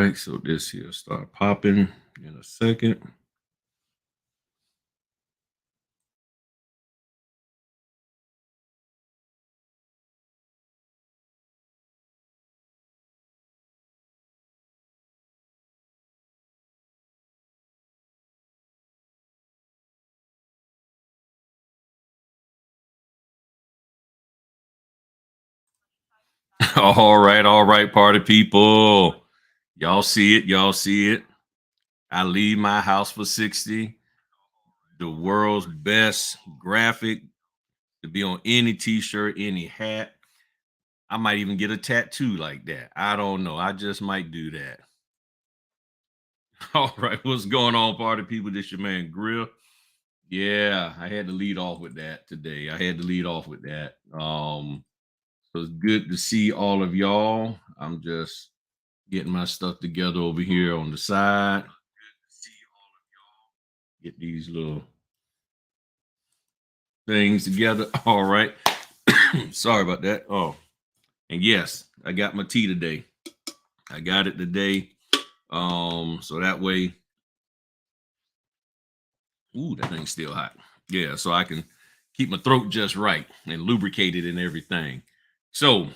right, so this here start popping in a second. All right, party people. Y'all see it, y'all see it. I leave my house for 60. The world's best graphic to be on any t-shirt, any hat. I might even get a tattoo like that. I don't know. I just might do that. All right, what's going on, party people? This your man Grill. Yeah, I had to lead off with that today. I had to lead off with that. So it's good to see all of y'all. I'm just getting my stuff together over here on the side. Get these little things together. All right. Sorry about that. Oh, and yes, I got my tea today. I got it today. So that way, ooh, that thing's still hot. Yeah, so I can keep my throat just right and lubricated and everything. So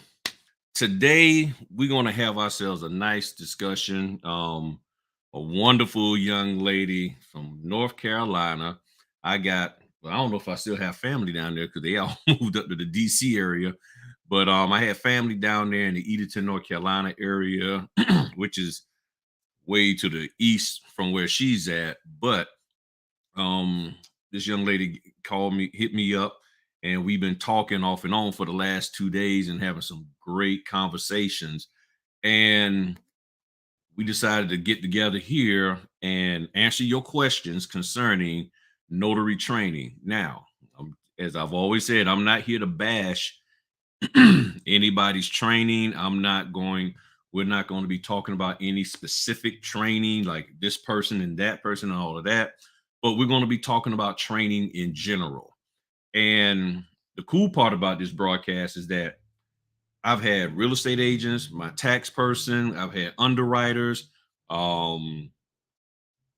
today we're gonna have ourselves a nice discussion. A wonderful young lady from North Carolina. I got, well, I don't know if I still have family down there because they all moved up to the DC area. But I had family down there in the Edenton, North Carolina area, which is way to the east from where she's at. But um, this young lady called me, hit me up, and we've been talking off and on for the last 2 days and having some great conversations. And we decided to get together here and answer your questions concerning notary training. Now, as I've always said, I'm not here to bash anybody's training. We're not going to be talking about any specific training like this person and that person and all of that, but we're going to be talking about training in general. And the cool part about this broadcast is that I've had real estate agents, my tax person, I've had underwriters, um,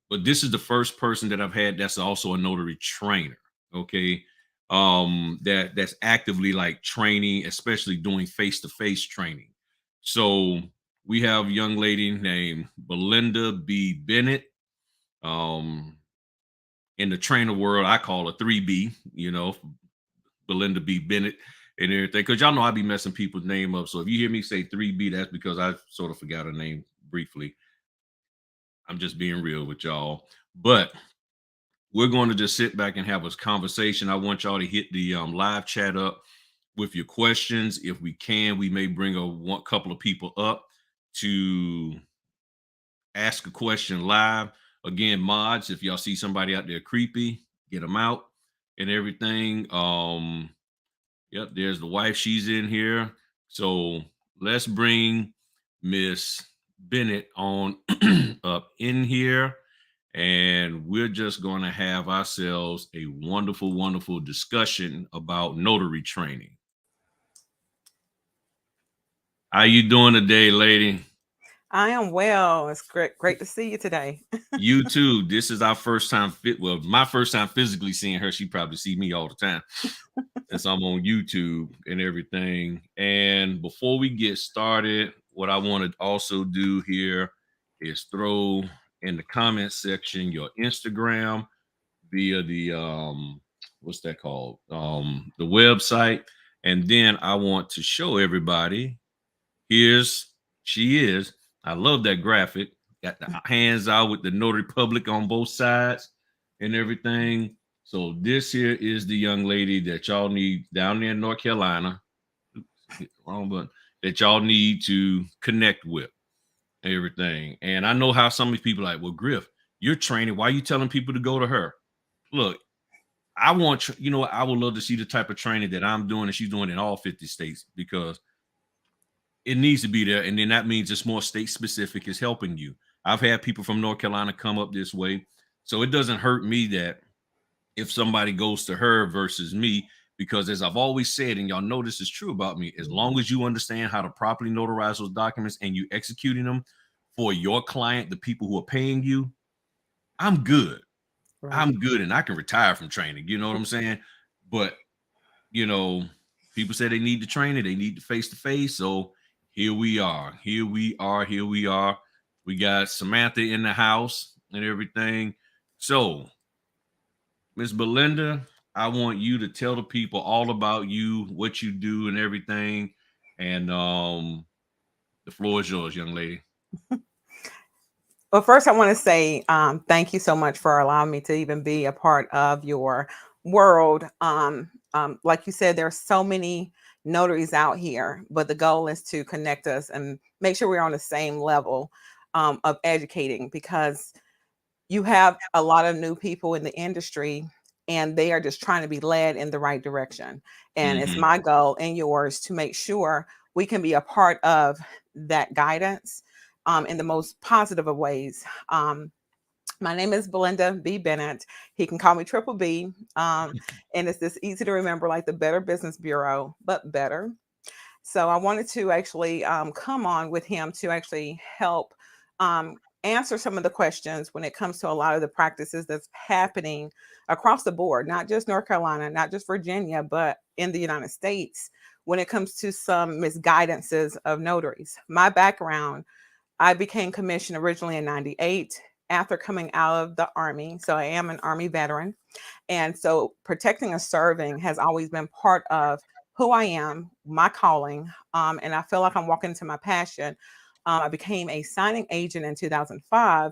but this is the first person that I've had that's also a notary trainer. Okay. That's actively like training, especially doing face-to-face training. So we have a young lady named Belinda B. Bennett. Um, in the trainer world, I call her 3B, Belinda B. Bennett and everything. Because y'all know I be messing people's name up. So if you hear me say 3B, that's because I sort of forgot her name briefly. I'm just being real with y'all. But we're going to just sit back and have a conversation. I want y'all to hit the live chat up with your questions. If we can, we may bring one couple of people up to ask a question live. Again, mods, if y'all see somebody out there creepy, get them out and everything. Yep, there's the wife. She's in here. So let's bring Miss Bennett on up in here. And we're just going to have ourselves a wonderful, wonderful discussion about notary training. How you doing today, lady? I am well. It's great to see you today. You too. This is our first time well, my first time physically seeing her. She probably see me all the time. Since I'm on YouTube and everything. And before we get started, what I want to also do here is throw in the comment section your Instagram via the what's that called? The website. And then I want to show everybody. She is. I love that graphic. Got the hands out with the Notary Public on both sides and everything. So this here is the young lady that y'all need down there in North Carolina. Oops, wrong button. That y'all need to connect with everything. And I know how some of these people are like, well, Griff, you're training. Why are you telling people to go to her? Look, I want, I would love to see the type of training that I'm doing and she's doing in all 50 states because it needs to be there. And then that means it's more state specific is helping you. I've had people from North Carolina come up this way. So it doesn't hurt me that if somebody goes to her versus me, because as I've always said, and y'all know this is true about me, as long as you understand how to properly notarize those documents and you executing them for your client, the people who are paying you, I'm good. Right. I'm good and I can retire from training. You know what I'm saying? But, you know, people say they need the training, they need the face to face. So here we are. Here we are. Here we are. We got Samantha in the house and everything. So, Miss Belinda, I want you to tell the people all about you, what you do, and everything. And the floor is yours, young lady. Well, first, I want to say thank you so much for allowing me to even be a part of your world. Like you said, there are so many notaries out here, but the goal is to connect us and make sure we're on the same level of educating, because you have a lot of new people in the industry and they are just trying to be led in the right direction. And it's Hmm. my goal and yours to make sure we can be a part of that guidance in the most positive of ways. My name is Belinda B. Bennett. He can call me Triple B. And it's this easy to remember, like the Better Business Bureau, but better. So I wanted to actually come on with him to actually help answer some of the questions when it comes to a lot of the practices that's happening across the board, not just North Carolina, not just Virginia, but in the United States when it comes to some misguidances of notaries. My background, I became commissioned originally in 98 after coming out of the Army. So I am an Army veteran. And so protecting and serving has always been part of who I am, my calling. And I feel like I'm walking into my passion. I became a signing agent in 2005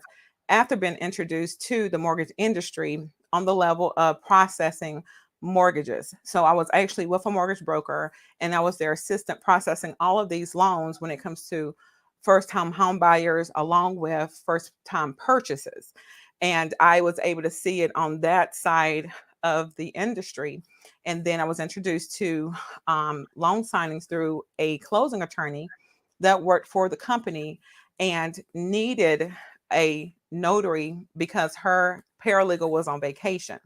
after being introduced to the mortgage industry on the level of processing mortgages. So I was actually with a mortgage broker and I was their assistant processing all of these loans when it comes to first time home buyers along with first time purchases. And I was able to see it on that side of the industry. And then I was introduced to loan signings through a closing attorney that worked for the company and needed a notary because her paralegal was on vacation.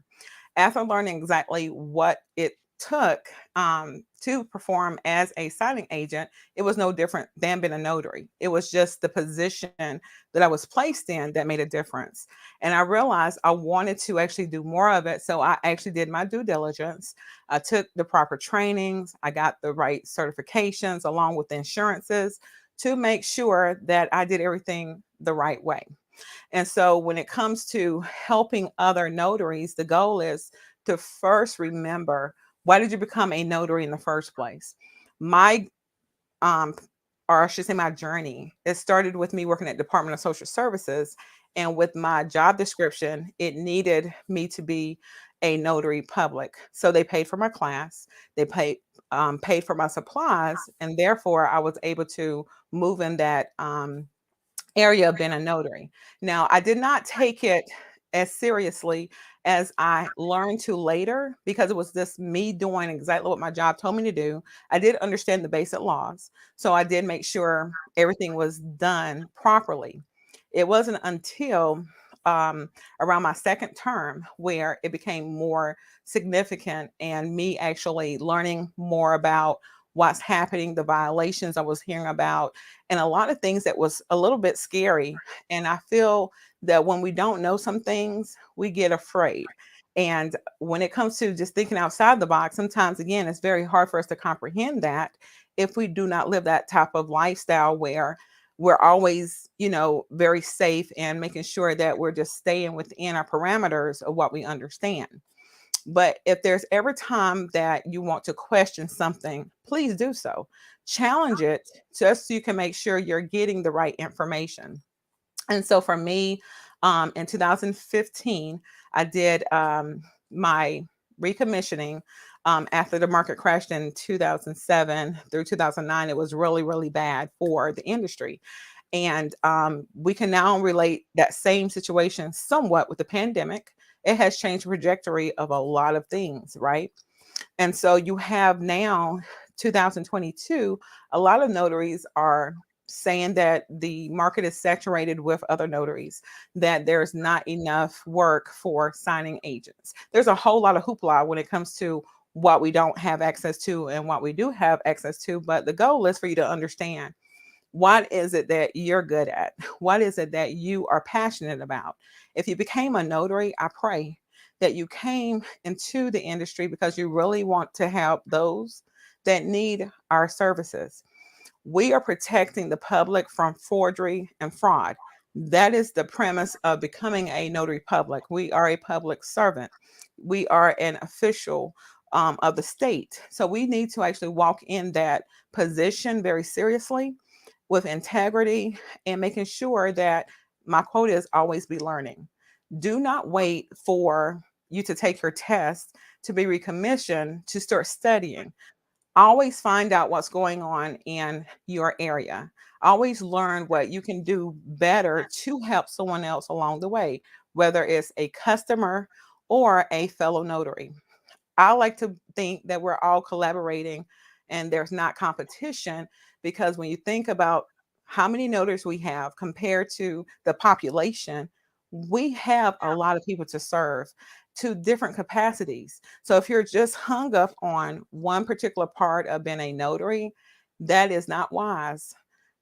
After learning exactly what it took to perform as a signing agent, it was no different than being a notary. It was just the position that I was placed in that made a difference. And I realized I wanted to actually do more of it. So I actually did my due diligence. I took the proper trainings, I got the right certifications along with the insurances to make sure that I did everything the right way. And so when it comes to helping other notaries, the goal is to first remember, why did you become a notary in the first place? My um or I should say my journey, it started with me working at Department of Social Services, and with my job description, it needed me to be a notary public. So they paid for my class, they paid for my supplies, and therefore I was able to move in that area of being a notary. Now, I did not take it as seriously as I learned to later because it was just me doing exactly what my job told me to do. I did understand the basic laws, so I did make sure everything was done properly. It wasn't until um, around my second term where it became more significant and me actually learning more about what's happening, the violations I was hearing about, and a lot of things that was a little bit scary. And I feel that when we don't know some things, we get afraid. And when it comes to just thinking outside the box, sometimes again, it's very hard for us to comprehend that if we do not live that type of lifestyle where we're always, very safe and making sure that we're just staying within our parameters of what we understand. But if there's ever time that you want to question something, please do so. Challenge it just so you can make sure you're getting the right information. And so for me, in 2015, I did my recommissioning after the market crashed in 2007 through 2009. It was really, really bad for the industry. And we can now relate that same situation somewhat with the pandemic. It has changed the trajectory of a lot of things, right? And so you have now 2022, a lot of notaries are saying that the market is saturated with other notaries, that there's not enough work for signing agents. There's a whole lot of hoopla when it comes to what we don't have access to and what we do have access to. But the goal is for you to understand What is it that you're good at? What is it that you are passionate about? If you became a notary, I pray that you came into the industry because you really want to help those that need our services. We are protecting the public from forgery and fraud. That is the premise of becoming a notary public. We are a public servant. We are an official of the state. So we need to actually walk in that position very seriously with integrity and making sure that my quote is always be learning. Do not wait for you to take your test to be recommissioned to start studying. Always find out what's going on in your area. Always learn what you can do better to help someone else along the way, whether it's a customer or a fellow notary. I like to think that we're all collaborating and there's not competition, because when you think about how many notaries we have compared to the population, we have a lot of people to serve to different capacities. So if you're just hung up on one particular part of being a notary, that is not wise.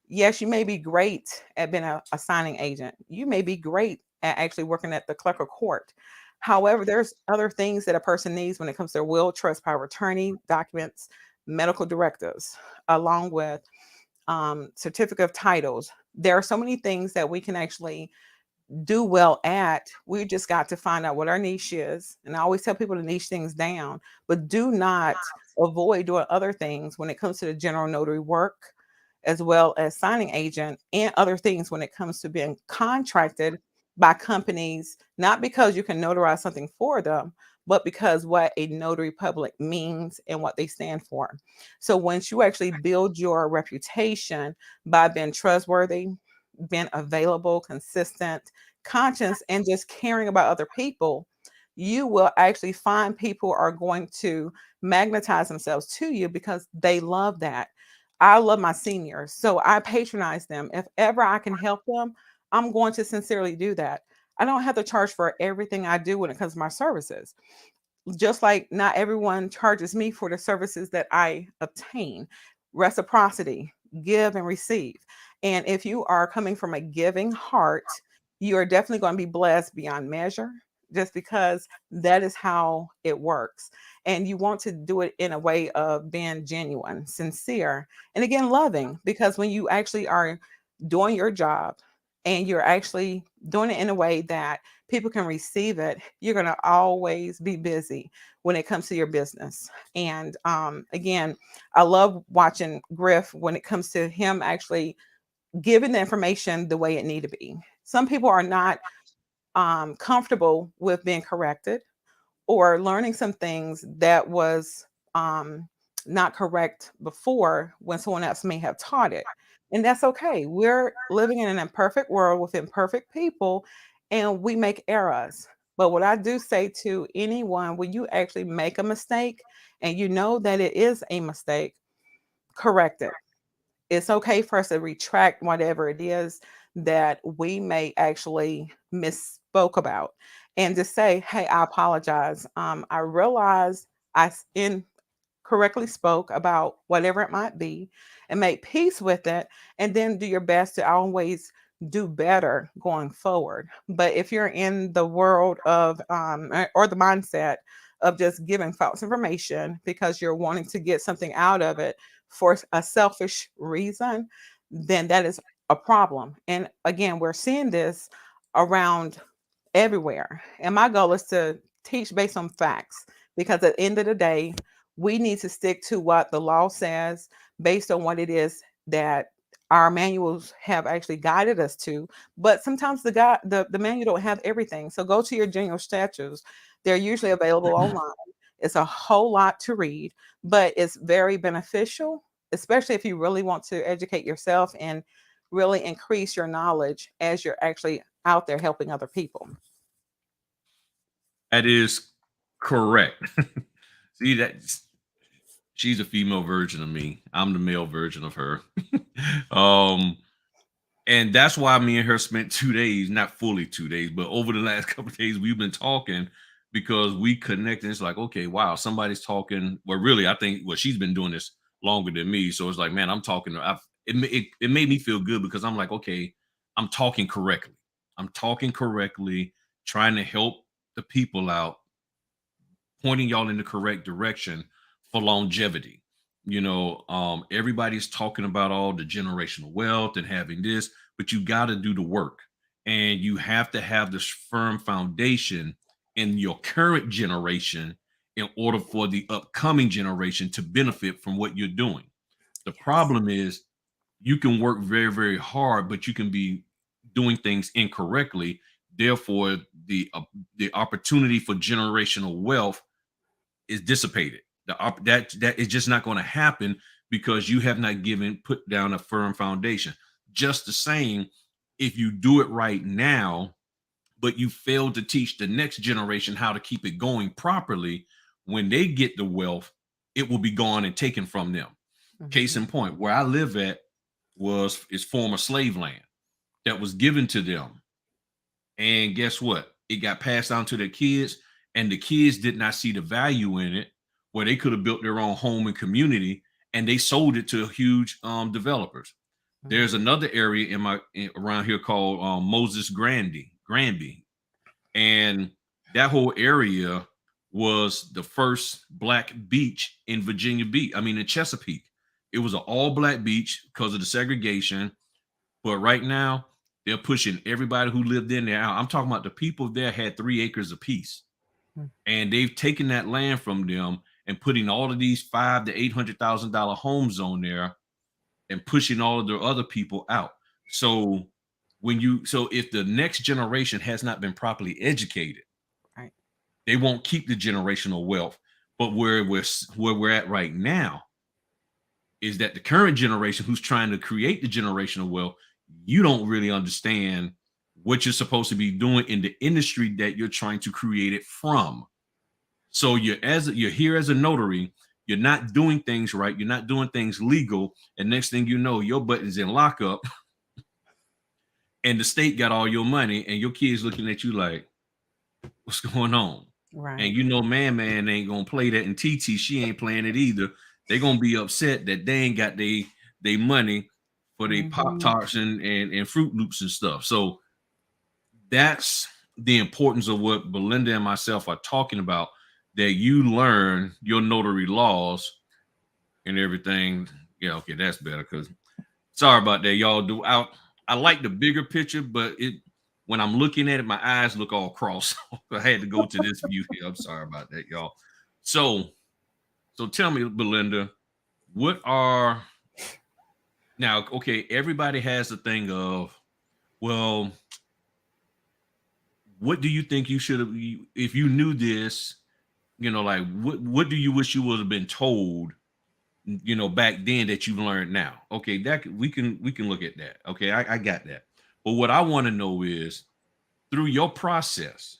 Yes, you may be great at being a signing agent. You may be great at actually working at the clerk of court. However, there's other things that a person needs when it comes to their will, trust, power of attorney, documents, medical directives, along with certificate of titles. There are so many things that we can actually do well at. We just got to find out what our niche is. And I always tell people to niche things down, but do not avoid doing other things when it comes to the general notary work, as well as signing agent and other things when it comes to being contracted by companies, not because you can notarize something for them, but because what a notary public means and what they stand for. So once you actually build your reputation by being trustworthy, being available, consistent, conscious, and just caring about other people, you will actually find people are going to magnetize themselves to you because they love that. I love my seniors, so I patronize them. If ever I can help them, I'm going to sincerely do that. I don't have to charge for everything I do when it comes to my services, just like not everyone charges me for the services that I obtain. Reciprocity, give and receive. And if you are coming from a giving heart, you are definitely going to be blessed beyond measure, just because that is how it works. And you want to do it in a way of being genuine, sincere, and again, loving, because when you actually are doing your job and you're actually doing it in a way that people can receive it, you're going to always be busy when it comes to your business. And again, I love watching Griff when it comes to him actually giving the information the way it need to be. Some people are not comfortable with being corrected or learning some things that was um, not correct before when someone else may have taught it. And that's okay. We're living in an imperfect world with imperfect people, and we make errors. But what I do say to anyone, when you actually make a mistake and you know that it is a mistake, correct it. It's okay for us to retract whatever it is that we may actually misspoke about, and just say, hey, I apologize. I realize incorrectly spoke about whatever it might be, and make peace with it, and then do your best to always do better going forward. But if you're in the world of or the mindset of just giving false information because you're wanting to get something out of it for a selfish reason, then that is a problem. And again, we're seeing this around everywhere. And my goal is to teach based on facts, because at the end of the day, we need to stick to what the law says based on what it is that our manuals have actually guided us to. But sometimes the manual don't have everything. So go to your general statutes. They're usually available online. It's a whole lot to read, but it's very beneficial, especially if you really want to educate yourself and really increase your knowledge as you're actually out there helping other people. That is correct. See that she's a female version of me. I'm the male version of her. um, and that's why me and her spent 2 days, not fully 2 days, but over the last couple of days, we've been talking because we connected. It's like, okay, wow, somebody's talking. Well, really, I think well, she's been doing this longer than me. So it's like, man, I'm talking. it made me feel good because I'm like, okay, I'm talking correctly. I'm talking correctly, trying to help the people out, pointing y'all in the correct direction for longevity. Everybody's talking about all the generational wealth and having this, but you got to do the work, and you have to have this firm foundation in your current generation in order for the upcoming generation to benefit from what you're doing. The Yes. problem is you can work very, very hard, but you can be doing things incorrectly. Therefore, the opportunity for generational wealth is dissipated. That is just not going to happen because you have not put down a firm foundation. Just the same, if you do it right now, but you fail to teach the next generation how to keep it going properly, when they get the wealth, it will be gone and taken from them. Case Mhm. in point, where I live at is former slave land that was given to them. And guess what? It got passed down to their kids, and the kids did not see the value in it, where they could have built their own home and community, and they sold it to huge developers. There's Mhm. another area around here called Moses Granby, and that whole area was the first black beach in Virginia Beach. I mean, in Chesapeake, it was an all black beach because of the segregation. But right now, they're pushing everybody who lived in there out. I'm talking about the people there had 3 acres apiece, Mm. and they've taken that land from them and putting all of these $500,000 to $800,000 homes on there and pushing all of their other people out. So if the next generation has not been properly educated, Right. they won't keep the generational wealth. But where we're at right now is that the current generation who's trying to create the generational wealth, you don't really understand what you're supposed to be doing in the industry that you're trying to create it from. So you're here as a notary, you're not doing things right, you're not doing things legal, and next thing you know, your butt is in lockup, and the state got all your money, and your kids looking at you like, what's going on? And Right. man ain't gonna play that, and TT, she ain't playing it either. They gonna be upset that they ain't got they money for their Pop Mhm. Tarts and Fruit Loops and stuff. So that's the importance of what Belinda and myself are talking about, that you learn your notary laws and everything. Yeah, okay, that's better. Because sorry about that, y'all. I like the bigger picture, but when I'm looking at it, my eyes look all cross. I had to go to this view here. I'm sorry about that, y'all. So tell me, Belinda, what are now? Okay, everybody has the thing of, well, what do you think you should have, if you knew this? Like what do you wish you would have been told? Back then that you've learned now. Okay, we can look at that. Okay, I got that. But what I want to know is, through your process,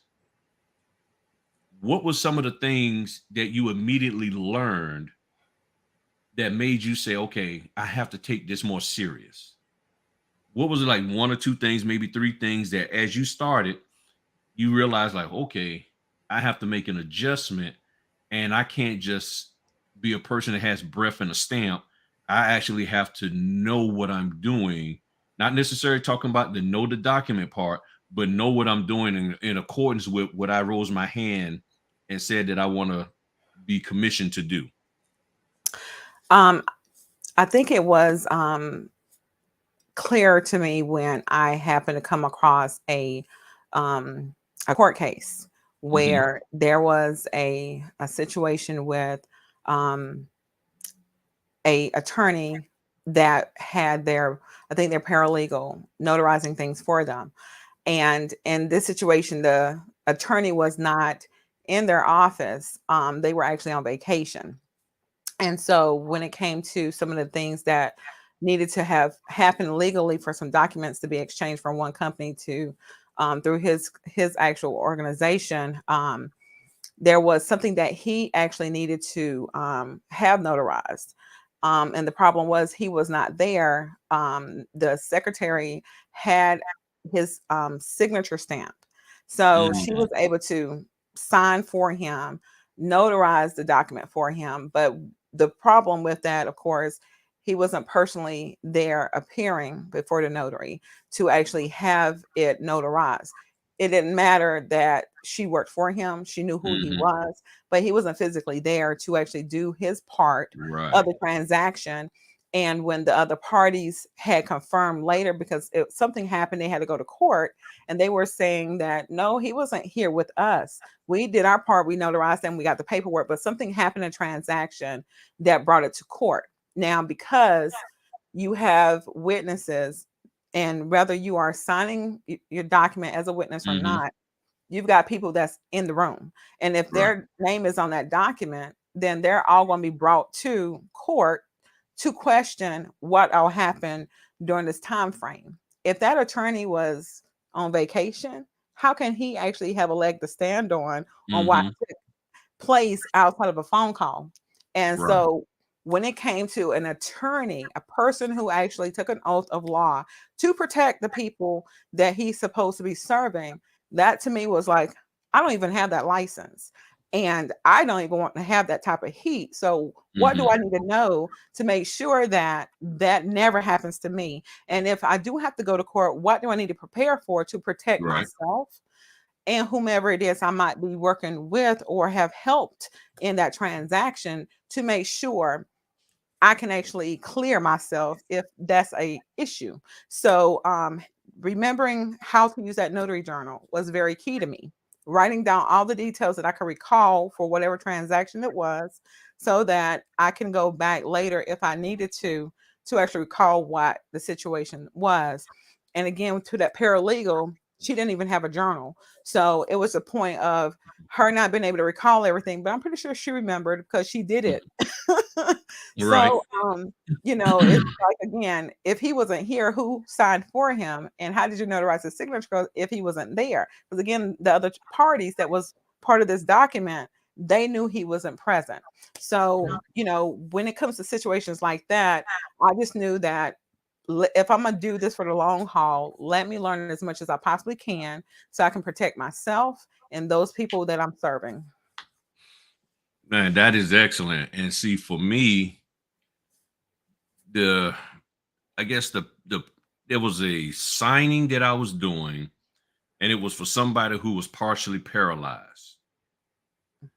what was some of the things that you immediately learned that made you say, okay, I have to take this more serious? What was it, like one or two things, maybe three things, that as you started, you realized like, okay, I have to make an adjustment, and I can't just be a person that has breath and a stamp. I actually have to know what I'm doing, not necessarily talking about the know the document part, but know what I'm doing in accordance with what I rose my hand and said that I want to be commissioned to do. Um, I think it was clear to me when I happened to come across um, a court case Hmm. where there was a situation with um, a attorney that had their, I think their paralegal notarizing things for them. And in this situation, the attorney was not in their office. They were actually on vacation. And so when it came to some of the things that needed to have happened legally for some documents to be exchanged from one company to through his actual organization, there was something that he actually needed to have notarized. And the problem was he was not there. The secretary had his signature stamp. So she Mm. was able to sign for him, notarize the document for him. But the problem with that, of course, he wasn't personally there appearing before the notary to actually have it notarized. It didn't matter that she worked for him, she knew who he Hmm. was, but he wasn't physically there to actually do his part of Right. the transaction. And when the other parties had confirmed later, because something happened, they had to go to court, and they were saying that no, he wasn't here with us. We did our part, we notarized and we got the paperwork, but something happened in transaction that brought it to court. Now, because you have witnesses, and whether you are signing your document as a witness or Hmm. not, you've got people that's in the room. And if Right. their name is on that document, then they're all going to be brought to court to question what all happened during this time frame. If that attorney was on vacation, how can he actually have a leg to stand on what Hmm. took place outside of a phone call? And Right. so when it came to an attorney, a person who actually took an oath of law to protect the people that he's supposed to be serving, that to me was like, I don't even have that license. And I don't even want to have that type of heat. So, what do Hmm. I need to know to make sure that that never happens to me? And if I do have to go to court, what do I need to prepare for to protect Right. myself and whomever it is I might be working with or have helped in that transaction to make sure I can actually clear myself if that's a issue. So, remembering how to use that notary journal was very key to me. Writing down all the details that I could recall for whatever transaction it was, so that I can go back later if I needed to actually recall what the situation was. And again, to that paralegal, she didn't even have a journal, so it was a point of her not being able to recall everything. But I'm pretty sure she remembered because she did it. Right. So, it's like, again, if he wasn't here, who signed for him? And how did you notarize his signature if he wasn't there? Because again, the other parties that was part of this document, they knew he wasn't present. So, when it comes to situations like that, I just knew that if I'm going to do this for the long haul, let me learn as much as I possibly can so I can protect myself and those people that I'm serving. Man, that is excellent. And see, for me, the I guess the there was a signing that I was doing, and it was for somebody who was partially paralyzed,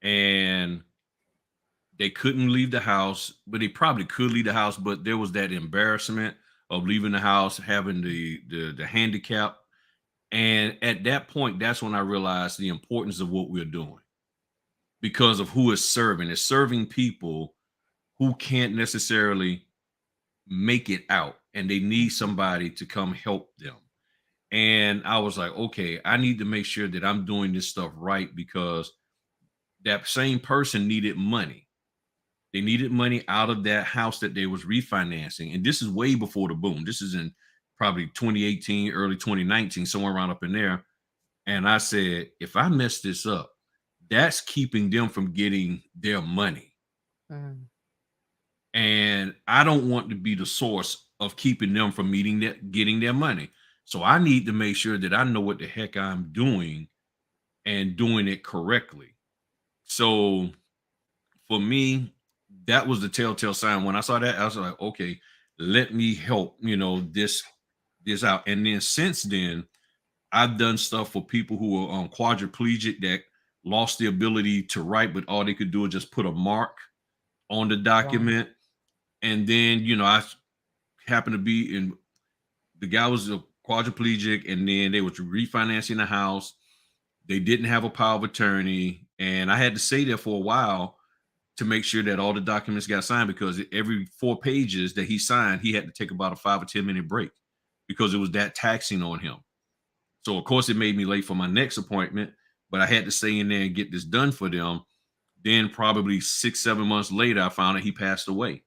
and they couldn't leave the house, but they probably could leave the house, but there was that embarrassment of leaving the house, having the handicap. And at that point, that's when I realized the importance of what we're doing because of who is serving. It's serving people who can't necessarily make it out and they need somebody to come help them. And I was like, okay, I need to make sure that I'm doing this stuff right because that same person needed money. They needed money out of that house that they was refinancing. And this is way before the boom. This is in probably 2018, early 2019, somewhere around up in there. And I said, if I mess this up, that's keeping them from getting their money. Mm, And I don't want to be the source of keeping them from meeting that getting their money. So I need to make sure that I know what the heck I'm doing and doing it correctly. So for me, that was the telltale sign. When I saw that, I was like, okay, let me help, this out. And then since then, I've done stuff for people who are quadriplegic that lost the ability to write, but all they could do is just put a mark on the wow. document. And then, I happened to be in the guy was a quadriplegic, and then they was refinancing the house. They didn't have a power of attorney, and I had to stay there for a while to make sure that all the documents got signed because every 4 pages that he signed, he had to take about a 5 or 10 minute break because it was that taxing on him. So of course it made me late for my next appointment, but I had to stay in there and get this done for them. Then probably 6, 7 months later, I found out he passed away.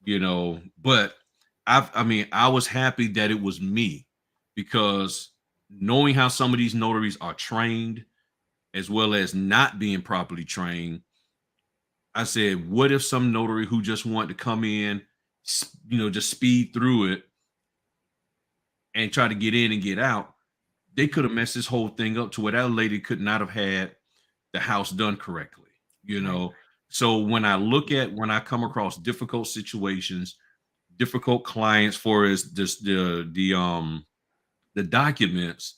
But I was happy that it was me because knowing how some of these notaries are trained as well as not being properly trained, I said, what if some notary who just wanted to come in, just speed through it and try to get in and get out, they could have messed this whole thing up to where that lady could not have had the house done correctly, you Right. know. So when I come across difficult situations, difficult clients, for as this the documents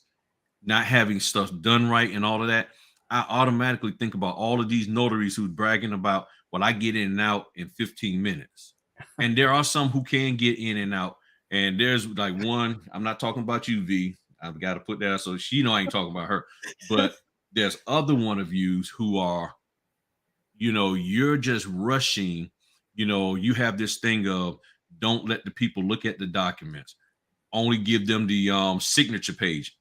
not having stuff done right and all of that, I automatically think about all of these notaries who bragging about, well, I get in and out in 15 minutes. And there are some who can get in and out. And there's like one, I'm not talking about you, V. I've got to put that out so she know I ain't talking about her. But there's other one of yous who are, you're just rushing. You have this thing of don't let the people look at the documents. Only give them the signature page.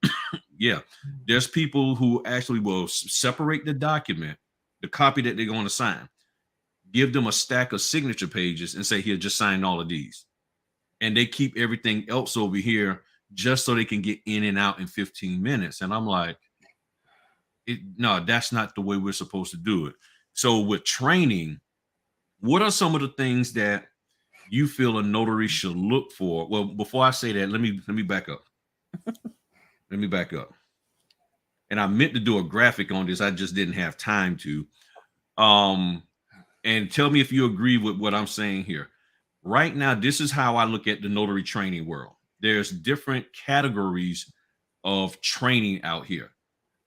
Yeah, there's people who actually will separate the document, the copy that they're going to sign, give them a stack of signature pages and say, here, just sign all of these. And they keep everything else over here just so they can get in and out in 15 minutes. And I'm like, no, that's not the way we're supposed to do it. So with training, what are some of the things that you feel a notary should look for? Well, before I say that, let me back up. Let me back up. And I meant to do a graphic on this. I just didn't have time to. And tell me if you agree with what I'm saying here. Right now, this is how I look at the notary training world. There's different categories of training out here.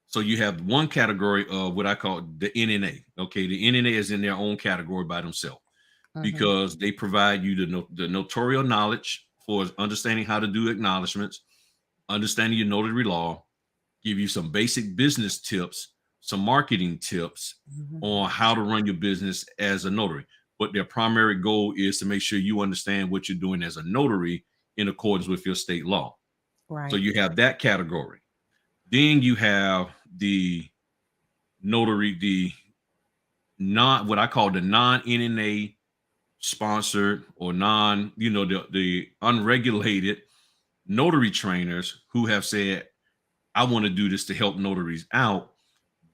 So you have one category of what I call the NNA. Okay, the NNA is in their own category by themselves because they provide you the notarial knowledge for understanding how to do acknowledgments, understanding your notary law, give you some basic business tips, some marketing tips on how to run your business as a notary. But their primary goal is to make sure you understand what you're doing as a notary in accordance with your state law. Right. So you have that category. Then you have the notary, the not what I call the non-NNA sponsored or the unregulated notary trainers who have said, I want to do this to help notaries out.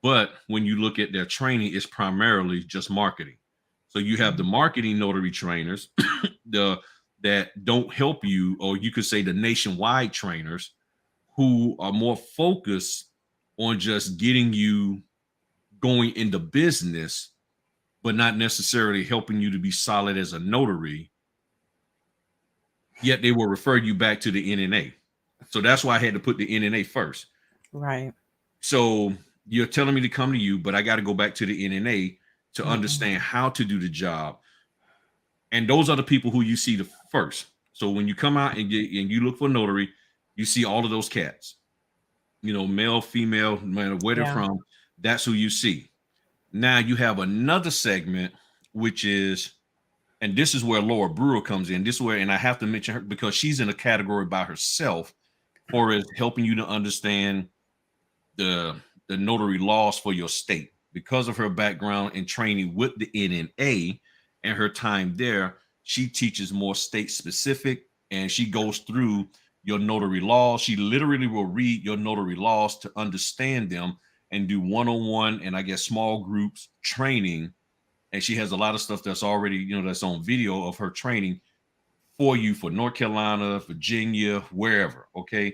But when you look at their training, it's primarily just marketing. So you have the marketing notary trainers, that don't help you, or you could say the nationwide trainers who are more focused on just getting you going into business, but not necessarily helping you to be solid as a notary. Yet they will refer you back to the NNA. So that's why I had to put the NNA first. Right. So you're telling me to come to you, but I got to go back to the NNA to understand how to do the job. And those are the people who you see the first. So when you come out and you look for notary, you see all of those cats, male, female, no matter where they're from. That's who you see. Now you have another segment, which is, and this is where Laura Brewer comes in. This is where, and I have to mention her because she's in a category by herself for as helping you to understand the notary laws for your state. Because of her background and training with the NNA and her time there, she teaches more state specific and she goes through your notary laws. She literally will read your notary laws to understand them and do one-on-one and I guess small groups training. And she has a lot of stuff that's already, that's on video of her training for you for North Carolina, Virginia, wherever. Okay.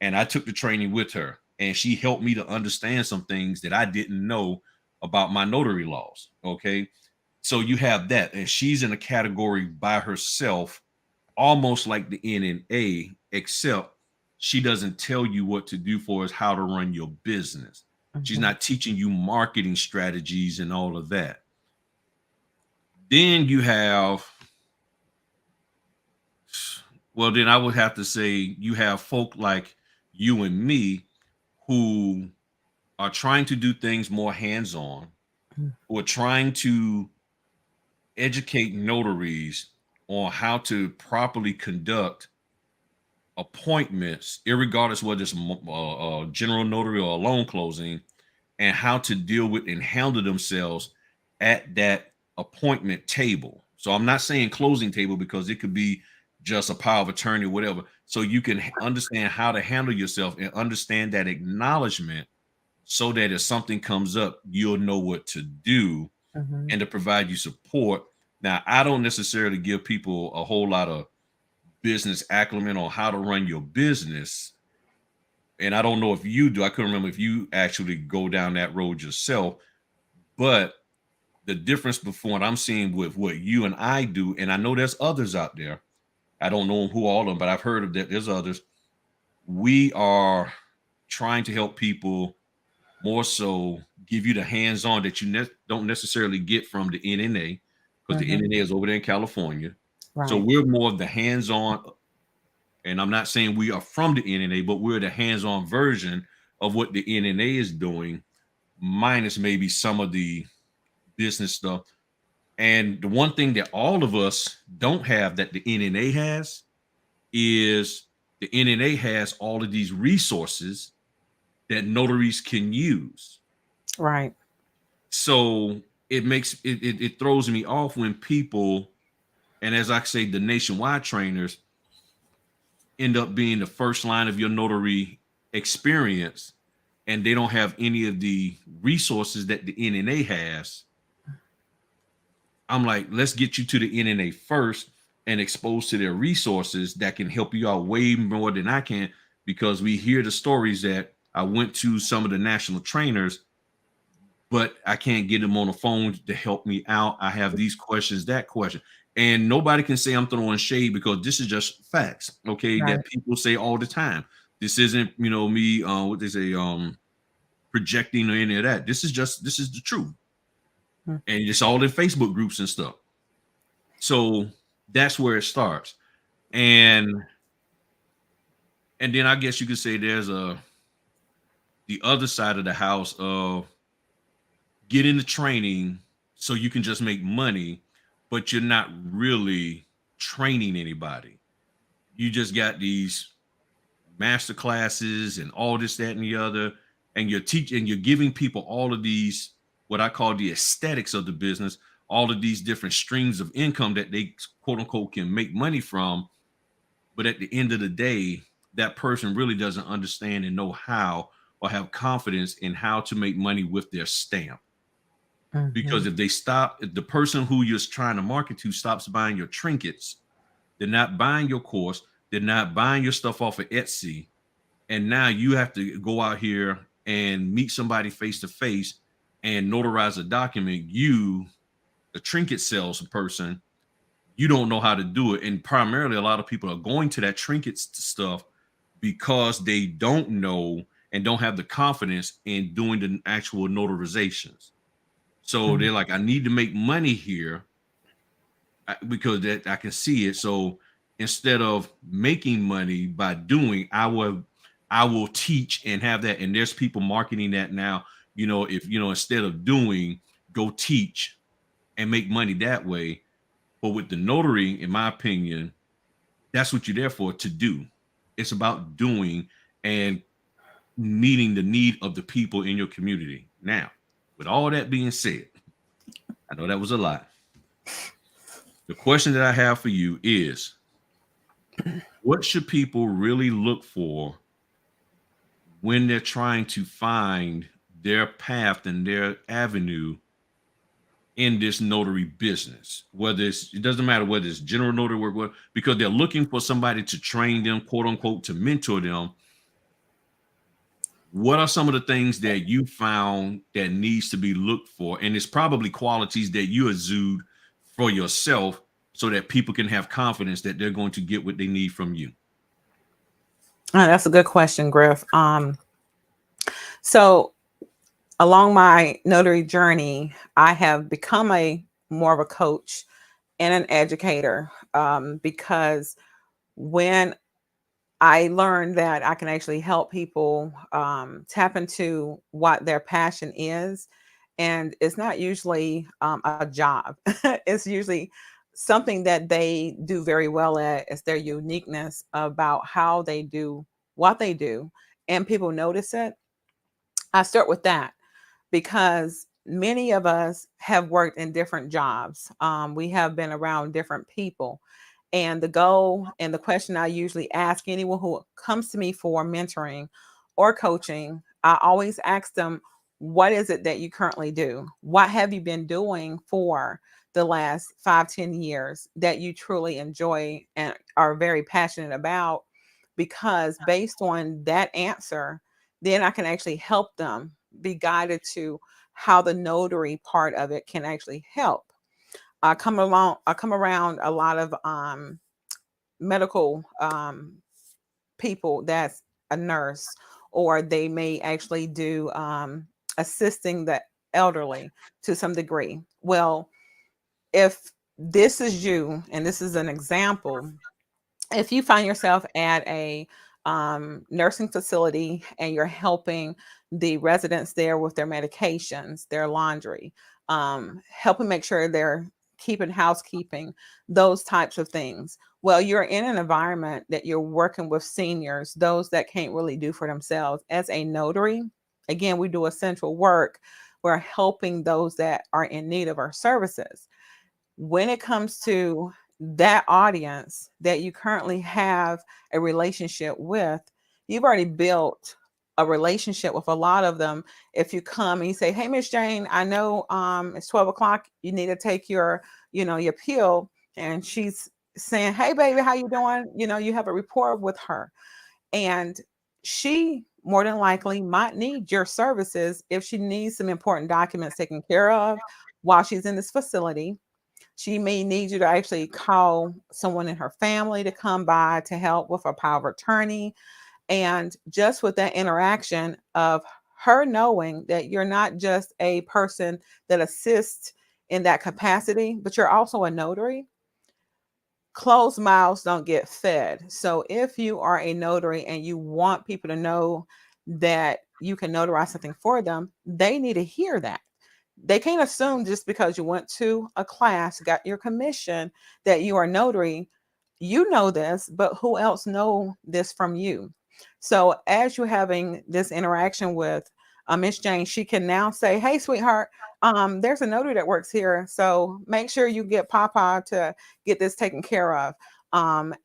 And I took the training with her and she helped me to understand some things that I didn't know about my notary laws. Okay. So you have that. And she's in a category by herself, almost like the NNA, except she doesn't tell you what to do for us, how to run your business. She's not teaching you marketing strategies and all of that. Then you have, then I would have to say you have folk like you and me who are trying to do things more hands-on or trying to educate notaries on how to properly conduct appointments, irregardless whether it's a general notary or a loan closing, and how to deal with and handle themselves at that appointment table. So I'm not saying closing table because it could be just a power of attorney or whatever. So you can understand how to handle yourself and understand that acknowledgement so that if something comes up, you'll know what to do and to provide you support. Now, I don't necessarily give people a whole lot of business acumen on how to run your business. And I don't know if you do. I couldn't remember if you actually go down that road yourself. But the difference before what I'm seeing with what you and I do, and I know there's others out there. I don't know who all of them, but I've heard of that. There's others. We are trying to help people more so give you the hands-on that you don't necessarily get from the NNA, because the Mhm. NNA is over there in California. So Right. we're more of the hands-on, and I'm not saying we are from the NNA, but we're the hands-on version of what the NNA is doing, minus maybe some of the business stuff. And the one thing that all of us don't have that the NNA has is the NNA has all of these resources that notaries can use. Right. So it throws me off when people, and as I say, the nationwide trainers end up being the first line of your notary experience, and they don't have any of the resources that the NNA has. I'm like, let's get you to the NNA first and exposed to their resources that can help you out way more than I can, because we hear the stories that I went to some of the national trainers, but I can't get them on the phone to help me out. I have these questions, that question. And nobody can say I'm throwing shade, because this is just facts, okay, Right. that people say all the time. This isn't, me, what they say, projecting or any of that. This is the truth. Mm. And it's all in Facebook groups and stuff. So that's where it starts. And then I guess you could say there's the other side of the house of getting the training so you can just make money, but you're not really training anybody. You just got these master classes and all this, that, and the other, and you're teaching and you're giving people all of these, what I call the aesthetics of the business, all of these different streams of income that they quote unquote can make money from. But at the end of the day, that person really doesn't understand and know how, or have confidence in how to make money with their stamp. Because Mhm. if the person who you're trying to market to stops buying your trinkets, they're not buying your course, they're not buying your stuff off of Etsy, and now you have to go out here and meet somebody face to face and notarize a document. You, the trinket salesperson, you don't know how to do it. And primarily, a lot of people are going to that trinket stuff because they don't know and don't have the confidence in doing the actual notarizations. So Mhm. they're like, I need to make money here, because that I can see it. So instead of making money by doing, I will teach and have that. And there's people marketing that now. If instead of doing, go teach and make money that way. But with the notary, in my opinion, that's what you're there for, to do. It's about doing and meeting the need of the people in your community. Now, with all that being said, I know that was a lot. The question that I have for you is, what should people really look for when they're trying to find their path and their avenue in this notary business? It doesn't matter whether it's general notary work, because they're looking for somebody to train them, quote unquote, to mentor them. What are some of the things that you found that needs to be looked for? And it's probably qualities that you exude for yourself, so that people can have confidence that they're going to get what they need from you. That's a good question, Griff. So along my notary journey, I have become a more of a coach and an educator, because when I learned that I can actually help people tap into what their passion is. And it's not usually a job, it's usually something that they do very well at. It's their uniqueness about how they do what they do, and people notice it. I start with that because many of us have worked in different jobs. We have been around different people. And the goal and the question I usually ask anyone who comes to me for mentoring or coaching, I always ask them, what is it that you currently do? What have you been doing for the last 5, 10 years that you truly enjoy and are very passionate about? Because based on that answer, then I can actually help them be guided to how the notary part of it can actually help. I come around a lot of medical people that's a nurse, or they may actually do assisting the elderly to some degree. Well, if this is you, and this is an example, if you find yourself at a nursing facility and you're helping the residents there with their medications, their laundry, helping make sure they're keeping housekeeping, those types of things. Well, you're in an environment that you're working with seniors, those that can't really do for themselves. As a notary, again, we do essential work. We're helping those that are in need of our services. When it comes to that audience that you currently have a relationship with, you've already built a relationship with a lot of them. If you come and you say, "Hey, Miss Jane, I know it's 12 o'clock, you need to take your, your pill," and she's saying, "Hey, baby, how you doing?" You have a rapport with her, and she more than likely might need your services if she needs some important documents taken care of while she's in this facility. She may need you to actually call someone in her family to come by to help with a power of attorney. And just with that interaction of her knowing that you're not just a person that assists in that capacity, but you're also a notary, closed mouths don't get fed. So if you are a notary and you want people to know that you can notarize something for them, they need to hear that. They can't assume just because you went to a class, got your commission, that you are notary. You know this, but who else know this from you? So as you're having this interaction with Miss Jane, she can now say, "Hey, sweetheart, there's a notary that works here, so make sure you get Papa to get this taken care of."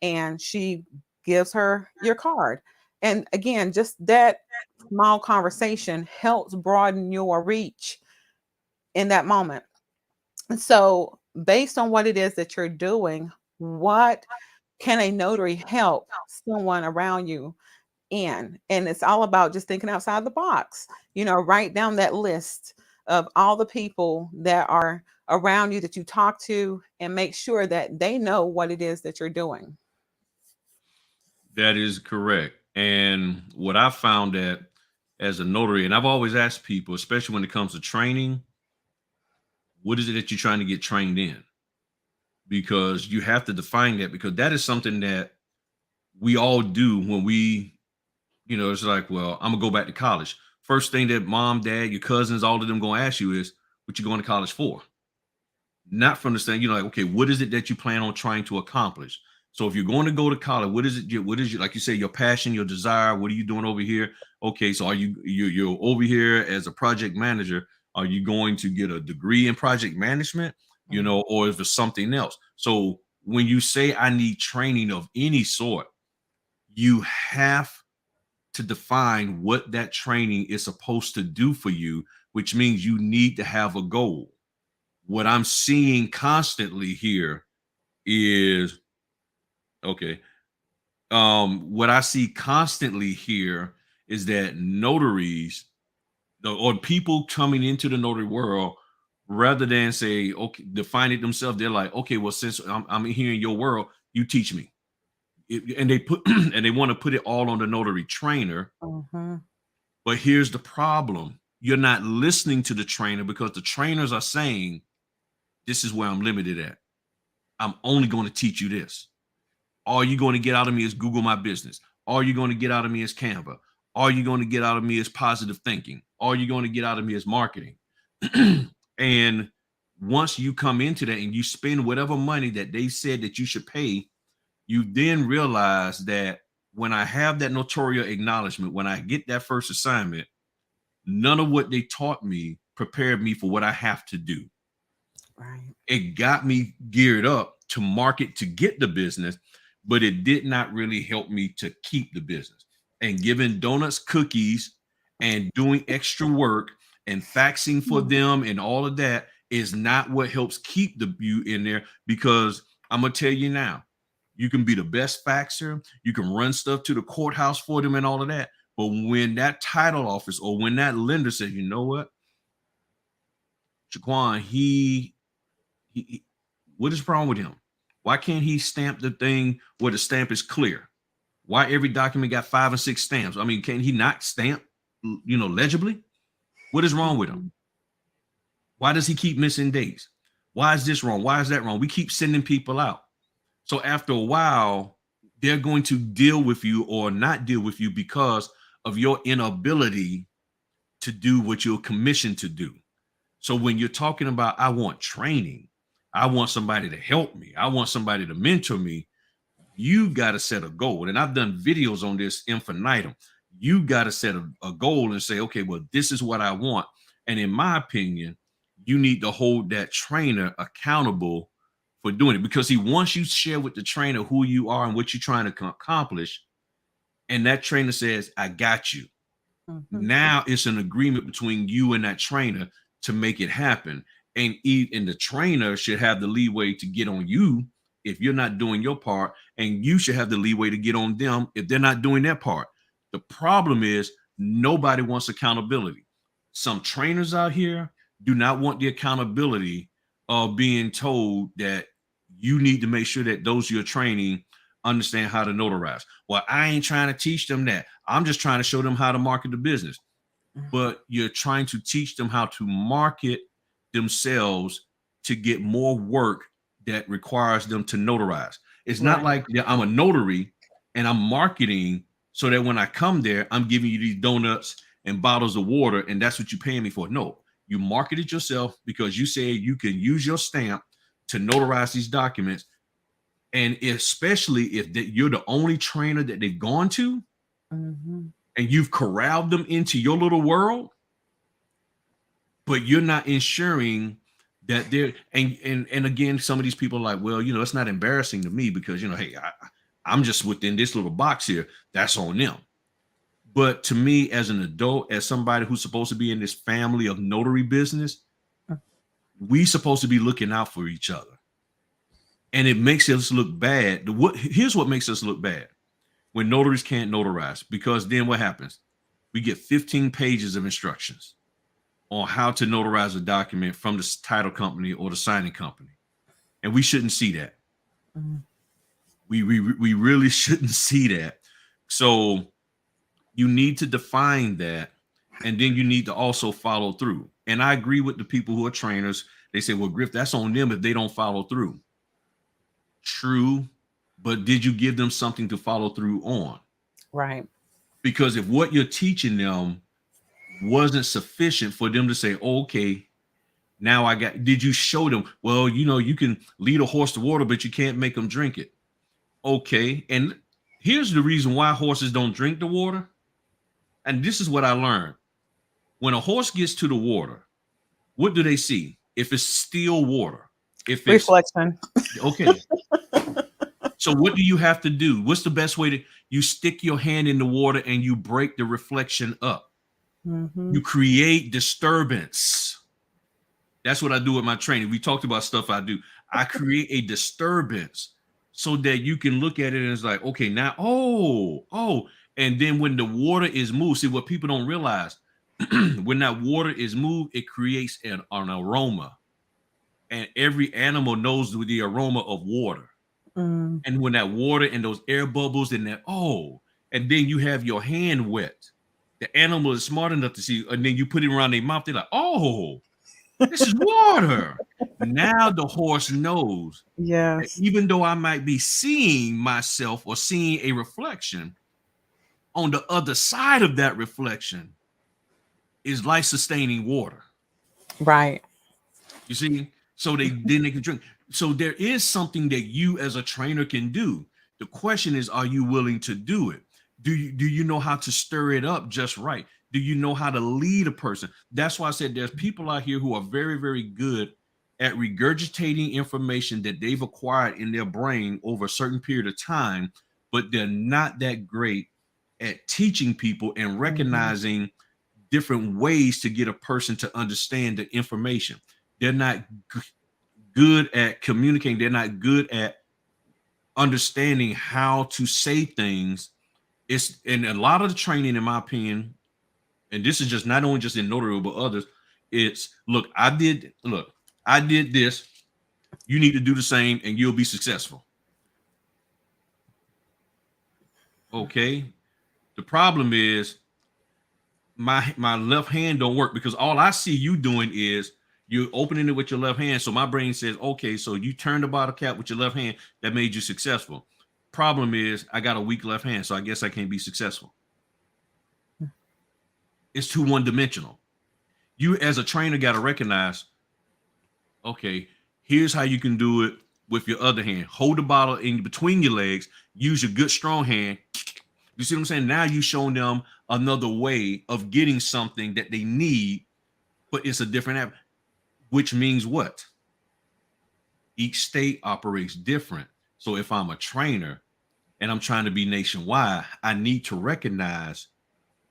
And she gives her your card. And again, just that small conversation helps broaden your reach in that moment. So, based on what it is that you're doing, what can a notary help someone around you in? And it's all about just thinking outside the box. Write down that list of all the people that are around you that you talk to, and make sure that they know what it is that you're doing. That is correct. And what I found that as a notary, and I've always asked people, especially when it comes to training, what is it that you're trying to get trained in? Because you have to define that, because that is something that we all do when it's like, well, I'm gonna go back to college. First thing that mom, dad, your cousins, all of them gonna ask you is, what you going to college for? Not from the stand, like, okay, what is it that you plan on trying to accomplish? So if you're going to go to college, what is it? What is your, like you say, your passion, your desire? What are you doing over here? Okay, so you're over here as a project manager? Are you going to get a degree in project management? Mhm. Or is there something else? So when you say I need training of any sort, you have to define what that training is supposed to do for you, which means you need to have a goal. What I'm seeing constantly here is, okay. What I see constantly here is that notaries, or people coming into the notary world, rather than say, okay, define it themselves, they're like, okay, well, since I'm here in your world, you teach me. And they put and they want to put it all on the notary trainer. Mhm. But here's the problem: you're not listening to the trainer, because the trainers are saying, this is where I'm limited at. I'm only going to teach you this. All you're going to get out of me is Google My Business. All you're going to get out of me is Canva. All you're going to get out of me is positive thinking. All you're going to get out of me is marketing. And once you come into that and you spend whatever money that they said that you should pay, you then realize that when I have that notarial acknowledgement, when I get that first assignment, none of what they taught me prepared me for what I have to do. Right. It got me geared up to market to get the business, but it did not really help me to keep the business. And giving donuts, cookies, and doing extra work and faxing for Mhm. them and all of that is not what helps keep you in there. Because I'm gonna tell you now, you can be the best faxer, you can run stuff to the courthouse for them and all of that. But when that title office or when that lender says, you know what? Shaquan, what is wrong with him? Why can't he stamp the thing where the stamp is clear? Why every document got 5 and 6 stamps? I mean, can he not stamp, legibly? What is wrong with him? Mhm. Why does he keep missing dates? Why is this wrong? Why is that wrong? We keep sending people out. So after a while, they're going to deal with you or not deal with you because of your inability to do what you're commissioned to do. So when you're talking about, I want training, I want somebody to help me, I want somebody to mentor me, you got to set a goal. And I've done videos on this infinitum. You got to set a goal and say, okay, well, this is what I want. And in my opinion, you need to hold that trainer accountable for doing it, because he wants you to share with the trainer who you are and what you're trying to accomplish. And that trainer says, I got you. Mhm. Now it's an agreement between you and that trainer to make it happen. And the trainer should have the leeway to get on you if you're not doing your part, and you should have the leeway to get on them if they're not doing their part. The problem is nobody wants accountability. Some trainers out here do not want the accountability of being told that you need to make sure that those you're training understand how to notarize. Well, I ain't trying to teach them that. I'm just trying to show them how to market the business. But you're trying to teach them how to market themselves to get more work that requires them to notarize. It's not Right. like I'm a notary and I'm marketing so that when I come there, I'm giving you these donuts and bottles of water, and that's what you're paying me for. No, you market it yourself because you say you can use your stamp to notarize these documents. And especially if you're the only trainer that they've gone to, Mhm. and you've corralled them into your little world, but you're not ensuring that they're, and again, some of these people are like, well, it's not embarrassing to me because, hey, I'm just within this little box here. That's on them. But to me, as an adult, as somebody who's supposed to be in this family of notary business, we supposed to be looking out for each other. And it makes us look bad. Here's what makes us look bad: when notaries can't notarize, because then what happens? We get 15 pages of instructions on how to notarize a document from the title company or the signing company. And we shouldn't see that. Mhm. We really shouldn't see that. So you need to define that, and then you need to also follow through. And I agree with the people who are trainers. They say, well, Griff, that's on them if they don't follow through. True, but did you give them something to follow through on? Right. Because if what you're teaching them wasn't sufficient for them to say, okay, now did you show them, well, you can lead a horse to water, but you can't make them drink it. Okay. And here's the reason why horses don't drink the water. And this is what I learned. When a horse gets to the water, what do they see? If it's still water, if it's Reflection. okay. So what do you have to do? What's the best way you stick your hand in the water and you break the reflection up? Mhm. You create disturbance. That's what I do with my training. We talked about stuff I do. I create a disturbance so that you can look at it and it's like, okay, now, oh. And then when the water is moved, see what people don't realize, when that water is moved, it creates an aroma. And every animal knows the aroma of water. Mm. And when that water and those air bubbles and and then you have your hand wet. The animal is smart enough to see, and then you put it around their mouth, they're like, oh, this is water. Now the horse knows that Yes. even though I might be seeing myself or seeing a reflection, on the other side of that reflection is life-sustaining water. Right. You see? So then they can drink. So there is something that you as a trainer can do. The question is, are you willing to do it? Do you know how to stir it up just right? Do you know how to lead a person? That's why I said there's people out here who are very, very good at regurgitating information that they've acquired in their brain over a certain period of time, but they're not that great at teaching people and Mhm. recognizing different ways to get a person to understand the information. They're not good at communicating. They're not good at understanding how to say things. And a lot of the training, in my opinion, and this is just not only just in notary but others, It's look, I did this. You need to do the same and you'll be successful. Okay. The problem is my left hand don't work because all I see you doing is you're opening it with your left hand. So my brain says, okay, so you turned the bottle cap with your left hand. That made you successful. Problem is, I got a weak left hand, so I guess I can't be successful. It's too one dimensional. You, as a trainer, got to recognize, okay, here's how you can do it with your other hand. Hold the bottle in between your legs. Use your good strong hand. You see what I'm saying? Now you showing them another way of getting something that they need, but it's a different app. Which means what? Each state operates different. So if I'm a trainer and I'm trying to be nationwide, I need to recognize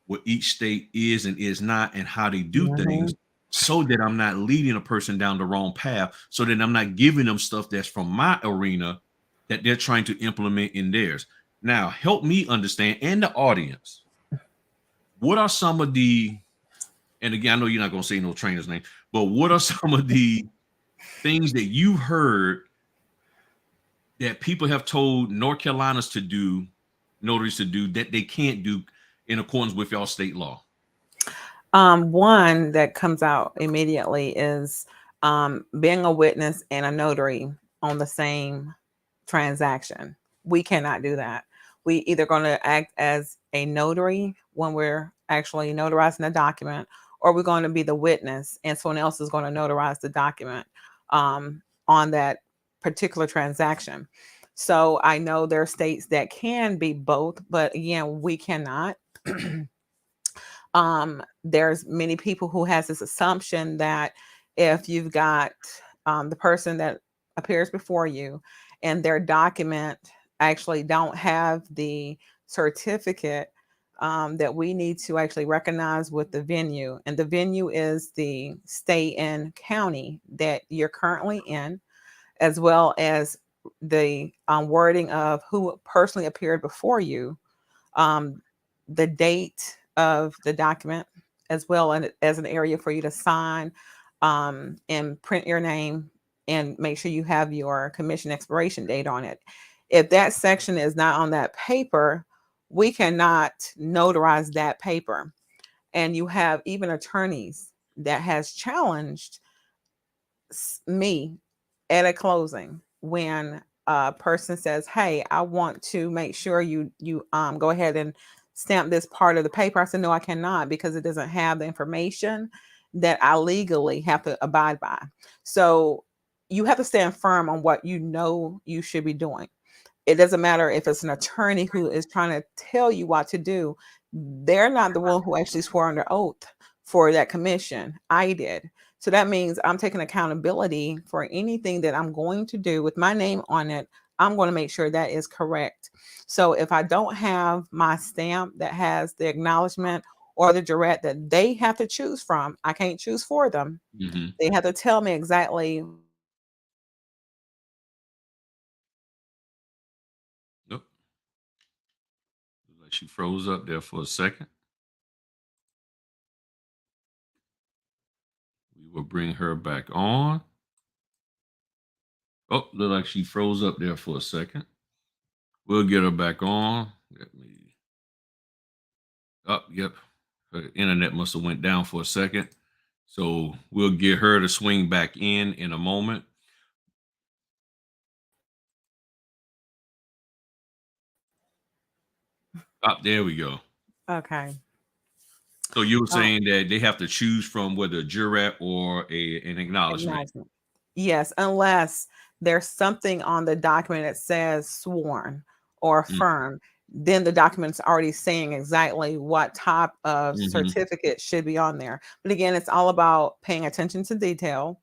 what each state is and is not and how they do things so that I'm not leading a person down the wrong path, so that I'm not giving them stuff that's from my arena that they're trying to implement in theirs. Now, help me understand, and the audience, what are some of the, and again, I know you're not going to say no trainer's name, but what are some of the things that you heard that people have told North Carolinians to do, notaries to do, that they can't do in accordance with y'all state law? One that comes out immediately is being a witness and a notary on the same transaction. We cannot do that. We either going to act as a notary when we're actually notarizing a document, or we're going to be the witness and someone else is going to notarize the document on that particular transaction. So I know there are states that can be both, but again, we cannot. There's many people who has this assumption that if you've got the person that appears before you and their document actually don't have the certificate that we need to actually recognize with the venue, and the venue is the state and county that you're currently in, as well as the wording of who personally appeared before you, um, the date of the document, as well as an area for you to sign and print your name and make sure you have your commission expiration date on it. If that section is not on that paper, we cannot notarize that paper. And you have even attorneys that has challenged me at a closing when a person says, "Hey, I want to make sure you go ahead and stamp this part of the paper." I said, "No, I cannot, because it doesn't have the information that I legally have to abide by." So you have to stand firm on what you know you should be doing. It doesn't matter if it's an attorney who is trying to tell you what to do. They're not the one who actually swore under oath for that commission. I did. So that means I'm taking accountability for anything that I'm going to do with my name on it. I'm going to make sure that is correct. So if I don't have my stamp that has the acknowledgement or the direct that they have to choose from, I can't choose for them. Mm-hmm. They have to tell me exactly. Nope. Like she froze up there for a second. We will bring her back on. Oh, look like she froze up there for a second. We'll get her back on. Let me. Oh, yep. Her internet must have went down for a second. So we'll get her to swing back in a moment. Up there we go. Okay. So you were Oh, saying that they have to choose from whether a jurat or an acknowledgement. acknowledgement. Yes, unless there's something on the document that says sworn or affirmed, then the document's already saying exactly what type of Mm-hmm. certificate should be on there. But again, it's all about paying attention to detail,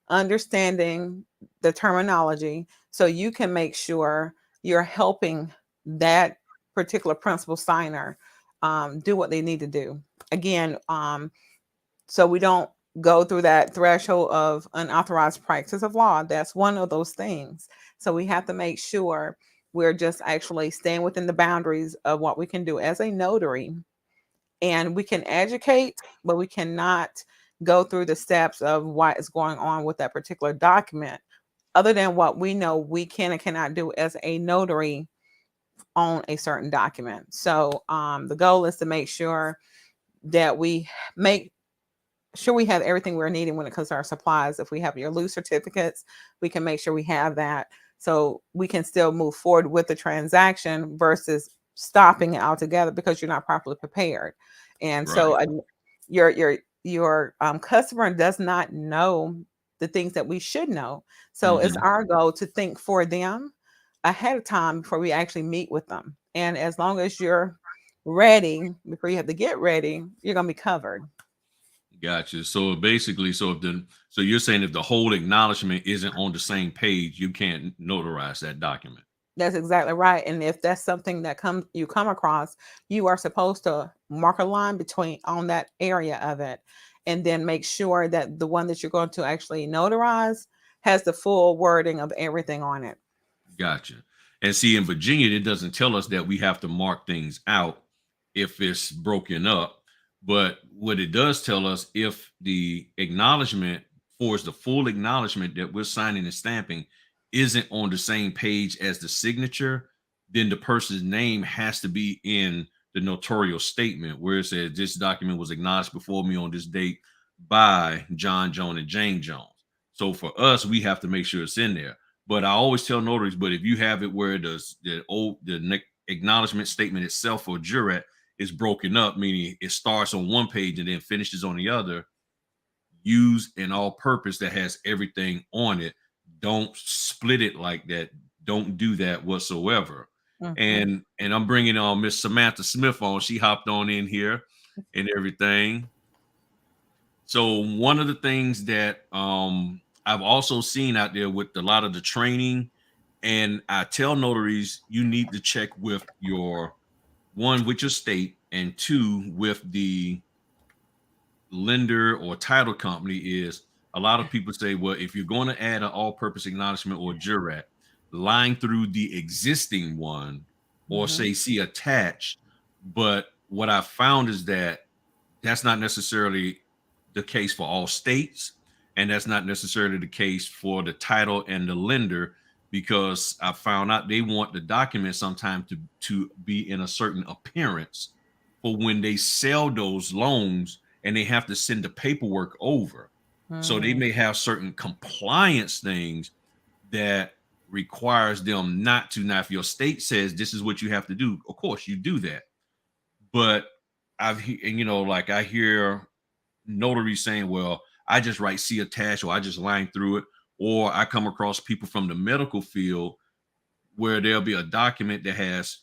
understanding the terminology, so you can make sure you're helping that particular principal signer do what they need to do. Again, so we don't go through that threshold of unauthorized practice of law. That's one of those things. So we have to make sure we're just actually staying within the boundaries of what we can do as a notary. And we can educate, but we cannot go through the steps of what is going on with that particular document, other than what we know we can and cannot do as a notary on a certain document. So the goal is to make sure that we make sure we have everything we're needing when it comes to our supplies. If we have your loose certificates, we can make sure we have that so we can still move forward with the transaction versus stopping it altogether because you're not properly prepared. And so Right. your customer does not know the things that we should know. So it's Hmm. our goal to think for them ahead of time before we actually meet with them. And as long as you're ready before you have to get ready, you're going to be covered. Gotcha. So basically, so you're saying if the whole acknowledgement isn't on the same page, you can't notarize that document. That's exactly right. And if that's something that you come across, you are supposed to mark a line between on that area of it, and then make sure that the one that you're going to actually notarize has the full wording of everything on it. Gotcha. And see, in Virginia, it doesn't tell us that we have to mark things out if it's broken up. But what it does tell us, if the acknowledgement for the full acknowledgement that we're signing and stamping isn't on the same page as the signature, then the person's name has to be in the notarial statement where it says this document was acknowledged before me on this date by John Jones and Jane Jones. So for us, we have to make sure it's in there. But I always tell notaries, but if you have it where the acknowledgement statement itself or jurat is broken up, meaning it starts on one page and then finishes on the other, use an all-purpose that has everything on it. Don't split it like that. Don't do that whatsoever. Mhm. And I'm bringing on Miss Samantha Smith on. She hopped on in here and everything. So one of the things that I've also seen out there with a lot of the training, and I tell notaries you need to check with your one with your state and two with the lender or title company is a lot of people say, well, if you're going to add an all-purpose acknowledgement or jurat, line through the existing one or Mhm. say see attached. But what I found is that that's not necessarily the case for all states, and that's not necessarily the case for the title and the lender, because I found out they want the document sometime to be in a certain appearance for when they sell those loans and they have to send the paperwork over. So they Mhm. may have certain compliance things that requires them not to. Now, if your state says this is what you have to do, of course you do that. But and like I hear notaries saying, well, I just write see attached or I just line through it. Or I come across people from the medical field where there'll be a document that has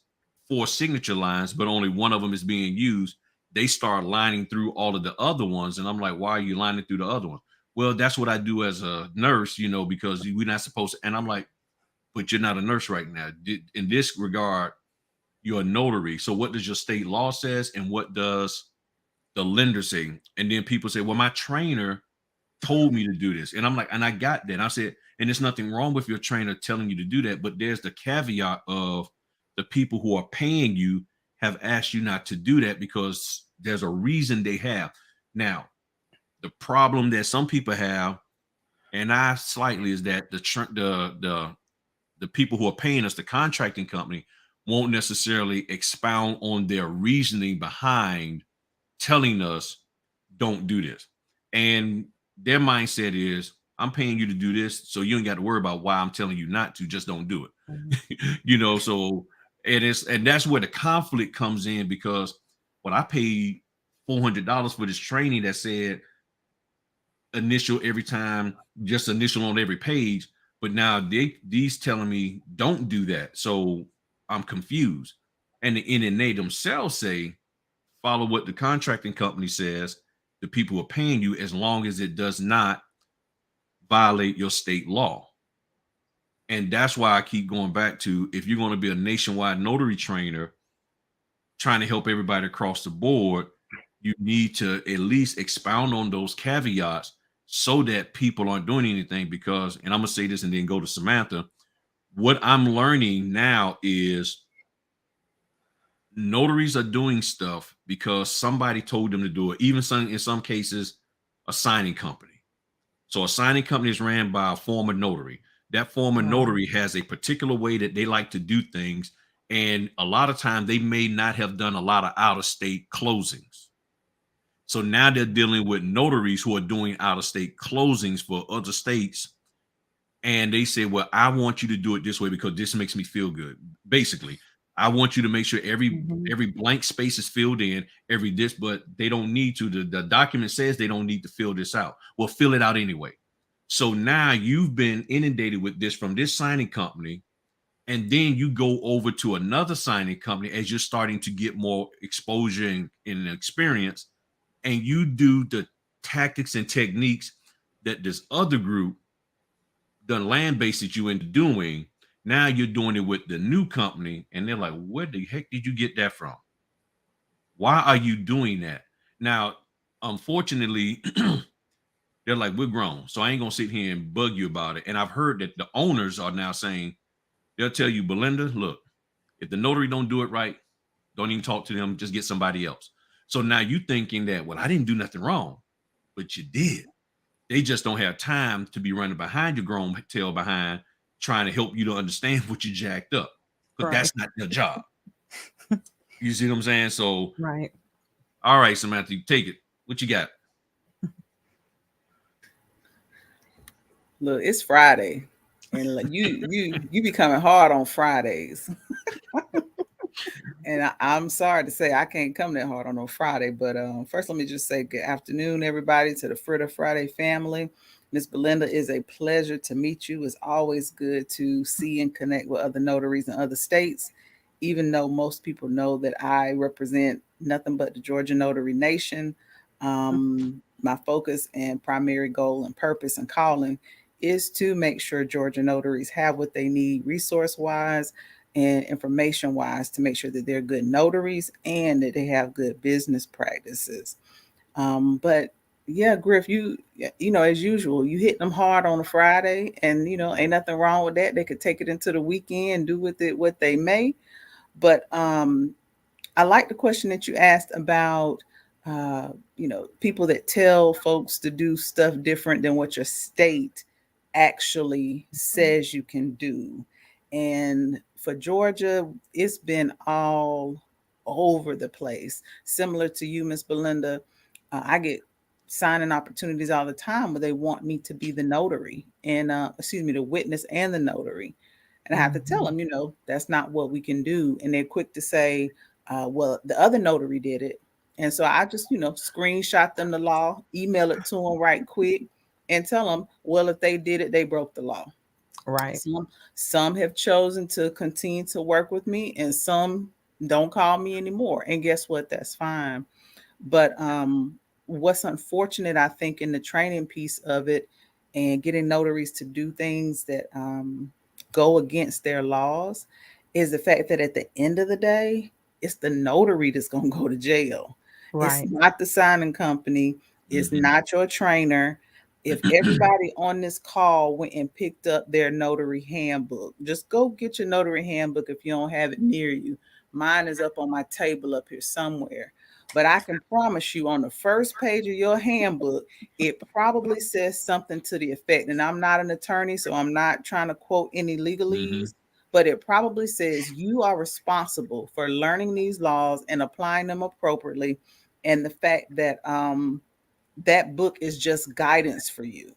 four signature lines, but only one of them is being used. They start lining through all of the other ones. And I'm like, why are you lining through the other ones? Well, that's what I do as a nurse, because we're not supposed to. And I'm like, but you're not a nurse right now. In this regard, you're a notary. So what does your state law says and what does the lender say? And then people say, well, my trainer told me to do this. And I'm like, and I got that. I said, and there's nothing wrong with your trainer telling you to do that. But there's the caveat of the people who are paying you have asked you not to do that because there's a reason they have. Now, the problem that some people have, and I slightly, is that the people who are paying us, the contracting company, won't necessarily expound on their reasoning behind telling us don't do this. And their mindset is, I'm paying you to do this, so you ain't got to worry about why I'm telling you not to, just don't do Mhm. it. So and that's where the conflict comes in, because when I paid $400 for this training that said initial every time, just initial on every page, but now these telling me don't do that. So I'm confused. And then they themselves say, follow what the contracting company says, the people who are paying you, as long as it does not violate your state law. And that's why I keep going back to, if you're going to be a nationwide notary trainer trying to help everybody across the board, you need to at least expound on those caveats so that people aren't doing anything. Because, and I'm going to say this and then go to Samantha, what I'm learning now is notaries are doing stuff because somebody told them to do it. Even in some cases, a signing company. So a signing company is ran by a former notary. That former notary has a particular way that they like to do things. And a lot of times they may not have done a lot of out of state closings. So now they're dealing with notaries who are doing out of state closings for other states. And they say, well, I want you to do it this way because this makes me feel good. Basically, I want you to make sure every blank space is filled in, every this, but they don't need to. The document says they don't need to fill this out. Well, fill it out anyway. So now you've been inundated with this from this signing company, and then you go over to another signing company as you're starting to get more exposure and experience, and you do the tactics and techniques that this other group the land based you into doing. Now you're doing it with the new company, and they're like, where the heck did you get that from? Why are you doing that? Now, unfortunately, they're like, we're grown, so I ain't gonna sit here and bug you about it. And I've heard that the owners are now saying, they'll tell you, Belinda, look, if the notary don't do it right, don't even talk to them, just get somebody else. So now you thinking that, well, I didn't do nothing wrong, but you did. They just don't have time to be running behind your grown tail behind trying to help you to understand what you jacked up, because that's not their job. You see what I'm saying? So, all right, Samantha, take it. What you got? Look, it's Friday, and like you be coming hard on Fridays. And I'm sorry to say I can't come that hard on a Friday, but first let me just say good afternoon, everybody, to the Fritter Friday family. Miss Belinda, is a pleasure to meet you. It's always good to see and connect with other notaries in other states, even though most people know that I represent nothing but the Georgia Notary Nation. My focus and primary goal and purpose and calling is to make sure Georgia notaries have what they need resource-wise and information-wise to make sure that they're good notaries and that they have good business practices. But yeah, Griff, you know, as usual, you hit them hard on a Friday, and you know, ain't nothing wrong with that. They could take it into the weekend, do with it what they may. But I like the question that you asked about, you know, people that tell folks to do stuff different than what your state actually says you can do. And for Georgia, it's been all over the place. Similar to you, Miss Belinda, I get signing opportunities all the time where they want me to be the notary and, the witness and the notary. And I have to tell them, you know, that's not what we can do. And they're quick to say, well, the other notary did it. And so I just, you know, screenshot them the law, email it to them right quick, and tell them, well, if they did it, they broke the law. Right. Some have chosen to continue to work with me, and some don't call me anymore. And guess what? That's fine. But what's unfortunate, I think, in the training piece of it and getting notaries to do things that go against their laws is the fact that at the end of the day, it's the notary that's going to go to jail. It's not the signing company. It's not your trainer. If everybody on this call went and picked up their notary handbook, just go get your notary handbook if you don't have it near you. Mine is up on my table up here somewhere. But I can promise you on the first page of your handbook, it probably says something to the effect, and I'm not an attorney, so I'm not trying to quote any legalese, but it probably says you are responsible for learning these laws and applying them appropriately. And the fact that that book is just guidance for you.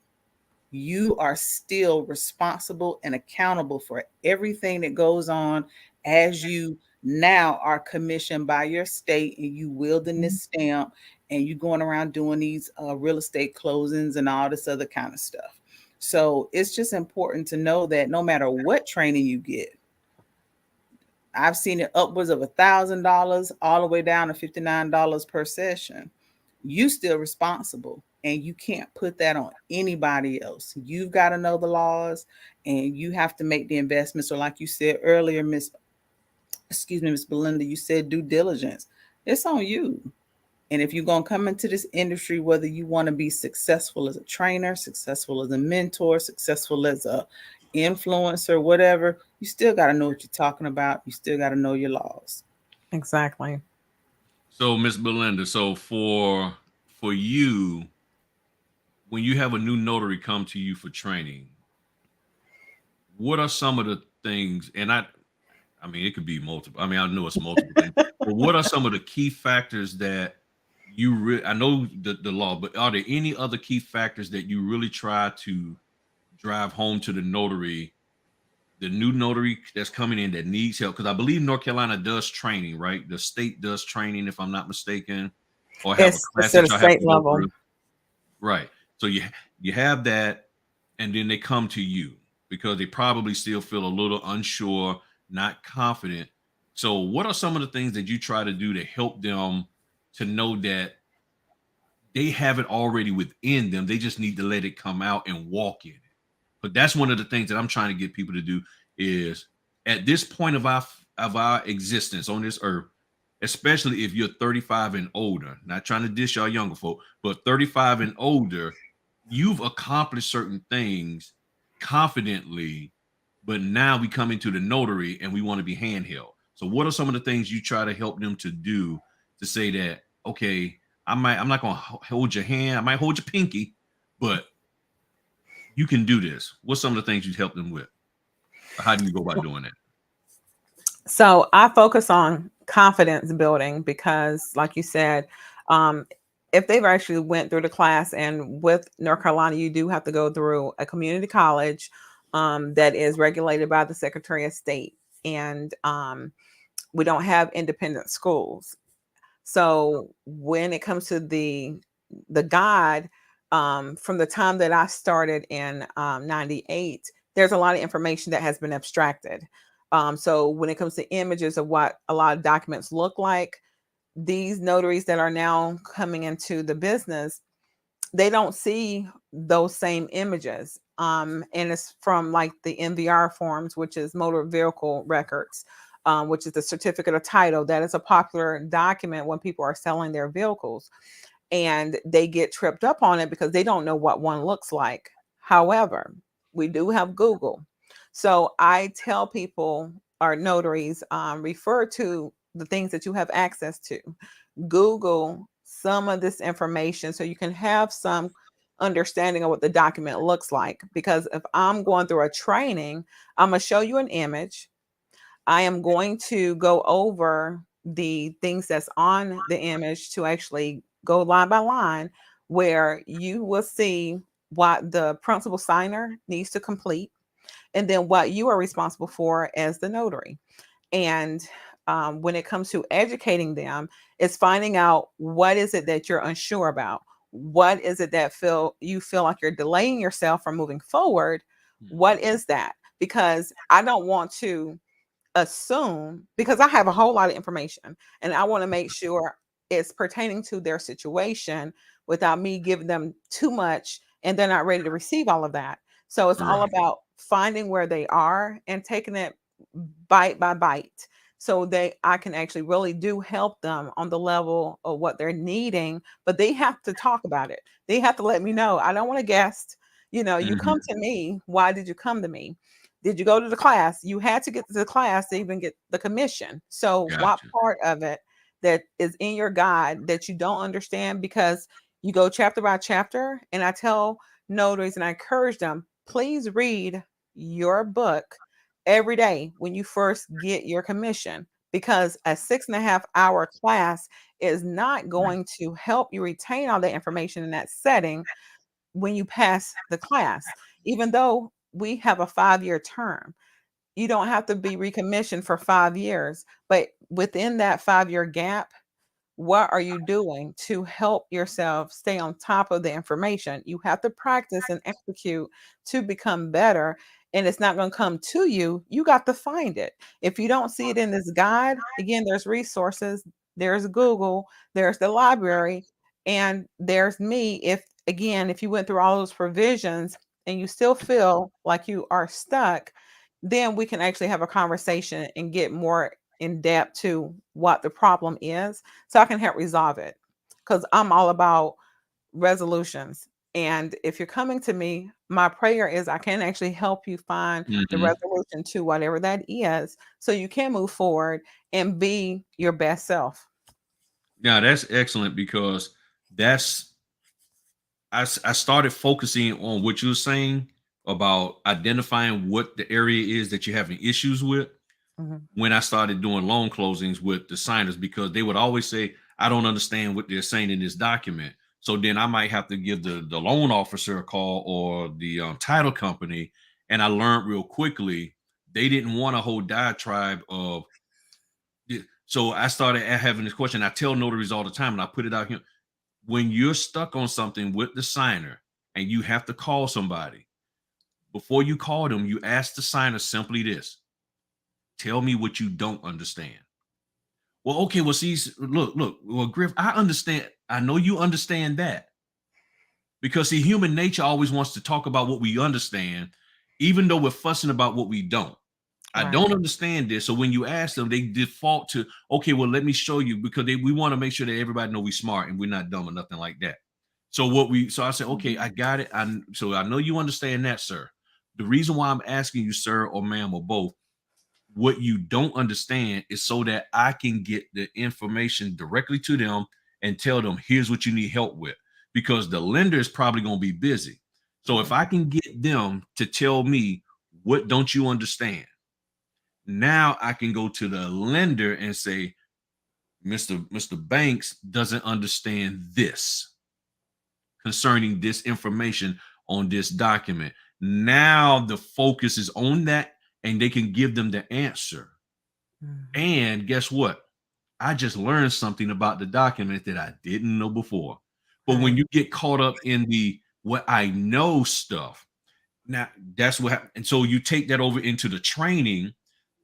You are still responsible and accountable for everything that goes on as you now are commissioned by your state and you wielding this stamp and you going around doing these real estate closings and all this other kind of stuff. So it's just important to know that no matter what training you get, I've seen it upwards of $1,000 all the way down to $59 per session. You still responsible, and you can't put that on anybody else. You've got to know the laws, and you have to make the investment. So like you said earlier, Miss Belinda, you said due diligence. It's on you. And if you're going to come into this industry, whether you want to be successful as a trainer, successful as a mentor, successful as a influencer, whatever, you still got to know what you're talking about. You still got to know your laws. Exactly. So, Miss Belinda, so for you, when you have a new notary come to you for training, what are some of the things? And I mean, it could be multiple. I mean, I know it's multiple things, but what are some of the key factors that you really? I know the law, but are there any other key factors that you really try to drive home to the notary, the new notary that's coming in that needs help? Because I believe North Carolina does training, right? The state does training, if I'm not mistaken, or have a class It's at that a y'all have state to go level. through. Right. So you have that, and then they come to you because they probably still feel a little unsure, not confident. So what are some of the things that you try to do to help them to know that they have it already within them? They just need to let it come out and walk in it. But that's one of the things that I'm trying to get people to do is at this point of our existence on this earth, especially if you're 35 and older, not trying to dish y'all younger folk, but 35 and older, you've accomplished certain things confidently, but now we come into the notary and we want to be handheld. So what are some of the things you try to help them to do to say that, okay, I'm not going to hold your hand. I might hold your pinky, but you can do this. What's some of the things you help them with? How do you go about doing that? So I focus on confidence building because, like you said, if they've actually went through the class, and with North Carolina, you do have to go through a community college that is regulated by the Secretary of State, and we don't have independent schools. So when it comes to the guide, from the time that I started in 98, there's a lot of information that has been abstracted. So when it comes to images of what a lot of documents look like, these notaries that are now coming into the business, they don't see those same images. And it's from like the MVR forms, which is motor vehicle records, which is the certificate of title. That is a popular document when people are selling their vehicles, and they get tripped up on it because they don't know what one looks like. However, we do have Google. So I tell people, our notaries, refer to the things that you have access to. Google some of this information so you can have some understanding of what the document looks like. Because if I'm going through a training, I'm going to show you an image. I am going to go over the things that's on the image to actually go line by line, where you will see what the principal signer needs to complete, and then what you are responsible for as the notary. And when it comes to educating them, it's finding out what is it that you're unsure about. What is it that you feel like you're delaying yourself from moving forward? What is that? Because I don't want to assume, because I have a whole lot of information and I want to make sure it's pertaining to their situation without me giving them too much and they're not ready to receive all of that. So it's all Right. about finding where they are and taking it bite by bite, so I can actually really do help them on the level of what they're needing. But they have to talk about it. They have to let me know. I don't want to guess. You come Mhm. to me. Why did you come to me? Did you go to the class? You had to get to the class to even get the commission. So what Gotcha. part of it that is in your guide that you don't understand? Because you go chapter by chapter, and I tell notaries and I encourage them, please read your book every day when you first get your commission, because a 6.5 hour class is not Right. going to help you retain all the information in that setting when you pass the class. Even though we have a 5-year term, you don't have to be recommissioned for 5 years, but within that 5-year gap, what are you doing to help yourself stay on top of the information? You have to practice and execute to become better. And it's not going to come to you. You got to find it. If you don't see it in this guide, again, there's resources, there's Google, there's the library, and there's me. If you went through all those provisions and you still feel like you are stuck, then we can actually have a conversation and get more in depth to what the problem is, so I can help resolve it. Because I'm all about resolutions. And if you're coming to me, my prayer is I can actually help you find the Mhm. resolution to whatever that is so you can move forward and be your best self. Yeah, that's excellent because that's I started focusing on what you were saying about identifying what the area is that you're having issues with Mhm. when I started doing loan closings with the signers, because they would always say, I don't understand what they're saying in this document. So then I might have to give the loan officer a call or the title company. And I learned real quickly, they didn't want a whole diatribe of. So I started having this question. I tell notaries all the time, and I put it out here. When you're stuck on something with the signer and you have to call somebody, before you call them, you ask the signer simply this: tell me what you don't understand. Well, okay, well, see, look, well, Griff, I understand. I know you understand that, because see, human nature always wants to talk about what we understand, even though we're fussing about what we don't. I Right. don't understand this. So when you ask them, they default to, okay, well, let me show you, because we want to make sure that everybody know we're smart and we're not dumb or nothing like that. So I said, okay, I got it. So I know you understand that, sir. The reason why I'm asking you, sir or ma'am or both, what you don't understand is so that I can get the information directly to them and tell them, here's what you need help with, because the lender is probably going to be busy. So if I can get them to tell me, what don't you understand? Now I can go to the lender and say, Mr. Banks doesn't understand this concerning this information on this document. Now the focus is on that, and they can give them the answer. And guess what? I just learned something about the document that I didn't know before. But when you get caught up in the what I know stuff, now that's what happens. And so you take that over into the training.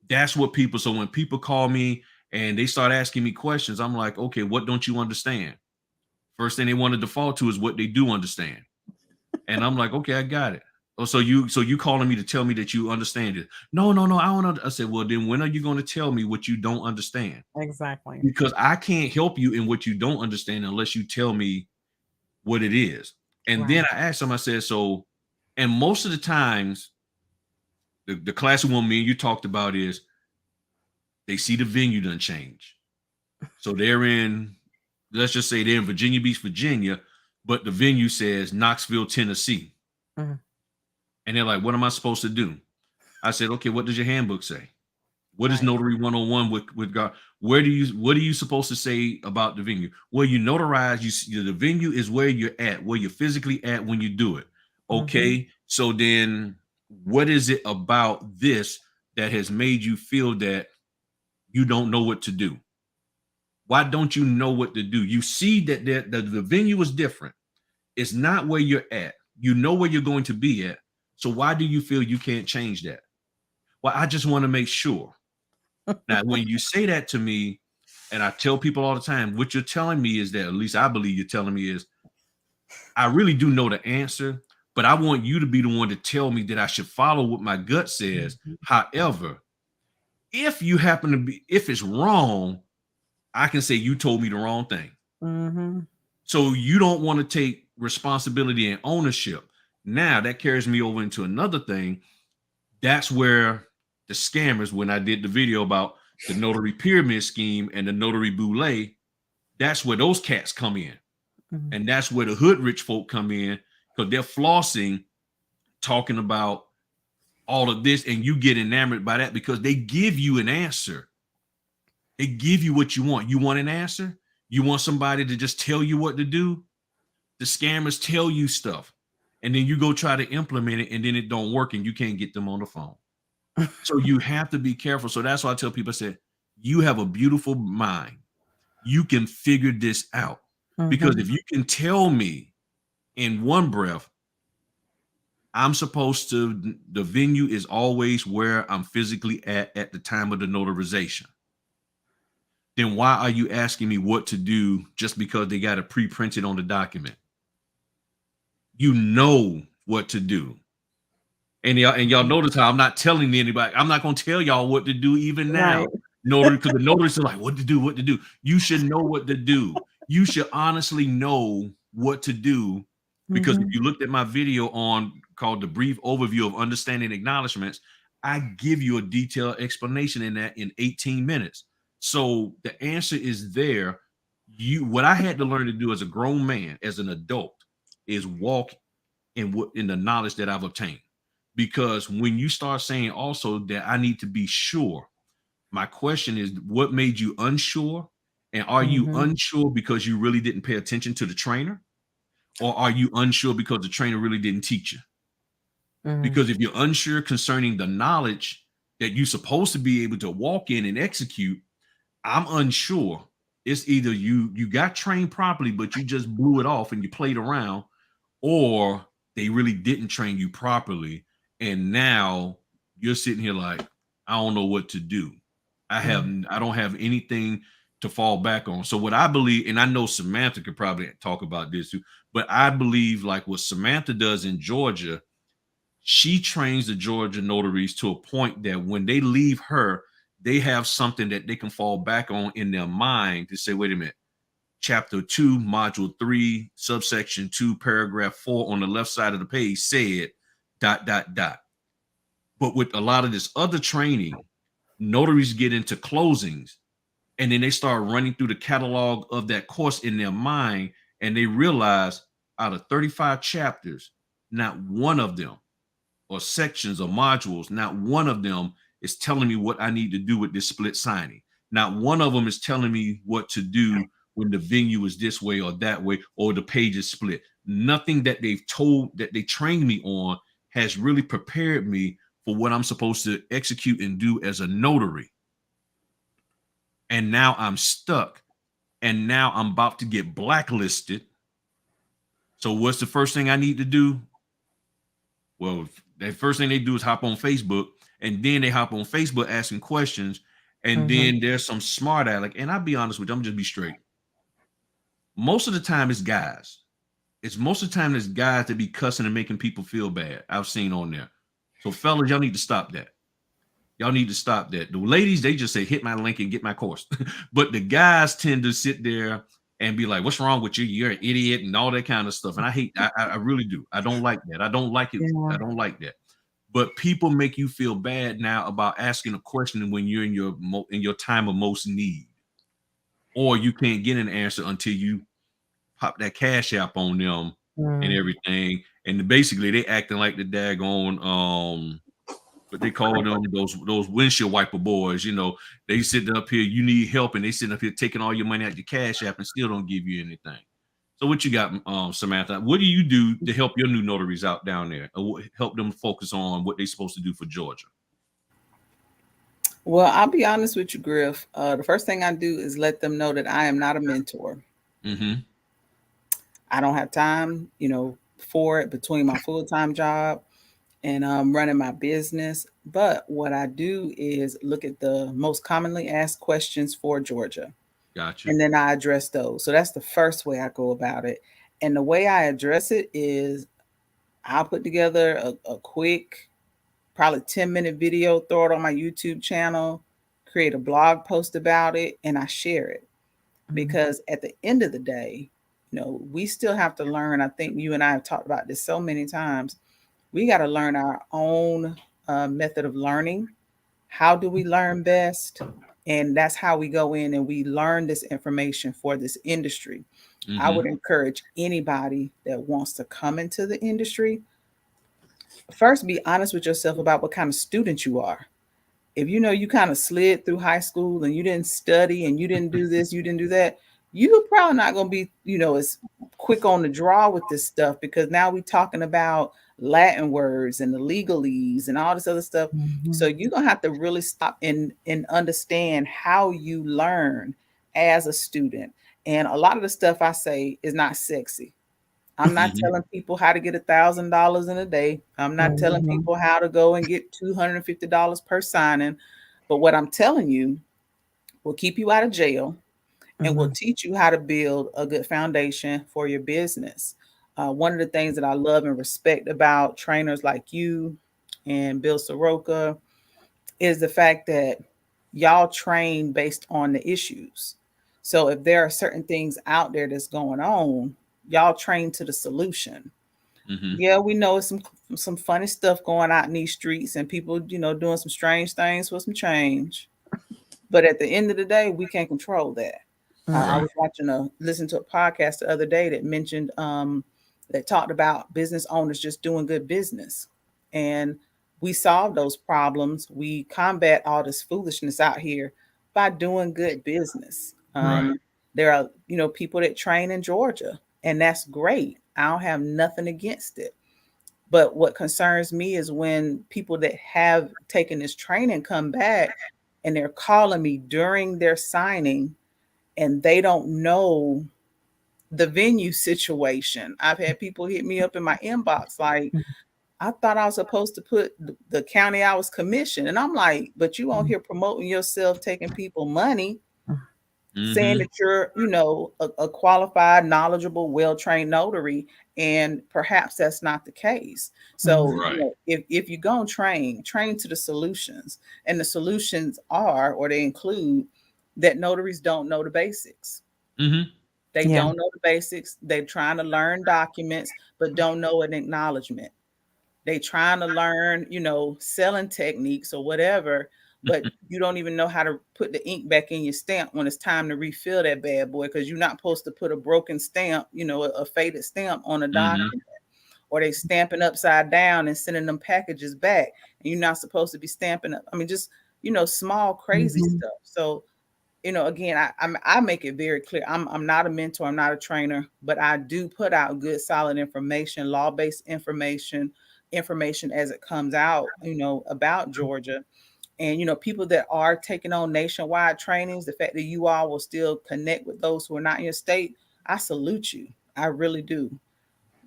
That's what people, so when people call me and they start asking me questions, I'm like, okay, what don't you understand? First thing they want to default to is what they do understand. And I'm like, okay, I got it. Oh, so you calling me to tell me that you understand it? No, I don't. I said, well, then when are you going to tell me what you don't understand? Exactly. Because I can't help you in what you don't understand unless you tell me what it is. And then I asked them, I said, so, and most of the times, the classic one me and you talked about is they see the venue done change. So they're in, let's just say they're in Virginia Beach, Virginia, but the venue says Knoxville, Tennessee. Mhm. And they're like, what am I supposed to do? I said, okay, what does your handbook say? What is Right. Notary 101 with God? What are you supposed to say about the venue? Well, you notarize, the venue is where you're at, where you're physically at when you do it. Okay. So then what is it about this that has made you feel that you don't know what to do? Why don't you know what to do? You see that the venue is different. It's not where you're at. You know where you're going to be at. So why do you feel you can't change that? Well, I just want to make sure. Now, when you say that to me, and I tell people all the time, what you're telling me is that, at least I believe you're telling me is, I really do know the answer, but I want you to be the one to tell me that I should follow what my gut says. However, if you happen to be, if it's wrong, I can say you told me the wrong thing. So you don't want to take responsibility and ownership. Now that carries me over into another thing. That's where the scammers, when I did the video about the notary pyramid scheme and the notary boule, that's where those cats come in. And that's where the hood rich folk come in, because they're flossing, talking about all of this, and you get enamored by that because they give you an answer. They give you what you want. You want an answer? You want somebody to just tell you what to do? The scammers tell you stuff, and then you go try to implement it, and then it don't work, and you can't get them on the phone. So you have to be careful. So that's why I tell people, I said, you have a beautiful mind. You can figure this out. Because if you can tell me in one breath, I'm supposed to, the venue is always where I'm physically at the time of the notarization, then why are you asking me what to do just because they got it pre-printed on the document? You know what to do. And y'all notice how I'm not telling anybody. I'm not going to tell y'all what to do even now. Right. Notary, because the notaries are like, what to do? You should know what to do. You should honestly know what to do, because if you looked at my video called The Brief Overview of Understanding Acknowledgments, I give you a detailed explanation in that in 18 minutes. So the answer is there. What I had to learn to do as a grown man, as an adult, is walk in the knowledge that I've obtained. Because when you start saying also that I need to be sure, my question is, what made you unsure? And are you unsure because you really didn't pay attention to the trainer? Or are you unsure because the trainer really didn't teach you? Because if you're unsure concerning the knowledge that you're supposed to be able to walk in and execute, I'm unsure. It's either you got trained properly, but you just blew it off and you played around, or they really didn't train you properly, and now you're sitting here like, I don't know what to do. I don't have anything to fall back on. So what I believe, and I know Samantha could probably talk about this too, but I believe like what Samantha does in Georgia, she trains the Georgia notaries to a point that when they leave her, they have something that they can fall back on in their mind to say, wait a minute, chapter 2, module 3, subsection 2, paragraph 4 on the left side of the page said ... But with a lot of this other training, notaries get into closings and then they start running through the catalog of that course in their mind, and they realize out of 35 chapters, not one of them, or sections or modules, not one of them is telling me what I need to do with this split signing. Not one of them is telling me what to do when the venue is this way or that way, or the page is split. Nothing that they trained me on has really prepared me for what I'm supposed to execute and do as a notary. And now I'm stuck. And now I'm about to get blacklisted. So what's the first thing I need to do? Well, the first thing they do is hop on Facebook, and then they hop on Facebook asking questions. And then there's some smart aleck. And I'll be honest with you, I'm just be straight. Most of the time it's guys. Most of the time it's guys that be cussing and making people feel bad. I've seen on there. So fellas, y'all need to stop that. Y'all need to stop that. The ladies, they just say, hit my link and get my course. But the guys tend to sit there and be like, what's wrong with you? You're an idiot and all that kind of stuff. And I really do. I don't like that. I don't like it. Yeah. I don't like that. But people make you feel bad now about asking a question when you're in your time of most need. Or you can't get an answer until you pop that cash app on them and everything. And basically they acting like the daggone but they call them those windshield wiper boys. You know, they sitting up here, you need help, and they sitting up here taking all your money out your cash app and still don't give you anything. So what you got, Samantha? What do you do to help your new notaries out down there, or help them focus on what they're supposed to do for Georgia? Well, I'll be honest with you, Griff. The first thing I do is let them know that I am not a mentor. I don't have time, for it between my full-time job and running my business. But what I do is look at the most commonly asked questions for Georgia. Gotcha. And then I address those. So that's the first way I go about it. And the way I address it is I'll put together a quick, probably 10-minute video, throw it on my YouTube channel, create a blog post about it, and I share it. Because at the end of the day, we still have to learn. I think you and I have talked about this so many times. We got to learn our own method of learning. How do we learn best? And that's how we go in and we learn this information for this industry. I would encourage anybody that wants to come into the industry, first be honest with yourself about what kind of student you are. If you kind of slid through high school and you didn't study and you didn't do this, you didn't do that, you're probably not going to be, as quick on the draw with this stuff, because now we're talking about Latin words and the legalese and all this other stuff. So you're going to have to really stop and understand how you learn as a student. And a lot of the stuff I say is not sexy. I'm not telling people how to get $1,000 in a day. I'm not telling people how to go and get $250 per signing. But what I'm telling you will keep you out of jail and will teach you how to build a good foundation for your business. One of the things that I love and respect about trainers like you and Bill Soroka is the fact that y'all train based on the issues. So if there are certain things out there that's going on, y'all train to the solution. Yeah, we know it's some funny stuff going out in these streets and people, doing some strange things for some change. But at the end of the day, we can't control that. I was listening to a podcast the other day that mentioned that talked about business owners just doing good business. And we solve those problems. We combat all this foolishness out here by doing good business. Right. There are, people that train in Georgia, and that's great. I don't have nothing against it. But what concerns me is when people that have taken this training come back and they're calling me during their signing and they don't know the venue situation. I've had people hit me up in my inbox like, I thought I was supposed to put the county I was commissioned. And I'm like, but you on here promoting yourself, taking people money, saying that you're, a qualified, knowledgeable, well-trained notary. And perhaps that's not the case. So Right. if you're going to train to the solutions. And the solutions are, or they include, that notaries don't know the basics. They don't know the basics. They're trying to learn documents, but don't know an acknowledgement. They trying to learn, selling techniques or whatever, but you don't even know how to put the ink back in your stamp when it's time to refill that bad boy, because you're not supposed to put a broken stamp, a faded stamp on a document, or they stamping upside down and sending them packages back, and you're not supposed to be stamping up. I mean, just, small, crazy stuff. So, again, I make it very clear. I'm not a mentor. I'm not a trainer, but I do put out good, solid information, law-based information as it comes out, about Georgia. And, people that are taking on nationwide trainings, the fact that you all will still connect with those who are not in your state, I salute you. I really do.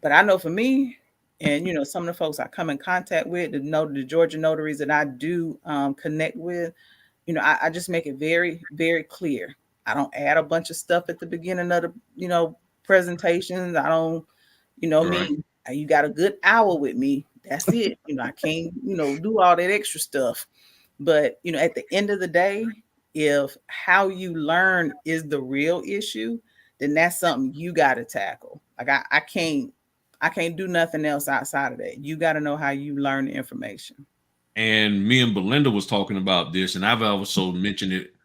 But I know for me, and, some of the folks I come in contact with, the Georgia notaries that I do connect with, I just make it very, very clear. I don't add a bunch of stuff at the beginning of the, presentations. I don't, Right. me, you got a good hour with me. That's it. I can't, do all that extra stuff. But, at the end of the day, if how you learn is the real issue, then that's something you got to tackle. Like I can't do nothing else outside of that. You got to know how you learn the information. And me and Belinda was talking about this, and I've also mentioned it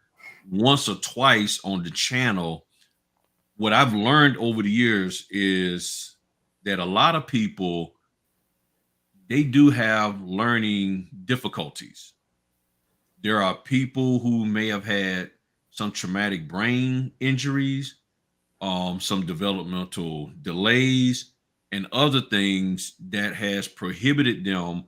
once or twice on the channel. What I've learned over the years is that a lot of people, they do have learning difficulties. There are people who may have had some traumatic brain injuries, some developmental delays, and other things that has prohibited them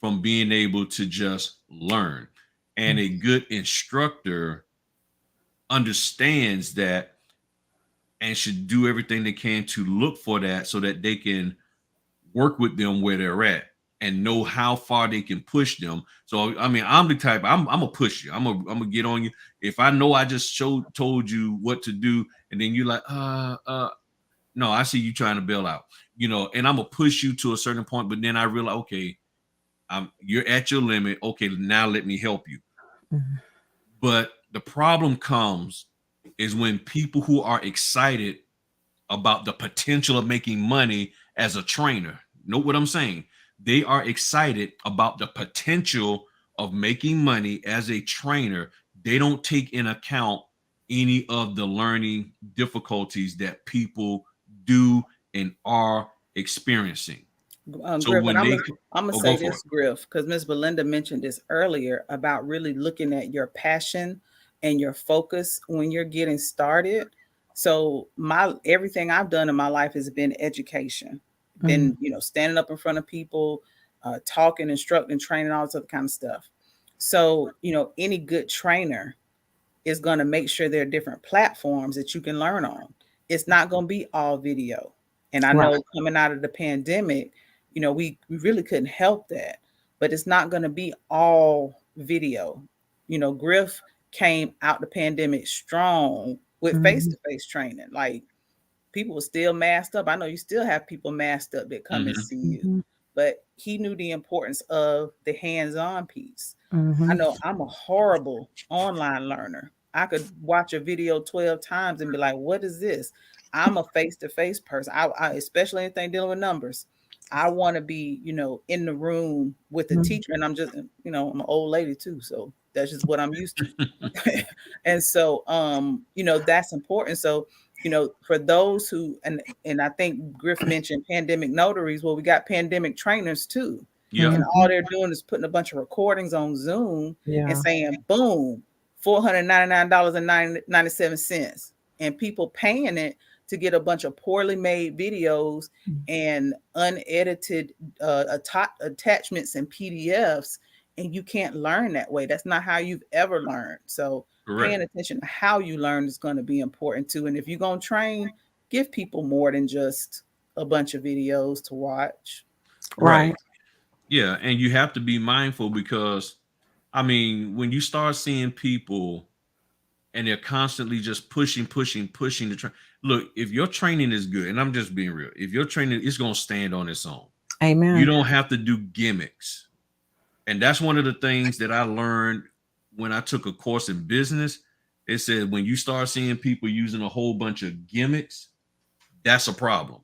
from being able to just learn. And a good instructor understands that and should do everything they can to look for that so that they can work with them where they're at and know how far they can push them. So I mean, I'm the type, I'm gonna push you. I'm gonna get on you. If I know I just told you what to do, and then you're like, no, I see you trying to bail out, and I'm gonna push you to a certain point, but then I realize, okay, you're at your limit. Okay, now let me help you. But the problem comes is when people who are excited about the potential of making money as a trainer, know what I'm saying? They are excited about the potential of making money as a trainer. They don't take in account any of the learning difficulties that people do and are experiencing. So Griff, and when they I'm gonna oh, say go for it. this, Griff, because Ms. Belinda mentioned this earlier about really looking at your passion and your focus when you're getting started. So everything I've done in my life has been education, been standing up in front of people, talking, instructing, training, all this other kind of stuff. So any good trainer is going to make sure there are different platforms that you can learn on. It's not going to be all video. And I know coming out of the pandemic, we really couldn't help that, but it's not going to be all video. Griff came out the pandemic strong with face-to-face training. Like, people were still masked up. I know you still have people masked up that come and see you, but he knew the importance of the hands-on piece. I know I'm a horrible online learner. I could watch a video 12 times and be like, what is this? I'm a face-to-face person. I especially anything dealing with numbers. I want to be, in the room with the teacher. And I'm just, I'm an old lady too. So that's just what I'm used to. And so, that's important. So for those who, and I think Griff mentioned pandemic notaries. Well, we got pandemic trainers too. Yeah. And all they're doing is putting a bunch of recordings on Zoom and saying, boom, $499.97. And people paying it to get a bunch of poorly made videos and unedited attachments and PDFs. And you can't learn that way. That's not how you've ever learned. So paying attention to how you learn is going to be important too. And if you're going to train, give people more than just a bunch of videos to watch. Right. Yeah. And you have to be mindful because, I mean, when you start seeing people and they're constantly just pushing to train. Look, if your training is good, and I'm just being real, if your training is going to stand on its own, amen. You don't have to do gimmicks. And that's one of the things that I learned when I took a course in business. It said when you start seeing people using a whole bunch of gimmicks, that's a problem,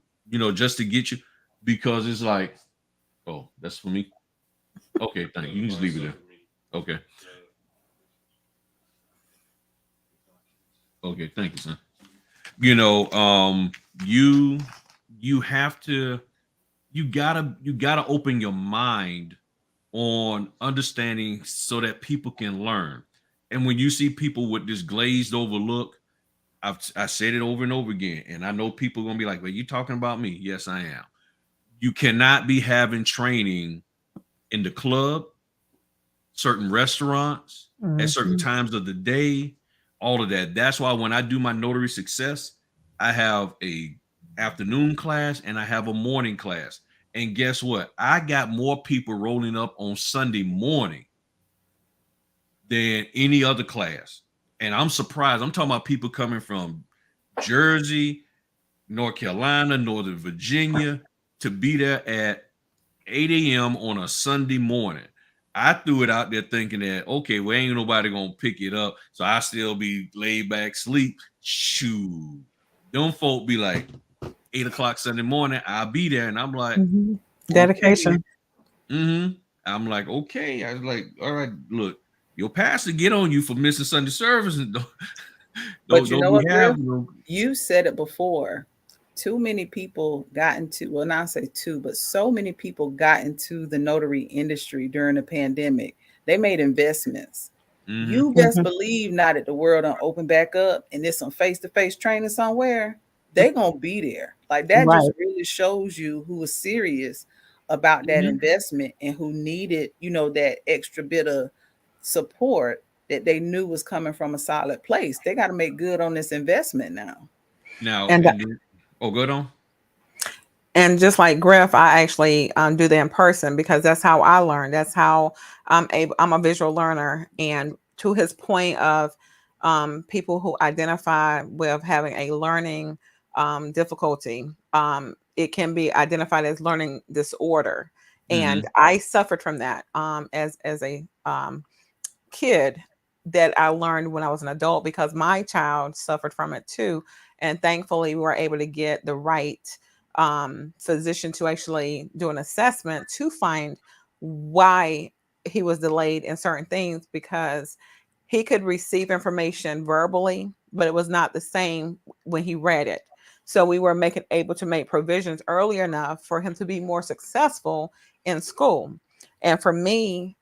just to get you, because it's like, oh, that's for me. Okay, thank you. You can just leave it there. Okay. Okay, thank you, son. You have to, you gotta open your mind on understanding so that people can learn. And when you see people with this glazed over look, I said it over and over again, and I know people are gonna be like, "Well, you talking about me?" Yes, I am. You cannot be having training in the club, certain restaurants, at certain times of the day, all of that. That's why when I do my notary success, I have a afternoon class and I have a morning class. And guess what? I got more people rolling up on Sunday morning than any other class. And I'm surprised. I'm talking about people coming from Jersey, North Carolina, Northern Virginia to be there at 8 a.m. on a Sunday morning. I threw it out there thinking that, okay, well, ain't nobody going to pick it up. So I still be laid back, sleep. Shoot. Them folk be like, 8 o'clock Sunday morning, I'll be there. And I'm like, dedication. Mm-hmm. I'm like, okay. I was like, all right, look, your pastor get on you for missing Sunday service. And but you know what, Griff? You said it before. Too many people got into, well, not say two, but so many people got into the notary industry during the pandemic. They made investments. You best believe now that the world done open back up and there's some face-to-face training somewhere, they gonna be there. Like that just really shows you who was serious about that investment and who needed, that extra bit of support that they knew was coming from a solid place. They got to make good on this investment now. Oh, good on. And just like Griff, I actually do that in person because that's how I learn. That's how I'm a visual learner. And to his point of people who identify with having a learning difficulty, it can be identified as learning disorder. And I suffered from that as a kid that I learned when I was an adult because my child suffered from it too. And thankfully, we were able to get the right physician to actually do an assessment to find why he was delayed in certain things because he could receive information verbally, but it was not the same when he read it. So we were able to make provisions early enough for him to be more successful in school. And for me,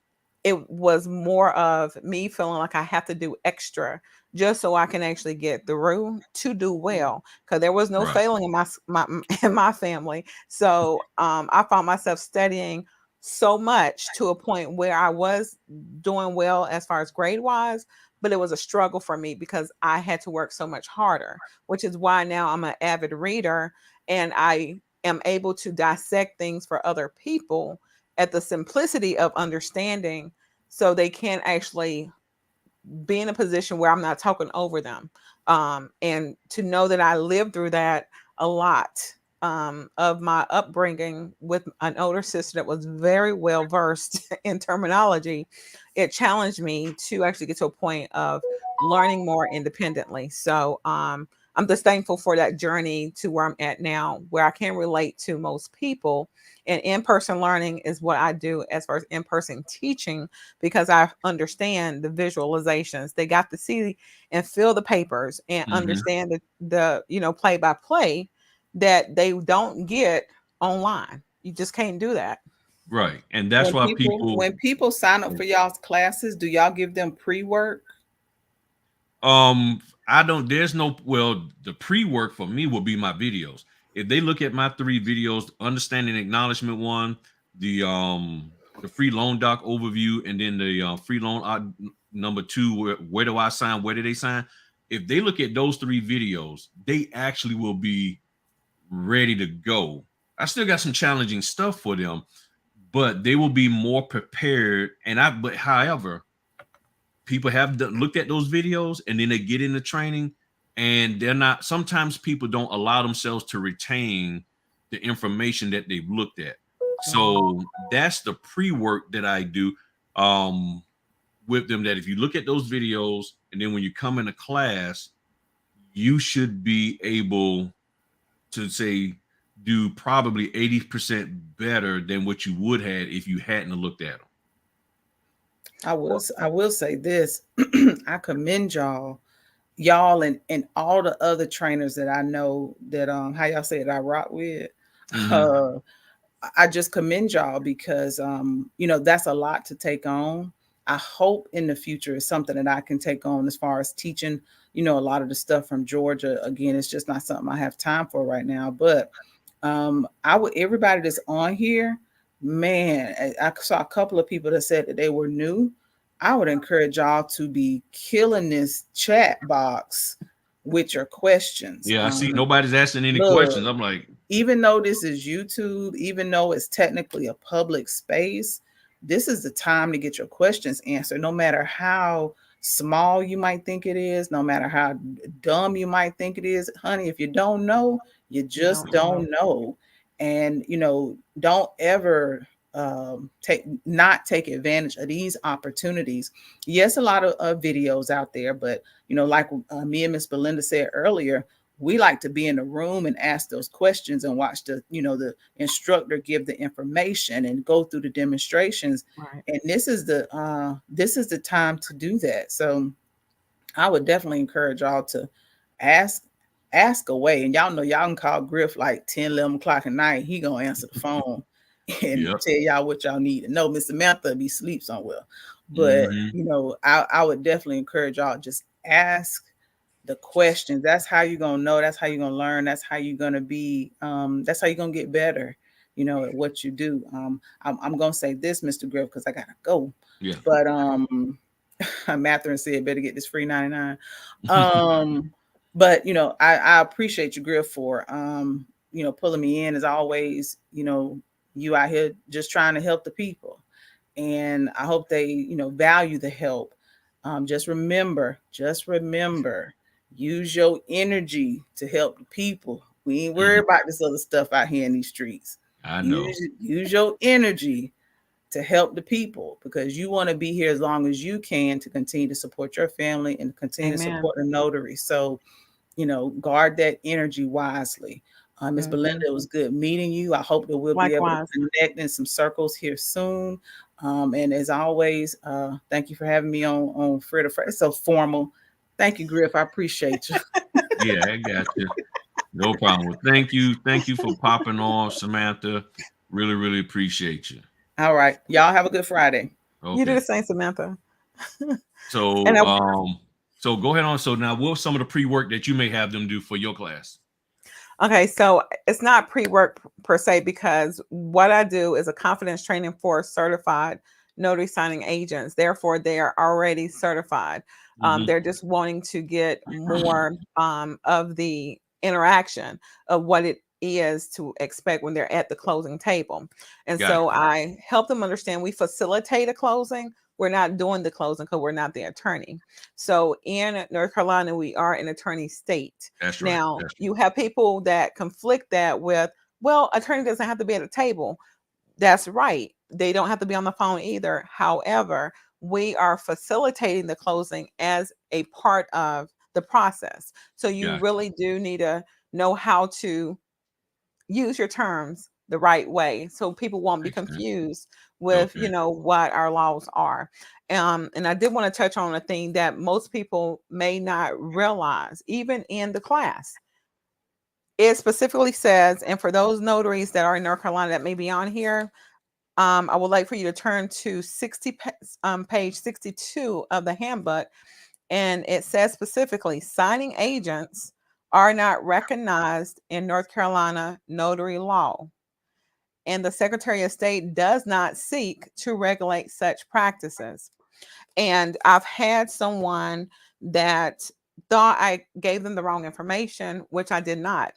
it was more of me feeling like I have to do extra just so I can actually get through to do well. Because there was no failing in my family. So I found myself studying so much to a point where I was doing well as far as grade wise, but it was a struggle for me because I had to work so much harder, which is why now I'm an avid reader and I am able to dissect things for other people at the simplicity of understanding so they can actually be in a position where I'm not talking over them. And to know that I lived through that a lot of my upbringing with an older sister that was very well versed in terminology, it challenged me to actually get to a point of learning more independently. So I'm just thankful for that journey to where I'm at now, where I can relate to most people. And in-person learning is what I do as far as in-person teaching, because I understand the visualizations. They got to see and feel the papers and Hmm. understand the play by play that they don't get online. You just can't do that. Right. And that's why people, When people sign up for y'all's classes, do y'all give them pre-work? I don't, there's no, well, the pre-work for me will be my videos. If they look at my 3 videos, understanding acknowledgement one, the free loan doc overview, and then the free loan number 2, where do I sign, where do they sign? If they look at those 3 videos, they actually will be ready to go. I still got some challenging stuff for them, but they will be more prepared. But however, people have looked at those videos and then they get into training, and they're not, sometimes people don't allow themselves to retain the information that they've looked at. So that's the pre-work that I do um with them, that if you look at those videos and then when you come into class, you should be able to say do probably 80% better than what you would have if you hadn't looked at them. I will say this. I commend y'all and all the other trainers that I know that how y'all say it, I rock with. Mm-hmm. Uh I just commend y'all because that's a lot to take on. I hope in the future is something that I can take on as far as teaching, a lot of the stuff from Georgia. Again, it's just not something I have time for right now. But I would, everybody that's on here, man, I saw a couple of people that said that they were new. I would encourage y'all to be killing this chat box with your questions. Yeah, I see nobody's asking any Look, questions. I'm like, even though this is YouTube, even though it's technically a public space, this is the time to get your questions answered, no matter how small you might think it is, no matter how dumb you might think it is. Honey, if you don't know, you just don't know. And, don't ever take advantage of these opportunities. Yes, a lot of videos out there, but, like me and Miss Belinda said earlier, we like to be in the room and ask those questions and watch the instructor give the information and go through the demonstrations. Right. And this is the time to do that. So I would definitely encourage y'all to ask away. And y'all know y'all can call Griff like 10, 11 o'clock at night. He gonna answer the phone and yep. tell y'all what y'all need to know. Miss Samantha be sleep somewhere. But Mm-hmm. I would definitely encourage y'all, just ask the questions. That's how you're gonna know. That's how you're gonna learn. That's how you're gonna be. That's how you're gonna get better. At what you do. I'm gonna say this, Mr. Griff, because I gotta go. Yeah. But Matherin said better get this free 99. But I appreciate you, Griff, for pulling me in as always. You out here just trying to help the people, and I hope they value the help. Just remember, use your energy to help the people. We ain't worried about this other stuff out here in these streets. I know. Use your energy to help the people, because you want to be here as long as you can to continue to support your family and continue to support the notary. So, guard that energy wisely. Ms. Belinda, it was good meeting you. I hope that we'll be able to connect in some circles here soon. And as always, thank you for having me on Fritter. It's so formal. Thank you, Griff. I appreciate you. Yeah, I got you. No problem. Well, thank you. Thank you for popping on, Samantha. Really, really appreciate you. All right. Y'all have a good Friday. Okay. You do the same, Samantha. So so go ahead on. So now what's some of the pre-work that you may have them do for your class? Okay, so it's not pre-work per se, because what I do is a confidence training for certified notary signing agents. Therefore, they are already certified. They're just wanting to get more of the interaction of what it is to expect when they're at the closing table. And so I help them understand we facilitate a closing. We're not doing the closing because we're not the attorney. So in North Carolina, we are an attorney state. That's right. Now, you have people that conflict that with, well, attorney doesn't have to be at a table. That's right. They don't have to be on the phone either. However, we are facilitating the closing as a part of the process. So you Gotcha. really do need to know how to use your terms the right way so people won't be Makes sense. confused with Okay. what our laws are. And I did want to touch on a thing that most people may not realize, even in the class. It specifically says, and for those notaries that are in North Carolina that may be on here, I would like for you to turn to page 62 of the handbook. And it says specifically, signing agents are not recognized in North Carolina notary law. And the Secretary of State does not seek to regulate such practices. And I've had someone that thought I gave them the wrong information, which I did not.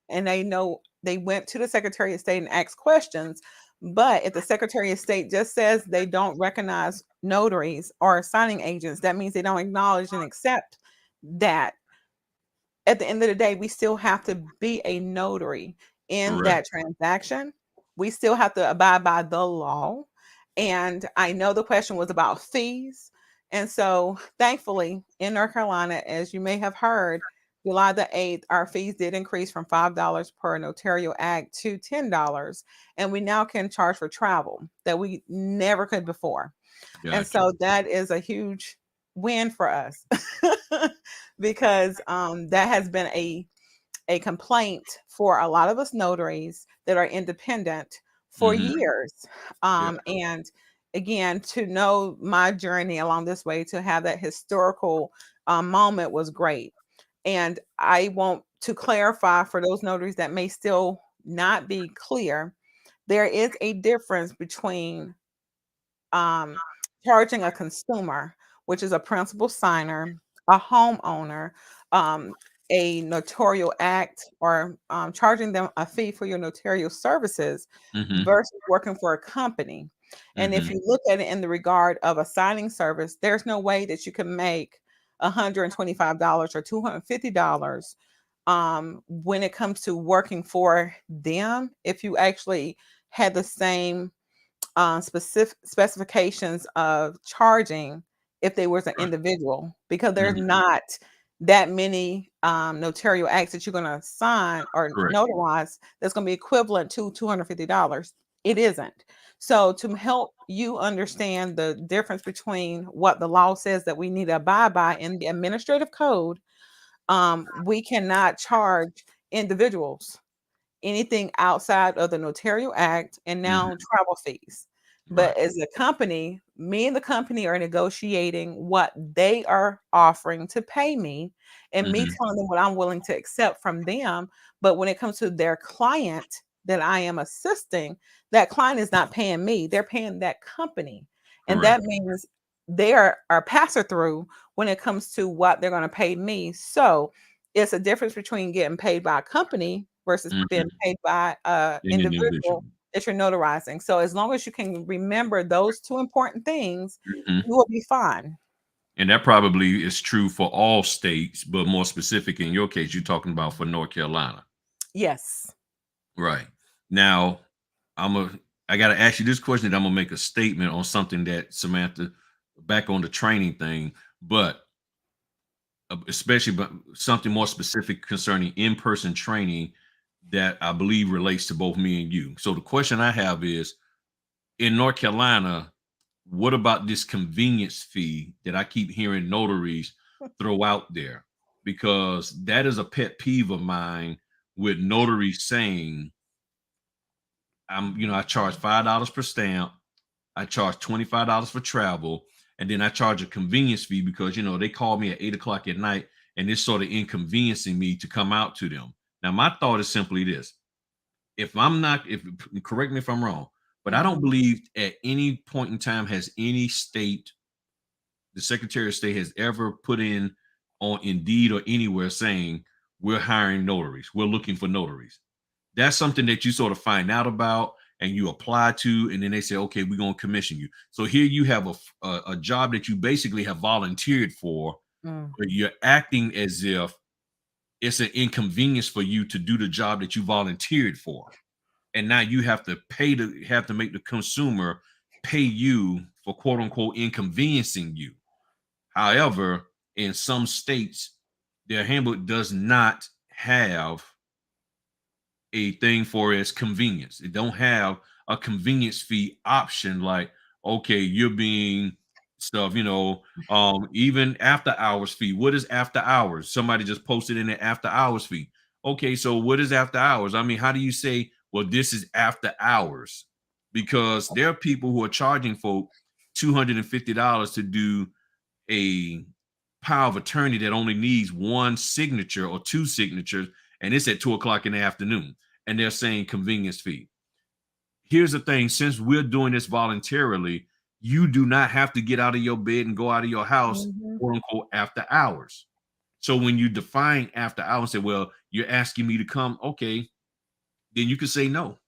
And they went to the Secretary of State and asked questions. But if the Secretary of State just says they don't recognize notaries or signing agents, that means they don't acknowledge and accept that. At the end of the day, we still have to be a notary in Correct. that transaction. We still have to abide by the law. And I know the question was about fees. And so thankfully in North Carolina, as you may have heard, July the 8th, our fees did increase from $5 per notarial act to $10. And we now can charge for travel that we never could before. And Gotcha. so that is a huge win for us because that has been a complaint for a lot of us notaries that are independent for Mhm. years. Yeah. And again, to know my journey along this way, to have that historical moment was great. And I want to clarify for those notaries that may still not be clear, there is a difference between um, charging a consumer, which is a principal signer, a homeowner, a notarial act, or charging them a fee for your notarial services Mhm. versus working for a company. And if Mhm. you look at it in the regard of a signing service, there's no way that you can make $125 or $250 when it comes to working for them if you actually had the same specific specifications of charging if they was an Right. individual, because there's Mhm. not that many notarial acts that you're going to sign or Correct. notarize that's going to be equivalent to $250. It isn't. So to help you understand the difference between what the law says that we need to abide by in the administrative code, we cannot charge individuals anything outside of the Notarial Act and now Mhm. travel fees. Right. But as a company, me and the company are negotiating what they are offering to pay me and me Mhm. telling them what I'm willing to accept from them. But when it comes to their client that I am assisting, that client is not paying me, they're paying that company. And that Correct. means they are passer through when it comes to what they're going to pay me. So it's a difference between getting paid by a company versus being Mhm. paid by a An individual. individual that you're notarizing. So as long as you can remember those two important things, Mhm. you will be fine. And that probably is true for all states, but more specific in your case, you're talking about for North Carolina. Yes. Right. Now, I'm a I gotta ask you this question, I'm gonna make a statement on something that Samantha back on the training thing, but especially but something more specific concerning in-person training that I believe relates to both me and you. So the question I have is in North Carolina, what about this convenience fee that I keep hearing notaries throw out there? Because that is a pet peeve of mine with notaries saying, I charge $5 per stamp, I charge $25 for travel, and then I charge a convenience fee because they call me at 8 o'clock at night and it's sort of inconveniencing me to come out to them. Now, my thought is simply this: if I'm not, if correct me if I'm wrong, but I don't Mhm. believe at any point in time has any state, the Secretary of State has ever put in on Indeed or anywhere saying we're hiring notaries, we're looking for notaries. That's something that you sort of find out about and you apply to, and then they say, okay, we're going to commission you. So here you have a job that you basically have volunteered for, Mm. but you're acting as if it's an inconvenience for you to do the job that you volunteered for, and now you have to make the consumer pay you for quote unquote inconveniencing you. However, in some states, their handbook does not have a thing for its convenience. It don't have a convenience fee option like, okay, you're being stuff, even after hours fee. What is after hours? Somebody just posted in the after hours fee. Okay, so what is after hours? I mean, how do you say, well, this is after hours? Because there are people who are charging folk $250 to do a power of attorney that only needs one signature or two signatures, and it's at 2 o'clock in the afternoon, and they're saying convenience fee. Here's the thing: since we're doing this voluntarily, you do not have to get out of your bed and go out of your house, Mhm. quote unquote, after hours. So when you define after hours, say, well, you're asking me to come, okay, then you can say no.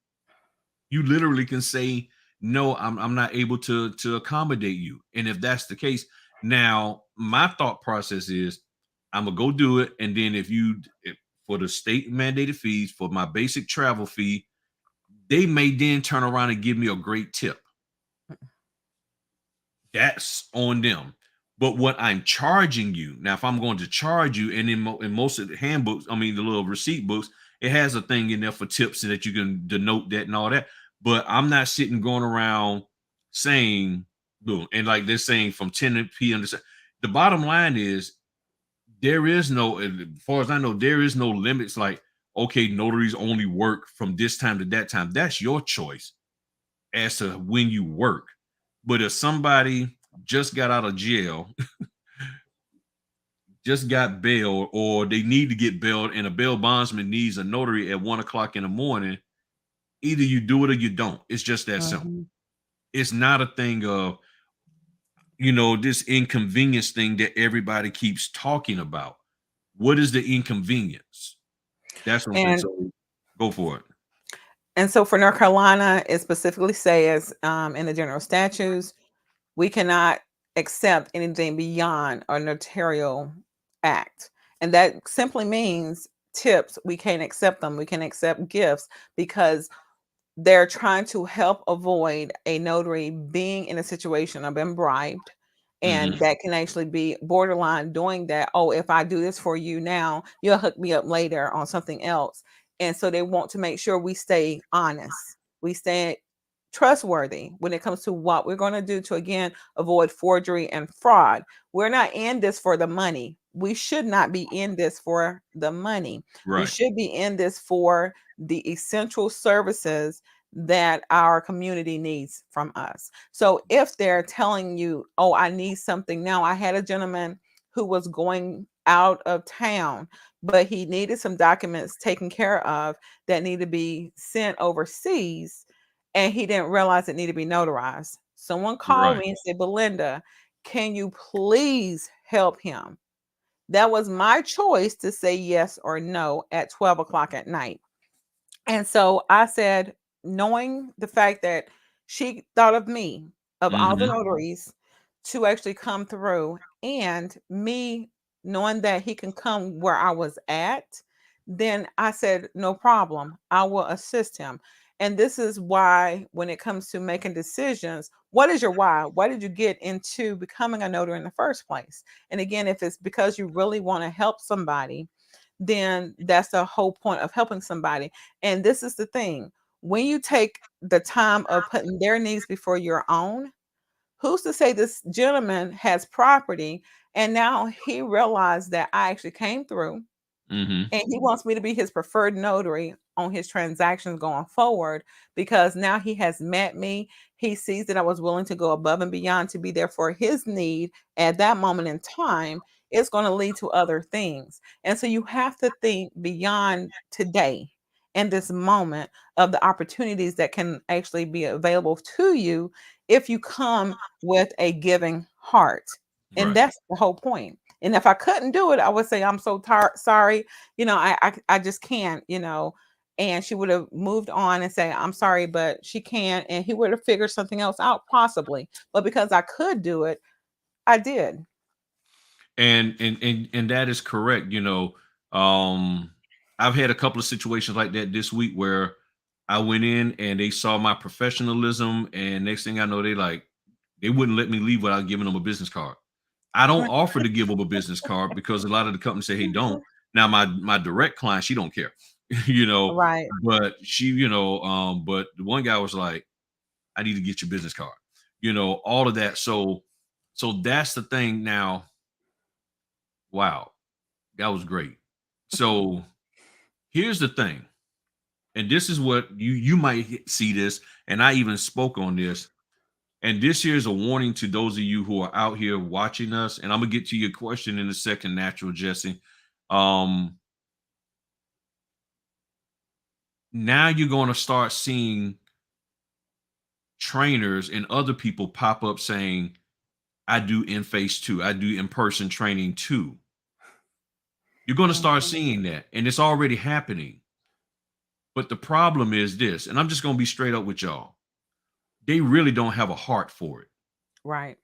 You literally can say no, I'm not able to accommodate you. And if that's the case, now my thought process is I'm gonna go do it, and then if for the state mandated fees for my basic travel fee, they may then turn around and give me a great tip. That's on them. But what I'm charging you now, if I'm going to charge you, and in most of the handbooks, I mean the little receipt books, it has a thing in there for tips so that you can denote that and all that. But I'm not sitting going around saying, boom, and like they're saying from 10 p.m. to the bottom line is there is no, as far as I know, there is no limits. Like, okay, notaries only work from this time to that time. That's your choice as to when you work. But if somebody just got out of jail, just got bail, or they need to get bailed, and a bail bondsman needs a notary at 1 o'clock in the morning, either you do it or you don't. It's just that simple. Mhm. It's not a thing of, this inconvenience thing that everybody keeps talking about. What is the inconvenience? That's what I'm saying. And So go for it. so for North Carolina, it specifically says in the general statutes, we cannot accept anything beyond a notarial act. And that simply means tips, we can't accept them. We can accept gifts because they're trying to help avoid a notary being in a situation of being bribed. And Hmm. that can actually be borderline doing that. Oh, if I do this for you now, you'll hook me up later on something else. And so they want to make sure we stay honest, we stay trustworthy when it comes to what we're going to do to, again, avoid forgery and fraud. We're not in this for the money. We should not be in this for the money. We Right. should be in this for the essential services that our community needs from us. So if they're telling you, oh, I need something now, I had a gentleman who was going out of town, but he needed some documents taken care of that need to be sent overseas, and he didn't realize it needed to be notarized. Someone called Right. me and said, Belinda, can you please help him? That was my choice to say yes or no at 12 o'clock at night. And so I said, knowing the fact that she thought of me, of all the Hmm. notaries, to actually come through, and me knowing that he can come where I was at, then I said, no problem. I will assist him. And this is why, when it comes to making decisions, what is your why? Why did you get into becoming a notary in the first place? And again, if it's because you really want to help somebody, then that's the whole point of helping somebody. And this is the thing: when you take the time of putting their needs before your own, who's to say this gentleman has property and now he realized that I actually came through Hmm. and he wants me to be his preferred notary on his transactions going forward, because now he has met me. He sees that I was willing to go above and beyond to be there for his need at that moment in time. It's going to lead to other things. And so you have to think beyond today and this moment of the opportunities that can actually be available to you if you come with a giving heart. And Right. that's the whole point. And if I couldn't do it, I would say, I'm so sorry, I just can't, and she would have moved on and say, I'm sorry, but she can't. And he would have figured something else out possibly. But because I could do it, I did. And that is correct. Um, I've had a couple of situations like that this week where I went in and they saw my professionalism, and next thing I know, they wouldn't let me leave without giving them a business card. I don't offer to give them a business card because a lot of the companies say, hey, don't. Now, my direct client, she don't care, Right. but she, but the one guy was like, I need to get your business card, all of that. So that's the thing now. Wow, that was great. So here's the thing, and this is what you might see this, and I even spoke on this. And this here is a warning to those of you who are out here watching us. And I'm gonna get to your question in a second, Natural Jesse. Now you're going to start seeing trainers and other people pop up saying, I do in-face too. I do in-person training too. You're going to start seeing that, and it's already happening. But the problem is this, and I'm just going to be straight up with y'all. They really don't have a heart for it. Right.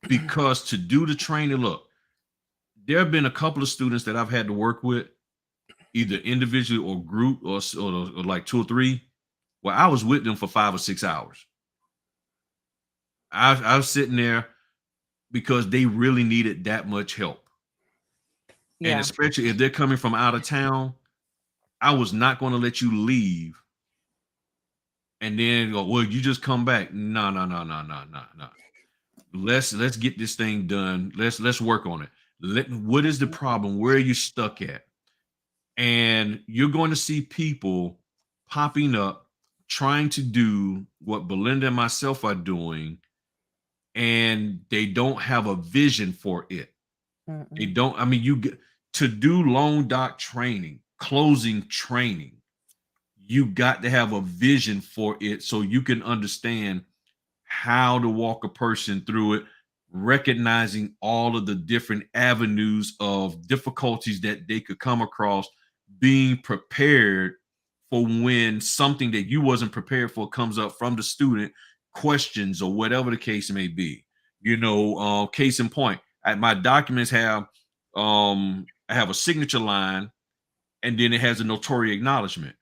Because to do the training, look, there have been a couple of students that I've had to work with, either individually or group or like 2 or 3, where I was with them for 5 or 6 hours. I was sitting there because they really needed that much help. Yeah. And especially if they're coming from out of town, I was not going to let you leave and then go, well, you just come back. No. Let's get this thing done. Let's work on it. What is the problem? Where are you stuck at? And you're going to see people popping up trying to do what Belinda and myself are doing, and they don't have a vision for it. They don't. I mean, you get to do loan doc training, closing training. You got to have a vision for it so you can understand how to walk a person through it, recognizing all of the different avenues of difficulties that they could come across, being prepared for when something that you wasn't prepared for comes up from the student, questions or whatever the case may be. Case in point, my documents have I have a signature line, and then it has a notary acknowledgement.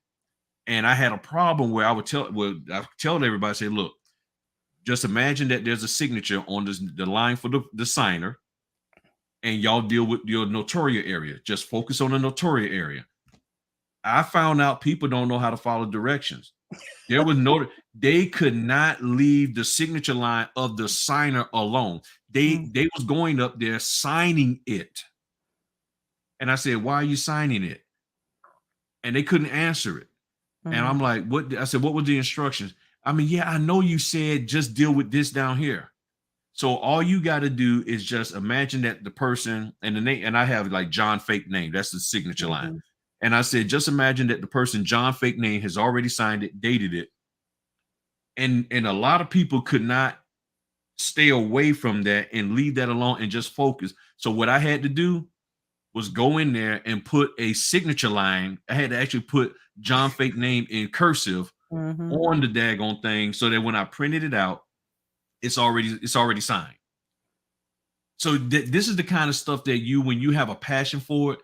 And I had a problem where I would tell everybody, say, look, just imagine that there's a signature on the line for the signer, and y'all deal with your notarial area. Just focus on the notarial area. I found out people don't know how to follow directions. There was they could not leave the signature line of the signer alone. They was going up there signing it. And I said, why are you signing it? And they couldn't answer it. And I'm like, what? I said, what were the instructions? I mean, yeah, I know you said just deal with this down here. So all you got to do is just imagine that the person and the name, and I have like John fake name. That's the signature line. And I said, just imagine that the person John fake name has already signed it, dated it. And a lot of people could not stay away from that and leave that alone and just focus. So what I had to do was go in there and put a signature line. I had to actually put John fake name in cursive on the daggone thing so that when I printed it out, it's already signed. So this is the kind of stuff that when you have a passion for it,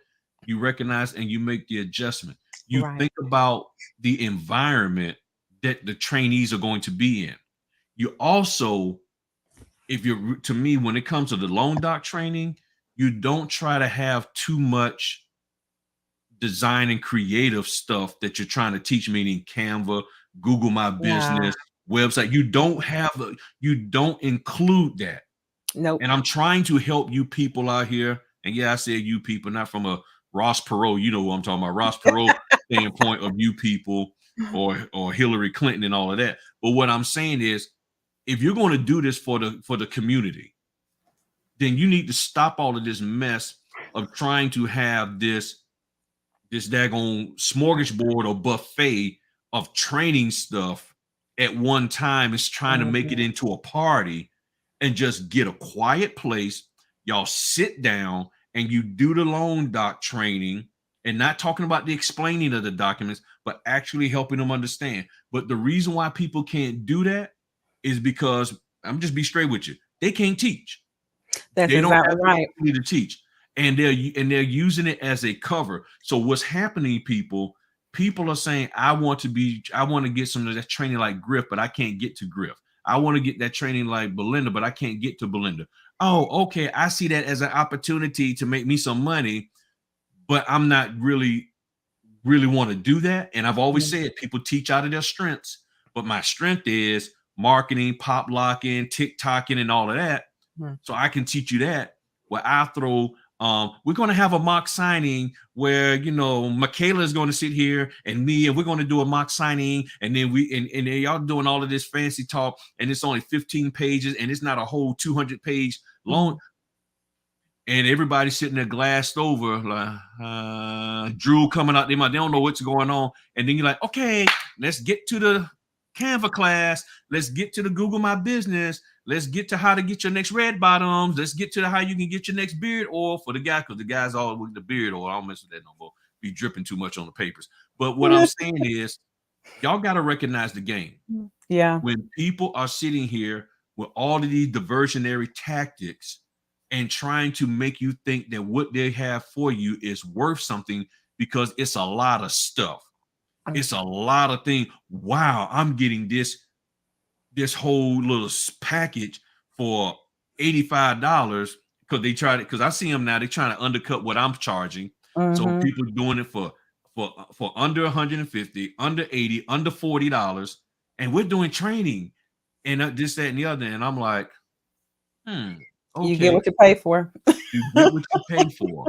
you recognize and you make the adjustment. You think about the environment that the trainees are going to be in. You also, to me, when it comes to the loan doc training, you don't try to have too much design and creative stuff that you're trying to teach, meaning Canva, Google My Business, website. You don't include that. Nope. And I'm trying to help you people out here. And yeah, I said you people, not from a Ross Perot, you know what I'm talking about, Ross Perot standpoint of you people or Hillary Clinton and all of that. But what I'm saying is, if you're going to do this for the community, then you need to stop all of this mess of trying to have this daggone smorgasbord or buffet of training stuff at one time. Is trying to make it into a party and just get a quiet place. Y'all sit down and you do the loan doc training, and not talking about the explaining of the documents, but actually helping them understand. But the reason why people can't do that is because, I'm just be straight with you, they can't teach. That's they don't exactly have right. the ability to teach, and they're using it as a cover. So what's happening, people are saying, I want to get some of that training like Griff, but I can't get to Griff. I want to get that training like Belinda, but I can't get to Belinda. oh, okay, I see that as an opportunity to make me some money, but I'm not really want to do that. And I've always said people teach out of their strengths, but my strength is marketing, pop locking, TikToking, and all of that. So I can teach you that. Where I throw, we're going to have a mock signing where, you know, Michaela is going to sit here and me, and we're going to do a mock signing. And then and then y'all doing all of this fancy talk, and it's only 15 pages and it's not a whole 200 page long. And everybody's sitting there glassed over, like drool coming out their mouth. They don't know what's going on. And then you're like, okay, let's get to the Canva class. Let's get to the Google My Business. Let's get to how to get your next red bottoms. Let's get to how you can get your next beard oil for the guy, because the guy's all with the beard oil. I don't mess with that no more. Be dripping too much on the papers. But what I'm saying is, y'all got to recognize the game. Yeah. When people are sitting here with all of these diversionary tactics and trying to make you think that what they have for you is worth something, because it's a lot of stuff. It's a lot of things. Wow, I'm getting this whole little package for $85 because they tried it. Because I see them now, they're trying to undercut what I'm charging. So people doing it for under 150, under 80, under $40, and we're doing training and this, that, and the other. And I'm like, okay. You get what you pay for. You get what you pay for.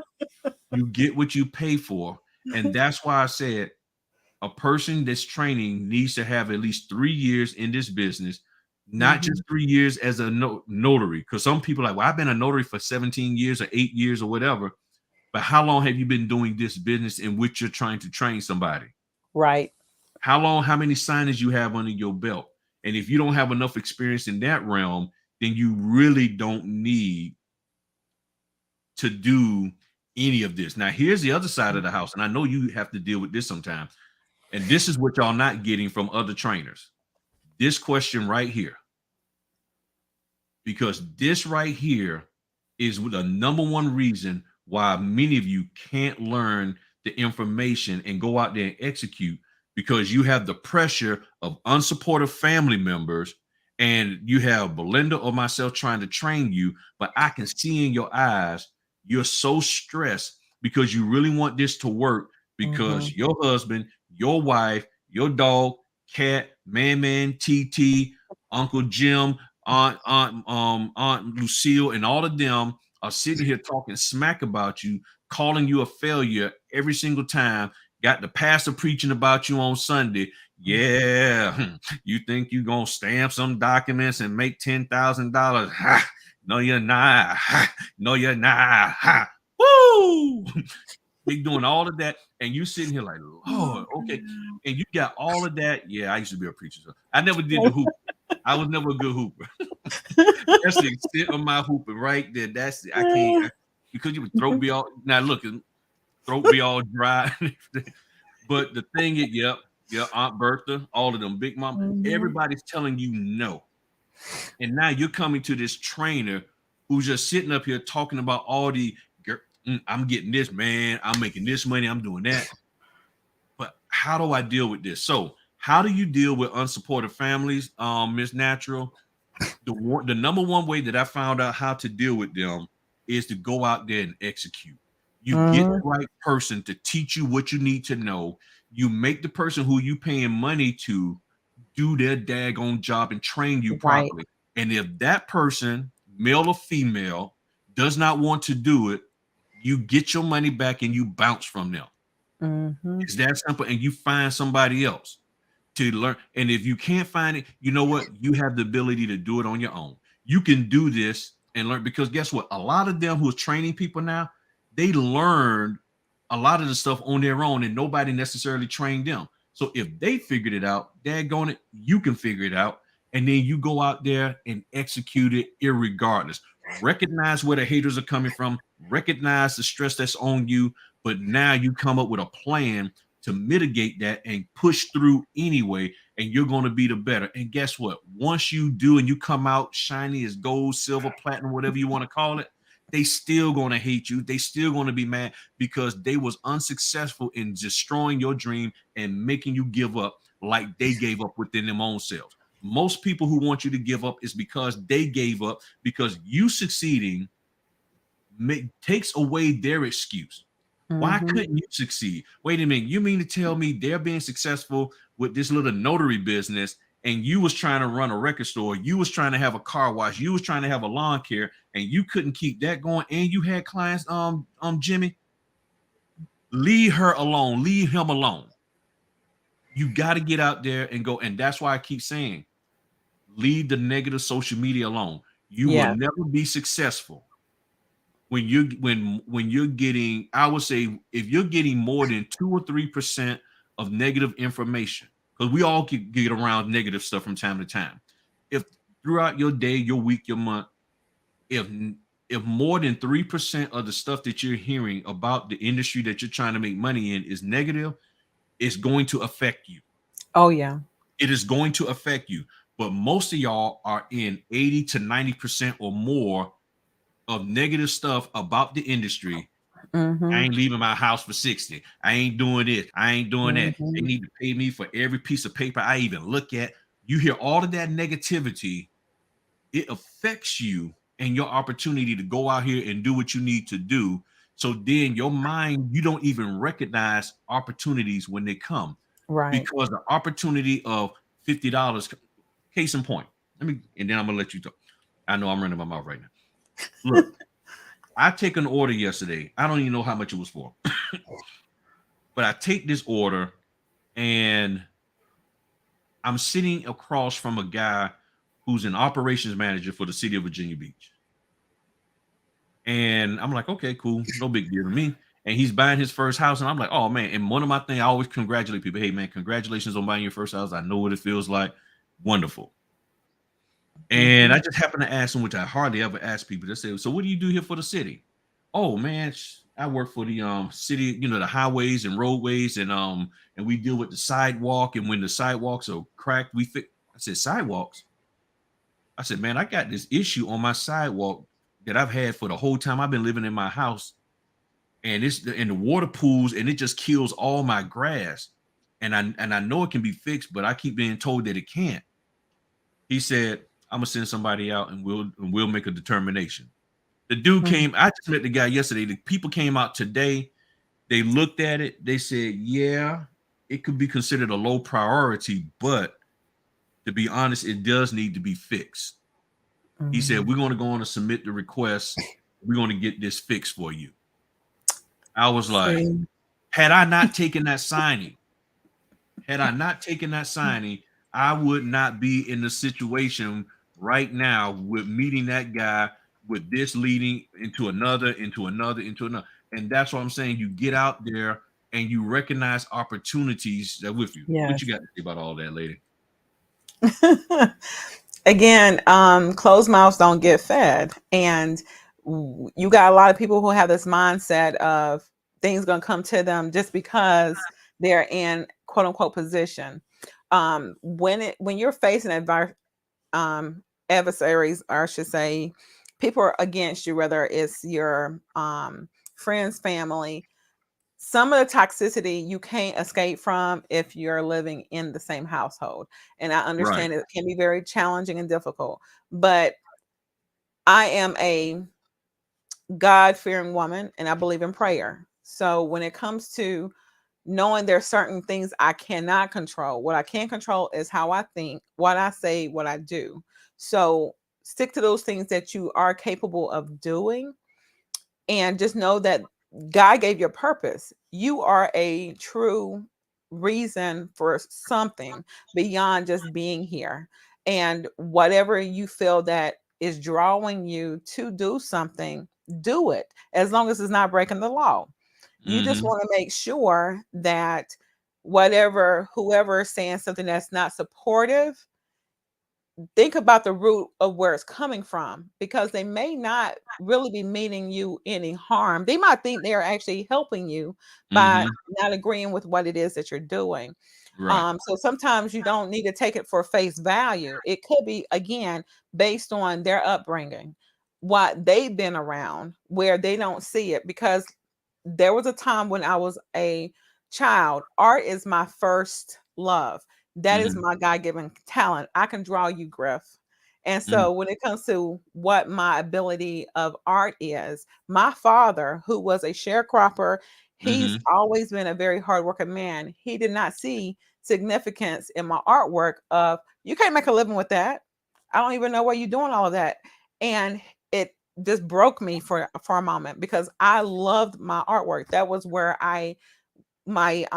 You get what you pay for. And that's why I said a person that's training needs to have at least 3 years in this business, not just 3 years as a notary. Because some people are like, well, I've been a notary for 17 years or 8 years or whatever. But how long have you been doing this business in which you're trying to train somebody? Right. How long, how many signings you have under your belt? And if you don't have enough experience in that realm, then you really don't need to do any of this. Now, here's the other side of the house, and I know you have to deal with this sometimes. And this is what y'all not getting from other trainers. This question right here. Because this right here is the number one reason why many of you can't learn the information and go out there and execute, because you have the pressure of unsupported family members, and you have Belinda or myself trying to train you, but I can see in your eyes you're so stressed because you really want this to work, because your husband, your wife, your dog, cat, man, TT, Uncle Jim, Aunt Lucille, and all of them are sitting here talking smack about you, calling you a failure every single time. Got the pastor preaching about you on Sunday. Yeah, you think you're going to stamp some documents and make $10,000. No, you're not. No, you're not. Woo! They doing all of that, and you sitting here like, Lord, okay. And you got all of that. Yeah, I used to be a preacher. So I never did the hoop. I was never a good hooper. That's the extent of my hooping right there. That's I can't, because you would throat be all, now look, throat be all dry. But the thing is, yep, Aunt Bertha, all of them, Big Mom, everybody's telling you no. And now you're coming to this trainer who's just sitting up here talking about all the, I'm getting this, man, I'm making this money, I'm doing that. But how do I deal with this? So how do you deal with unsupported families, Miss Natural? The number one way that I found out how to deal with them is to go out there and execute. You get the right person to teach you what you need to know. You make the person who you paying money to do their daggone job and train you properly. And if that person, male or female, does not want to do it, you get your money back and you bounce from them. It's that simple. And you find somebody else to learn. And if you can't find it, you know what? You have the ability to do it on your own. You can do this and learn, because guess what? A lot of them who's training people now, they learned a lot of the stuff on their own and nobody necessarily trained them. So if they figured it out, daggone it, you can figure it out. And then you go out there and execute it irregardless. Recognize where the haters are coming from. Recognize the stress that's on you. But now you come up with a plan to mitigate that and push through anyway, and you're going to be the better. And guess what? Once you do and you come out shiny as gold, silver, platinum, whatever you want to call it, they still going to hate you. They still going to be mad because they was unsuccessful in destroying your dream and making you give up like they gave up within their own selves. Most people who want you to give up is because they gave up, because you succeeding takes away their excuse. Why Mhm. couldn't you succeed? Wait a minute. You mean to tell me they're being successful with this little notary business, and you was trying to run a record store, you was trying to have a car wash, you was trying to have a lawn care, and you couldn't keep that going, and you had clients, Jimmy? Leave her alone. Leave him alone. You got to get out there and go. And that's why I keep saying, leave the negative social media alone. You will Yeah. never be successful when you're getting, I would say, if you're getting more than 2 or 3% of negative information, because we all get around negative stuff from time to time. If throughout your day, your week, your month, if more than 3% of the stuff that you're hearing about the industry that you're trying to make money in is negative, it's going to affect you. Oh yeah. It is going to affect you. But most of y'all are in 80 to 90% or more of negative stuff about the industry. I Mm-hmm. ain't leaving my house for 60. I ain't doing this. I ain't doing that. They Mm-hmm. need to pay me for every piece of paper I even look at. You hear all of that negativity. It affects you and your opportunity to go out here and do what you need to do. So then your mind, you don't even recognize opportunities when they come, Right. because the opportunity of $50, case in point, and then I'm gonna let you talk. I know I'm running my mouth right now. Look, I take an order yesterday. I don't even know how much it was for, but I take this order and I'm sitting across from a guy who's an operations manager for the city of Virginia Beach. And I'm like, okay, cool, no big deal to me. And he's buying his first house, and I'm like, oh man. And one of my things, I always congratulate people. Hey man, congratulations on buying your first house. I know what it feels like. Wonderful. And Mm-hmm. I just happened to ask him, which I hardly ever ask people. They say, so what do you do here for the city? Oh man, I work for the city, the highways and roadways, and we deal with the sidewalk. And when the sidewalks are cracked, we fix. I said, sidewalks? I said, man, I got this issue on my sidewalk that I've had for the whole time I've been living in my house. And it's in the water pools, and it just kills all my grass. And I know it can be fixed, but I keep being told that it can't. He said, I'm gonna send somebody out and we'll make a determination. The dude came, I just met the guy yesterday. The people came out today. They looked at it, they said, yeah, it could be considered a low priority, but to be honest, it does need to be fixed. He said, we're going to go on and submit the request. We're going to get this fixed for you. I was like, See? had I not taken that signing, I would not be in the situation right now with meeting that guy, with this leading into another. And that's what I'm saying. You get out there and you recognize opportunities that with you. What you Yes. got to say about all that, lady? Again, closed mouths don't get fed. And you got a lot of people who have this mindset of things going to come to them just because they're in quote unquote position. When you're facing adversaries, or I should say, people are against you, whether it's your friends, family, some of the toxicity you can't escape from if you're living in the same household. And I Right. understand it can be very challenging and difficult, but I am a God-fearing woman and I believe in prayer. So when it comes to knowing there's certain things I cannot control, what I can control is how I think, what I say, what I do. So stick to those things that you are capable of doing, and just know that God gave you a purpose. You are a true reason for something beyond just being here. And whatever you feel that is drawing you to do something, do it as long as it's not breaking the law. You just Mm-hmm. want to make sure that whoever is saying something that's not supportive, think about the root of where it's coming from, because they may not really be meaning you any harm. They might think they're actually helping you by Mm-hmm. not agreeing with what it is that you're doing. Right. So sometimes you don't need to take it for face value. It could be, again, based on their upbringing, what they've been around, where they don't see it. Because there was a time when I was a child, art is my first love. That is Mhm. my God-given talent. I can draw you, Griff. And Mhm. so when it comes to what my ability of art is, my father, who was a sharecropper, he's Mhm. always been a very hardworking man. He did not see significance in my artwork of, you can't make a living with that. I don't even know why you're doing all of that. And it just broke me for a moment because I loved my artwork. That was where my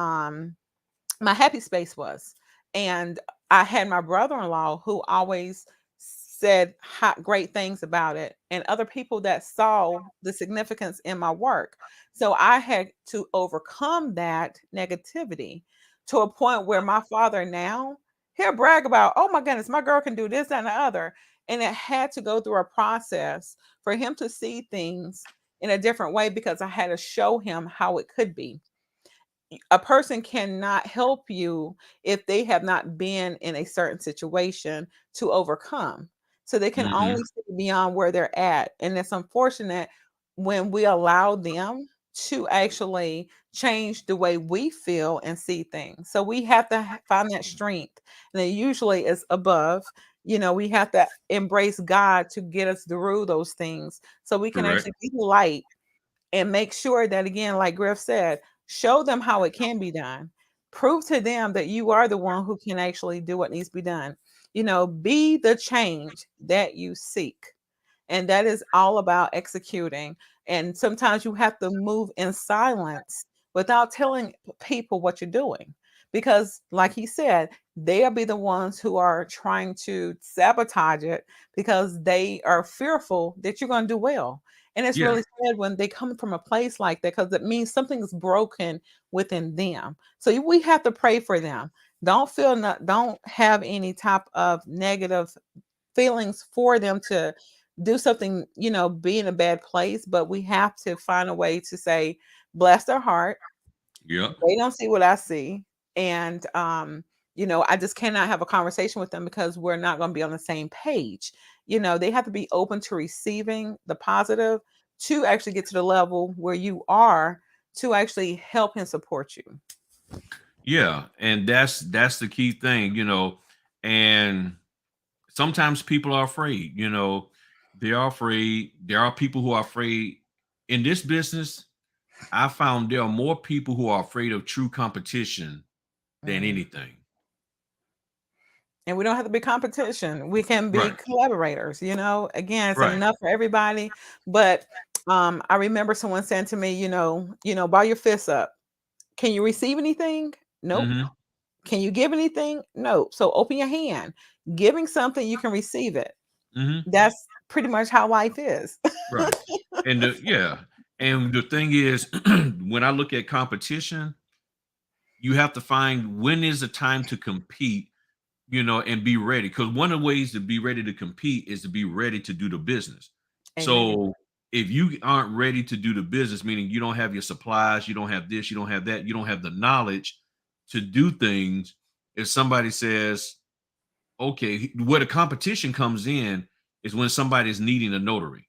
my happy space was. And I had my brother-in-law who always said great things about it, and other people that saw the significance in my work. So I had to overcome that negativity to a point where my father now, he'll brag about, oh my goodness, my girl can do this and the other. And it had to go through a process for him to see things in a different way because I had to show him how it could be. A person cannot help you if they have not been in a certain situation to overcome. So they can only Mhm. see beyond where they're at. And it's unfortunate when we allow them to actually change the way we feel and see things. So we have to find that strength. And it usually is above. We have to embrace God to get us through those things so we can Correct. actually be light and make sure that, again, like Griff said, show them how it can be done. Prove to them that you are the one who can actually do what needs to be done. Be the change that you seek. And that is all about executing. And sometimes you have to move in silence without telling people what you're doing. Because, like he said, they'll be the ones who are trying to sabotage it because they are fearful that you're going to do well. And it's Yeah. really sad when they come from a place like that because it means something is broken within them. So we have to pray for them. Don't have any type of negative feelings for them to do something, be in a bad place, but we have to find a way to say, bless their heart. Yep. They don't see what I see. And I just cannot have a conversation with them because we're not going to be on the same page. They have to be open to receiving the positive to actually get to the level where you are to actually help and support you. Yeah, and that's the key thing, and sometimes people are afraid, they are afraid. There are people who are afraid in this business. I found there are more people who are afraid of true competition than Mm. anything. And we don't have to be competition. We can be Right. collaborators, Again, it's Right. enough for everybody. But I remember someone saying to me, ball your fists up. Can you receive anything? Nope. Hmm. Can you give anything? No. So open your hand. Giving something, you can receive it. Hmm. That's pretty much how life is. Right. Yeah. And the thing is, when I look at competition, you have to find when is the time to compete, and be ready. Because one of the ways to be ready to compete is to be ready to do the business. Amen. So if you aren't ready to do the business, meaning you don't have your supplies, you don't have this, you don't have that, you don't have the knowledge to do things. If somebody says, okay, where the competition comes in is when somebody's needing a notary.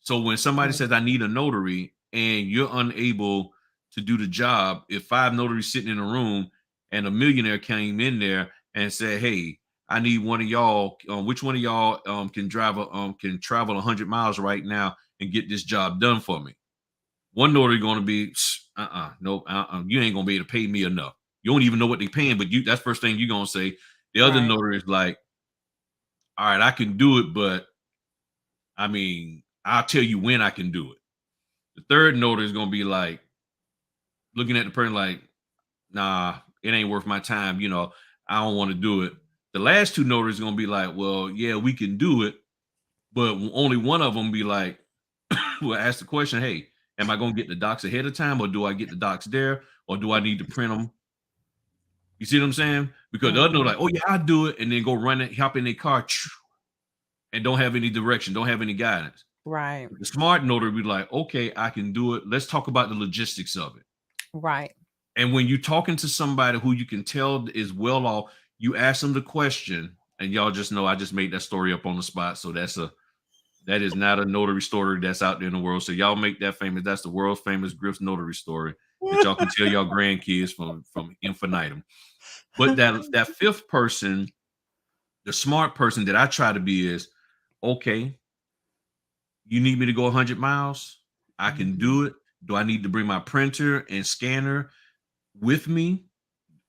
So when somebody Mm. says, I need a notary, and you're unable to do the job, if five notaries sitting in a room and a millionaire came in there and said, hey, I need one of y'all, which one of y'all can travel 100 miles right now and get this job done for me? One notary going to be, nope, you ain't going to be able to pay me enough. You don't even know what they're paying, but that's first thing you're going to say. The other Right. notary is like, all right, I can do it, but I mean, I'll tell you when I can do it. The third notary is gonna be like looking at the person like, nah, it ain't worth my time. I don't want to do it. The last two notaries gonna be like, well, yeah, we can do it, but only one of them be like, will ask the question, hey, am I gonna get the docs ahead of time, or do I get the docs there, or do I need to print them? You see what I'm saying? Because the other notary Mhm. like, oh yeah, I'll do it, and then go run it, hop in their car, and don't have any direction, don't have any guidance. Right. The smart notary be like, okay, I can do it. Let's talk about the logistics of it. Right. And when you're talking to somebody who you can tell is well off, you ask them the question, and y'all just know I just made that story up on the spot. So that's That is not a notary story that's out there in the world. So y'all make that famous. That's the world's famous Griff's notary story that y'all can tell y'all grandkids from infinitum. But that fifth person, the smart person that I try to be is, okay, you need me to go 100 miles? I can do it. Do I need to bring my printer and scanner with me?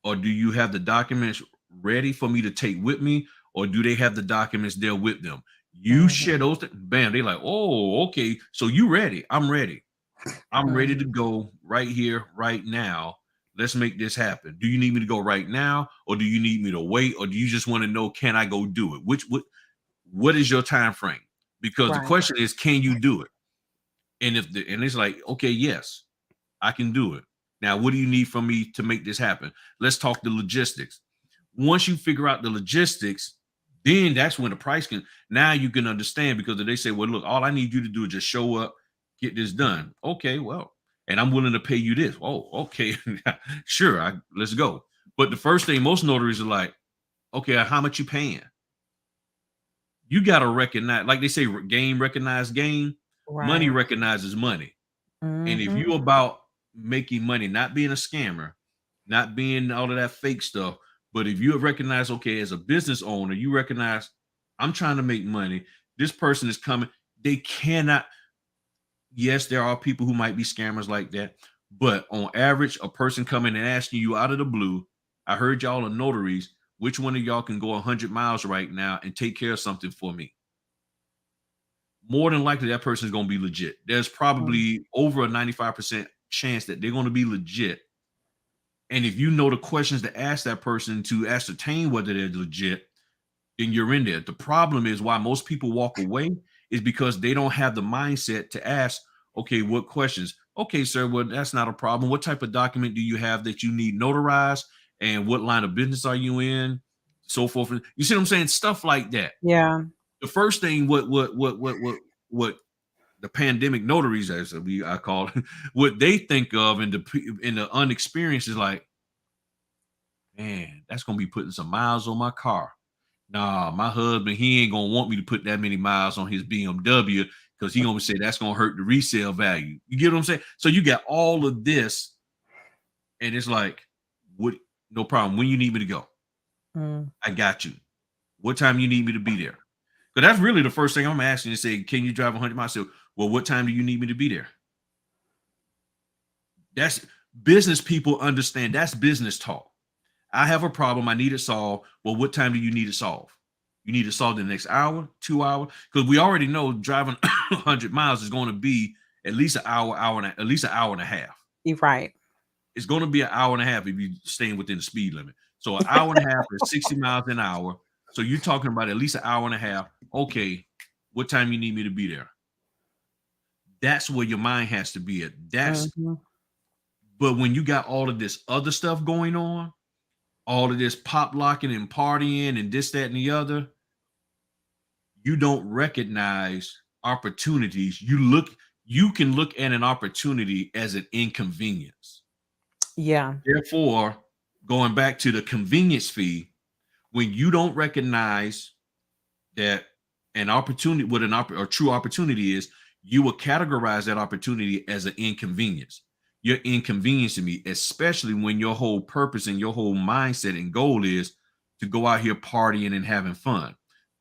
Or do you have the documents ready for me to take with me? Or do they have the documents there with them? You share those, bam, they like, oh, okay, so you ready. I'm ready. I'm ready to go right here, right now. Let's make this happen. Do you need me to go right now? Or do you need me to wait? Or do you just want to know, can I go do it? What is your time frame? Because the question is, can you do it? And and it's like, okay, yes, I can do it. Now, what do you need from me to make this happen? Let's talk the logistics. Once you figure out the logistics, then that's when the price can, now you can understand, because if they say, well, look, all I need you to do is just show up, get this done. Okay, well, and I'm willing to pay you this. Oh, okay, sure, let's go. But the first thing most notaries are like, okay, how much you paying? You got to recognize, like they say, game recognize game. Money recognizes money. And if you about making money, not being a scammer, not being all of that fake stuff, but if you recognize, okay, as a business owner, you recognize, I'm trying to make money. This person is coming. They cannot. Yes, there are people who might be scammers like that, but on average, a person coming and asking you out of the blue, I heard y'all are notaries. Which one of y'all can go 100 miles right now and take care of something for me? More than likely, that person is going to be legit. There's probably over a 95% chance that they're going to be legit. And if you know the questions to ask that person to ascertain whether they're legit, then you're in there. The problem is why most people walk away is because they don't have the mindset to ask, okay, what questions? Okay, sir, well, that's not a problem. What type of document do you have that you need notarized? And what line of business are you in? So forth. You see what I'm saying? Stuff like that. Yeah. The first thing what the pandemic notaries, as I call it, what they think of in the unexperienced is like, man, that's gonna be putting some miles on my car. Nah, my husband, he ain't gonna want me to put that many miles on his BMW because he gonna say that's gonna hurt the resale value. You get what I'm saying? So you got all of this, and it's like, what? No problem. When you need me to go, I got you. What time you need me to be there? Because that's really the first thing I'm asking. You say, can you drive 100 miles? So, well, what time do you need me to be there? That's business people understand. That's business talk. I have a problem. I need it solved. Well, what time do you need it solved? You need it solved in the next hour, 2 hours? Because we already know driving 100 miles is going to be at least an hour, at least an hour and a half. You're right. It's going to be an hour and a half if you're staying within the speed limit. So an hour and a half is 60 miles an hour. So you're talking about at least an hour and a half. Okay, what time you need me to be there? That's where your mind has to be at. But when you got all of this other stuff going on, all of this pop locking and partying and this, that, and the other, you don't recognize opportunities. You can look at an opportunity as an inconvenience. Yeah. Therefore, going back to the convenience fee, when you don't recognize that an opportunity, what a true opportunity is, you will categorize that opportunity as an inconvenience. You're inconveniencing me, especially when your whole purpose and your whole mindset and goal is to go out here partying and having fun.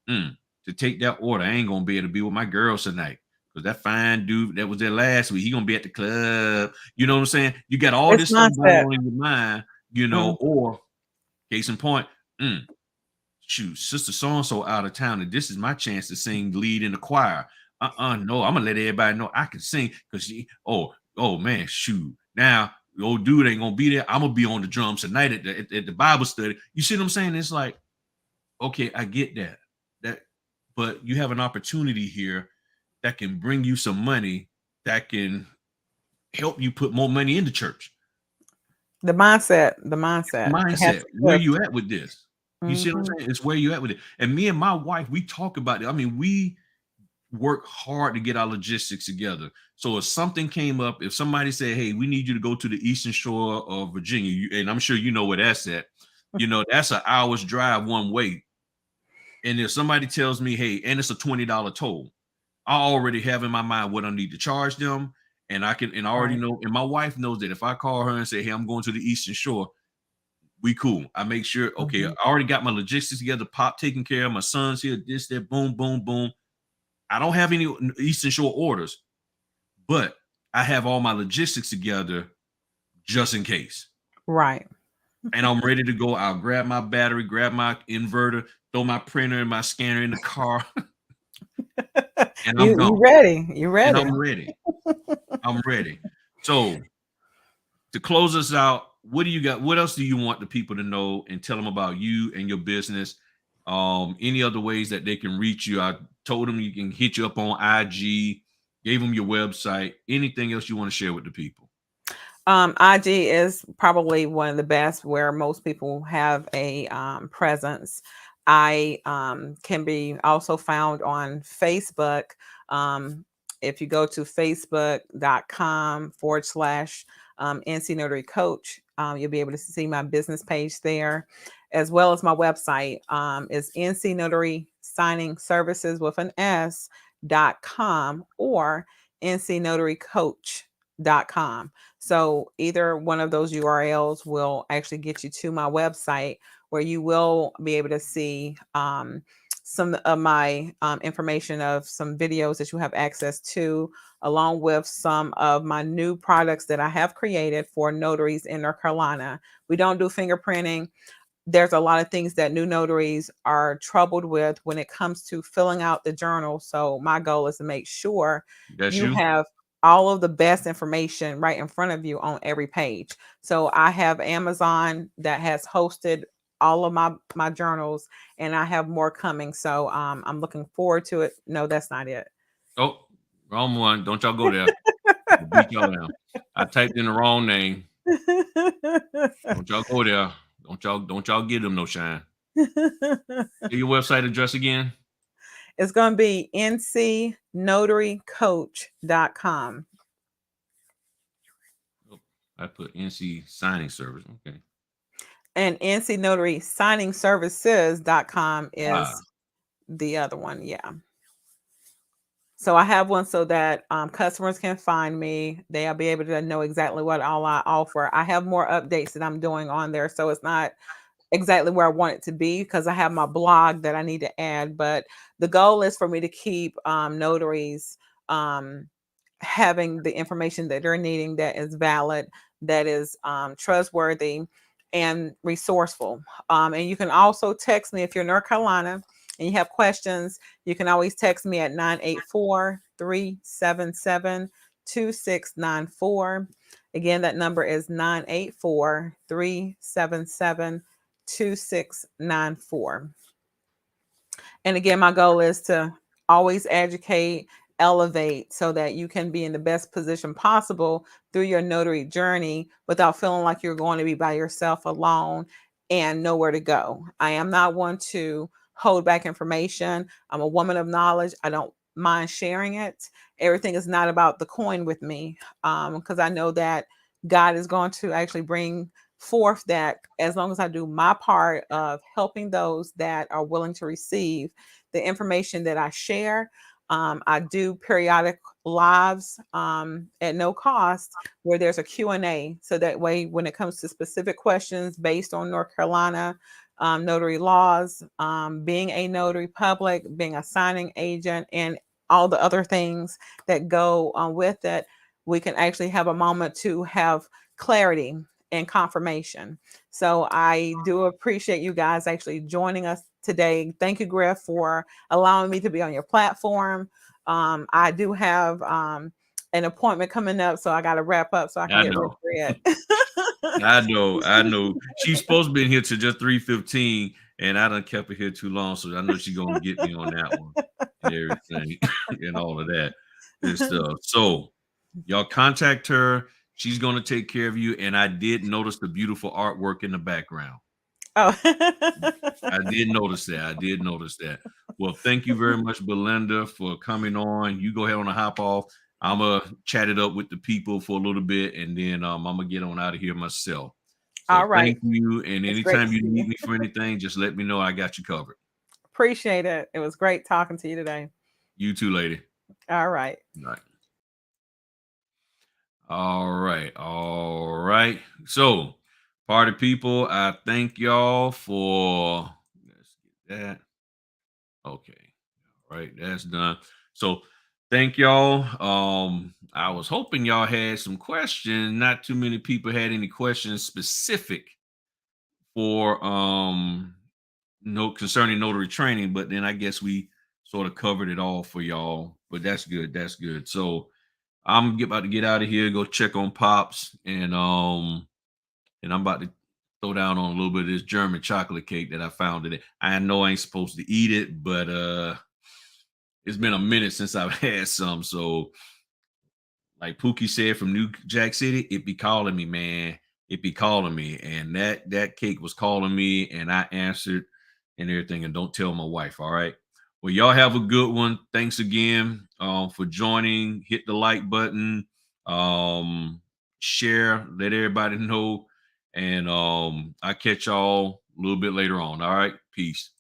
To take that order, I ain't gonna be able to be with my girls tonight because that fine dude that was there last week, he gonna be at the club. You know what I'm saying? You got all this stuff going on in your mind, you know, or case in point, shoot, sister so-and-so out of town, and this is my chance to sing lead in the choir. No, I'm gonna let everybody know I can sing because she, oh man, shoot. Now the old dude ain't gonna be there. I'm gonna be on the drums tonight at the Bible study. You see what I'm saying? It's like, okay, I get that, but you have an opportunity here that can bring you some money that can help you put more money into church. The mindset. Where you at with this? You see what I'm saying? It's where you at with it. And me and my wife, we talk about it. I mean, we work hard to get our logistics together. So if something came up, if somebody said, hey, we need you to go to the Eastern Shore of Virginia, and I'm sure you know where that's at, you know, that's an hour's drive one way. And if somebody tells me, hey, and it's a $20 toll, I already have in my mind what I need to charge them. And I already Right. know, and my wife knows that if I call her and say, hey, I'm going to the Eastern Shore, we cool. I make sure, okay, Mhm. I already got my logistics together, Pop taken care of, my son's here, this, that, boom, boom, boom. I don't have any Eastern Shore orders, but I have all my logistics together just in case. Right. And I'm ready to go. I'll grab my battery, grab my inverter, throw my printer and my scanner in the car, and I'm You gone. ready. You And ready. I'm ready. I'm ready. So to close us out, what do you got? What else do you want the people to know and tell them about you and your business? Any other ways that they can reach you? I told them you can hit you up on IG, gave them your website. Anything else you want to share with the people? IG is probably one of the best where most people have a presence. I can be also found on Facebook. Um, if you go to facebook.com/NC Notary Coach, you'll be able to see my business page there, as well as my website is NC Notary Signing Services with an S.com or ncnotarycoach.com. So either one of those URLs will actually get you to my website where you will be able to see some of my information of some videos that you have access to, along with some of my new products that I have created for notaries in North Carolina. We don't do fingerprinting. There's a lot of things that new notaries are troubled with when it comes to filling out the journal. So my goal is to make sure That's you you. have all of the best information right in front of you on every page. So I have Amazon that has hosted all of my journals, and I have more coming. So I'm looking forward to it. No, that's not it. Oh, wrong one. Don't y'all go there. I'll beat y'all down. I typed in the wrong name. Don't y'all go there. Don't y'all give them no shine. Say your website address again. It's going to be ncnotarycoach.com. Oh, I put NC signing service. Okay. And NC Notary Signing Services.com Ah, is the other one. Yeah. So I have one so that customers can find me. They'll be able to know exactly what all I offer. I have more updates that I'm doing on there. So it's not exactly where I want it to be because I have my blog that I need to add. But the goal is for me to keep notaries having the information that they're needing that is valid, that is trustworthy, and resourceful. And you can also text me if you're in North Carolina and you have questions. You can always text me at 984-377-2694. Again, that number is 984-377-2694. And again, my goal is to always educate, elevate so that you can be in the best position possible through your notary journey without feeling like you're going to be by yourself alone and nowhere to go. I am not one to hold back information. I'm a woman of knowledge. I don't mind sharing it. Everything is not about the coin with me because I know that God is going to actually bring forth that as long as I do my part of helping those that are willing to receive the information that I share. I do periodic lives at no cost where there's a Q&A. So that way, when it comes to specific questions based on North Carolina notary laws, being a notary public, being a signing agent, and all the other things that go with it, we can actually have a moment to have clarity and confirmation. So I do appreciate you guys actually joining us today. Thank you, Griff, for allowing me to be on your platform. I do have an appointment coming up, so I got to wrap up so I can I get know. rid. I know. She's supposed to be in here to just 3:15, and I done kept her here too long, so I know she's gonna get me on that one and everything and all of that and stuff. So y'all contact her. She's gonna take care of you. And I did notice the beautiful artwork in the background. Oh, I did notice that. I did notice that. Well, thank you very much, Belinda, for coming on. You go ahead on a hop off. I'm gonna chat it up with the people for a little bit, and then I'm gonna get on out of here myself. So all right. thank you. And It's great anytime to you see you. need me for anything, just let me know. I got you covered. Appreciate it. It was great talking to you today. You too, lady. All right. All right. All right. So, party people, I thank y'all for, let's get that. Okay. All right, that's done. So, thank y'all. I was hoping y'all had some questions. Not too many people had any questions specific for no concerning notary training, but then I guess we sort of covered it all for y'all. But that's good. That's good. So, about to get out of here, go check on Pops, and I'm about to throw down on a little bit of this German chocolate cake that I found today. I know I ain't supposed to eat it, but it's been a minute since I've had some. So, like Pookie said from New Jack City, it be calling me, man. It be calling me, and that cake was calling me, and I answered and everything. And don't tell my wife, all right? Well, y'all have a good one. Thanks again for joining. Hit the like button, share, let everybody know, and I catch y'all a little bit later on. All right, peace.